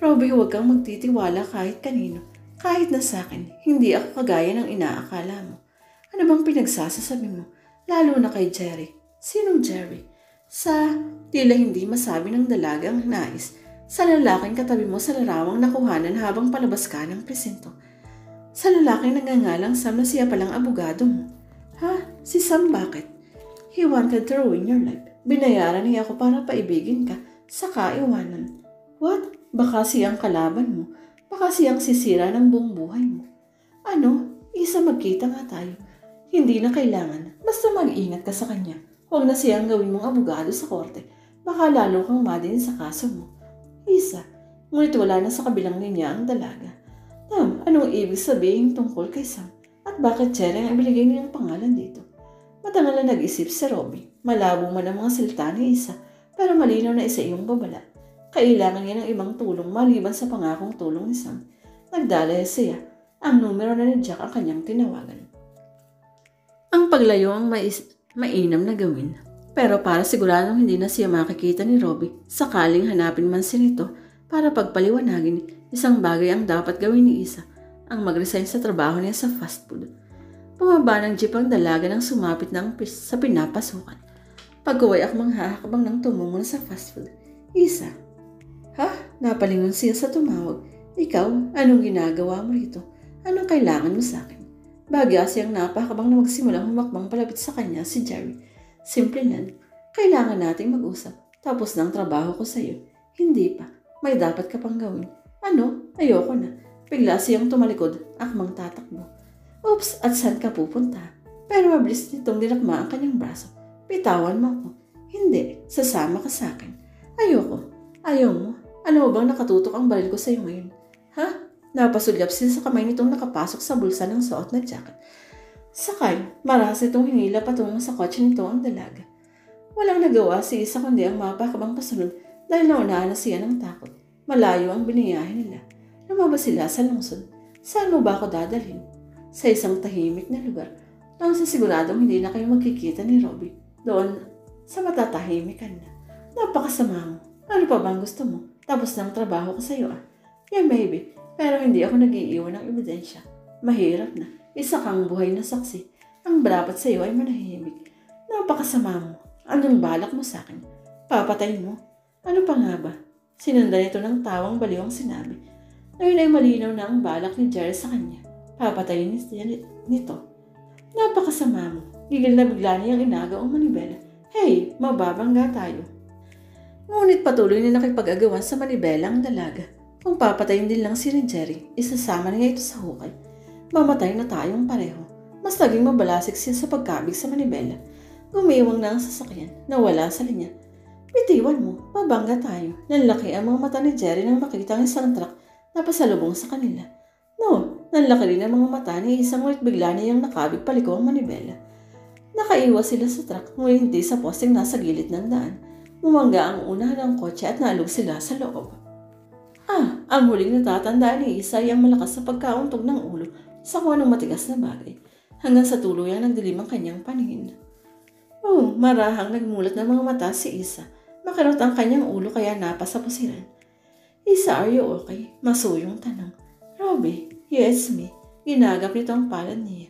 Robbie, huwag kang magtitiwala kahit kanino. Kahit na sa akin, hindi ako kagaya ng inaakala mo. Ano bang pinagsasasabi mo? Lalo na kay Jerry. Sinong Jerry? Sa tila hindi masabi ng dalagang nais. Sa lalaking katabi mo sa larawang nakuhanan habang palabas ka ng presinto. Sa lalaking nagngangalang Sam na siya palang abogado mo. Ha? Si Sam bakit? He wanted to ruin your life. Binayaran niya ako para paibigin ka. Saka iwanan. What? Baka siyang kalaban mo. Baka siyang sisira ng buong buhay mo. Ano? Isa magkita nga tayo. Hindi na kailangan. Basta mag-ingat ka sa kanya. Huwag na siyang gawin mong abogado sa korte. Baka lalo kang madin sa kaso mo. Isa. Ngunit wala na sa kabilang linya ang dalaga. Anong ibig sabihin tungkol kay Sam? At bakit Cherry ang ibinigay niyang pangalan dito? Matagal na nag-isip si Robbie. Malabo man ang mga salita ni Isa, pero malinaw na isa iyong babala. Kailangan niya ng ibang tulong maliban sa pangakong tulong ni Sam. Nagdalaya siya. Ang numero na ni Jack ang kanyang tinawagan. Ang paglayo ang mainam na gawin. Pero para siguradong hindi na siya makikita ni Robbie, sakaling hanapin man si Rito para pagpaliwanagin, isang bagay ang dapat gawin ni Isa, ang mag-resign sa trabaho niya sa fast food. Bumaba ng jeep ang dalaga nang sumapit ng sa pinapasukan. Pagkuway akmang hahakbang ng tumungo sa fast food. Isa. Ha? Napalingon siya sa tumawag. Ikaw, anong ginagawa mo rito? Anong kailangan mo sa akin? Bagya siyang napakabang na magsimulang humakbang palapit sa kanya si Jerry. Simple lang. Kailangan nating mag-usap. Tapos ng trabaho ko sa iyo. Hindi pa. May dapat ka pang gawin. Ano? Ayoko na. Bigla siyang tumalikod, akmang tatakbo. Oops, at saan ka pupunta? Pero mabilis nitong dinakma ang kanyang braso. Bitawan mo ako. Hindi, sasama ka sa akin. Ayoko. Ayaw mo? Ano bang nakatutok ang baril ko sa iyo ngayon? Ha? Napasulyap siya sa kamay nitong nakapasok sa bulsa ng suot na jacket. Sakay, maras itong hinila patungo sa kotse nito ang dalaga. Walang nagawa si Isa kundi ang mapakabang pasunod dahil naunahan na siya ng takot. Malayo ang biniyahe nila. Lumabas sila sa lungsod. Saan mo ba ako dadalhin? Sa isang tahimik na lugar. Nang sa siguradong hindi na kayo magkikita ni Robbie. Doon, sa matatahimikan na. Napakasama mo. Ano pa bang gusto mo? Tapos ng trabaho ko sa iyo Yeah, maybe. Pero hindi ako nag-iiwan ng ebidensya. Mahirap na. Isa kang buhay na saksi. Ang dapat sa iyo ay manahimik. Napakasama mo. Anong balak mo sa akin? Papatayin mo? Ano pa nga ba? Sinundan ito ng tawang baliw ang sinabi. Ngayon ay malinaw na ang balak ni Jerry sa kanya. Papatayin niya nito. Napakasama mo. Gigil na bigla niyang inagaw ang manibela. Hey, mababangga tayo. Ngunit patuloy na nakipag-agawan sa manibela ang dalaga. Kung papatayin din lang si Jerry, isasama niya ito sa hukay. Mamatay na tayong pareho. Mas naging mabalasik siya sa pagkabig sa manibela. Gumiwang na ang sasakyan, nawala sa linya. Bitiwan mo, mabangga tayo. Nanlaki ang mga mata ni Jerry nang makita ang isang truck na pasalubong sa kanila. No, nanlaki rin ang mga mata ni Isa ngunit bigla niyang nakabig paliko ang manibela. Nakaiwas sila sa truck ngunit hindi sa posting nasa gilid ng daan. Umangga ang unahan ng kotse at naalog sila sa loob. Ang huling natatandaan ni Isa ay ang malakas na pagkauntog ng ulo sa kuha ng matigas na bagay hanggang sa tuluyang nagdilim ang kanyang paningin. Marahang nagmulat ng mga mata si Isa. Makirot ang kanyang ulo kaya napasapusiran. Isa, are you okay? Masuyong tanong. Robbie, yes me. Ginagap nito ang palad niya.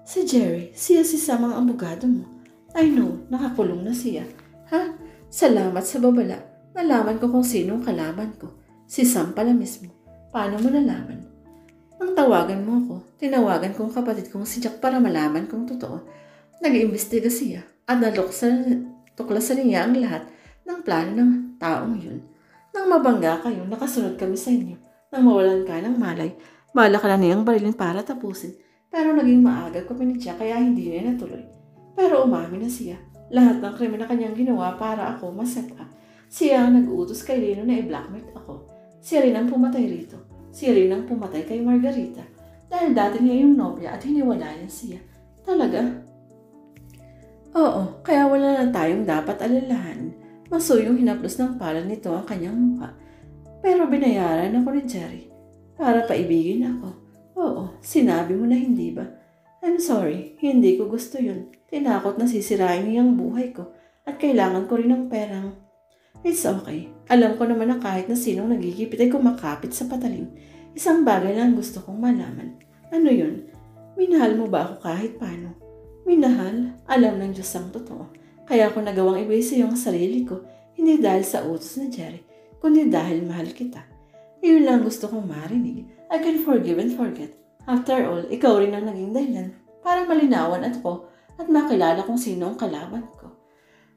Si Jerry, siya si Sam ang abogado mo. I know, nakakulong na siya. Ha? Salamat sa babala. Nalaman ko kung sino ang kalaban ko. Si Sam pala mismo. Paano mo nalaman? Nang tawagan mo ako, tinawagan kong kapatid kong si Jack para malaman kung totoo. Nag-iimbestiga siya at tuklasan niya ang lahat ng plano ng taong yun. Nang mabangga kayo, nakasunod kami sa inyo. Nang mawalan ka ng malay, bala ka na niyang barilin para tapusin. Pero naging maaga kami ni Jack kaya hindi niya natuloy. Pero umamin na siya. Lahat ng krimen na kanyang ginawa para ako maset up. Siya ang nag-uutos kay Lino na i-blackmail ako. Siya rin ang pumatay rito. Siya rin ang pumatay kay Margarita. Dahil dati niya yung nobya at hiniwalayan siya. Talaga? Oo, kaya wala na tayong dapat alalahanin. Masuyong hinaplos ng palad nito ang kanyang mukha. Pero binayaran ako ni Jerry para paibigin ako. Oo, sinabi mo na hindi ba? I'm sorry, hindi ko gusto yun. Tinakot na sisirain niya ang buhay ko at kailangan ko rin ng perang. It's okay. Alam ko naman na kahit na sinong nagigipit ay kumakapit sa patalim. Isang bagay lang gusto kong malaman. Ano yun? Minahal mo ba ako kahit paano? Minahal? Alam ng Diyos ang totoo. Kaya ako nagawang ibigay sa iyo ang sarili ko, hindi dahil sa utos ni Jerry, kundi dahil mahal kita. Iyon lang gusto kong marinig. I can forgive and forget. After all, ikaw rin ang naging dahilan para malinawan ako at makilala kung sino ang kalaban ko.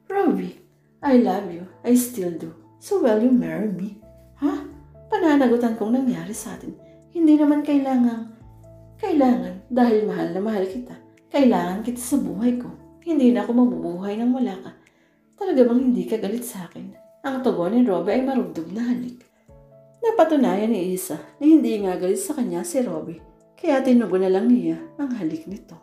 Robbie, I love you. I still do. So will you marry me? Ha? Pananagutan kong nangyari sa atin. Hindi naman kailangan dahil mahal na mahal kita. Kailangan kita sa buhay ko. Hindi na ako mabubuhay nang wala ka. Talaga bang hindi ka galit sa akin? Ang tugon ni Robbie ay marugdog na halik. Napatunayan ni Isa na hindi nga galit sa kanya si Robbie, kaya tinugon na lang niya ang halik nito.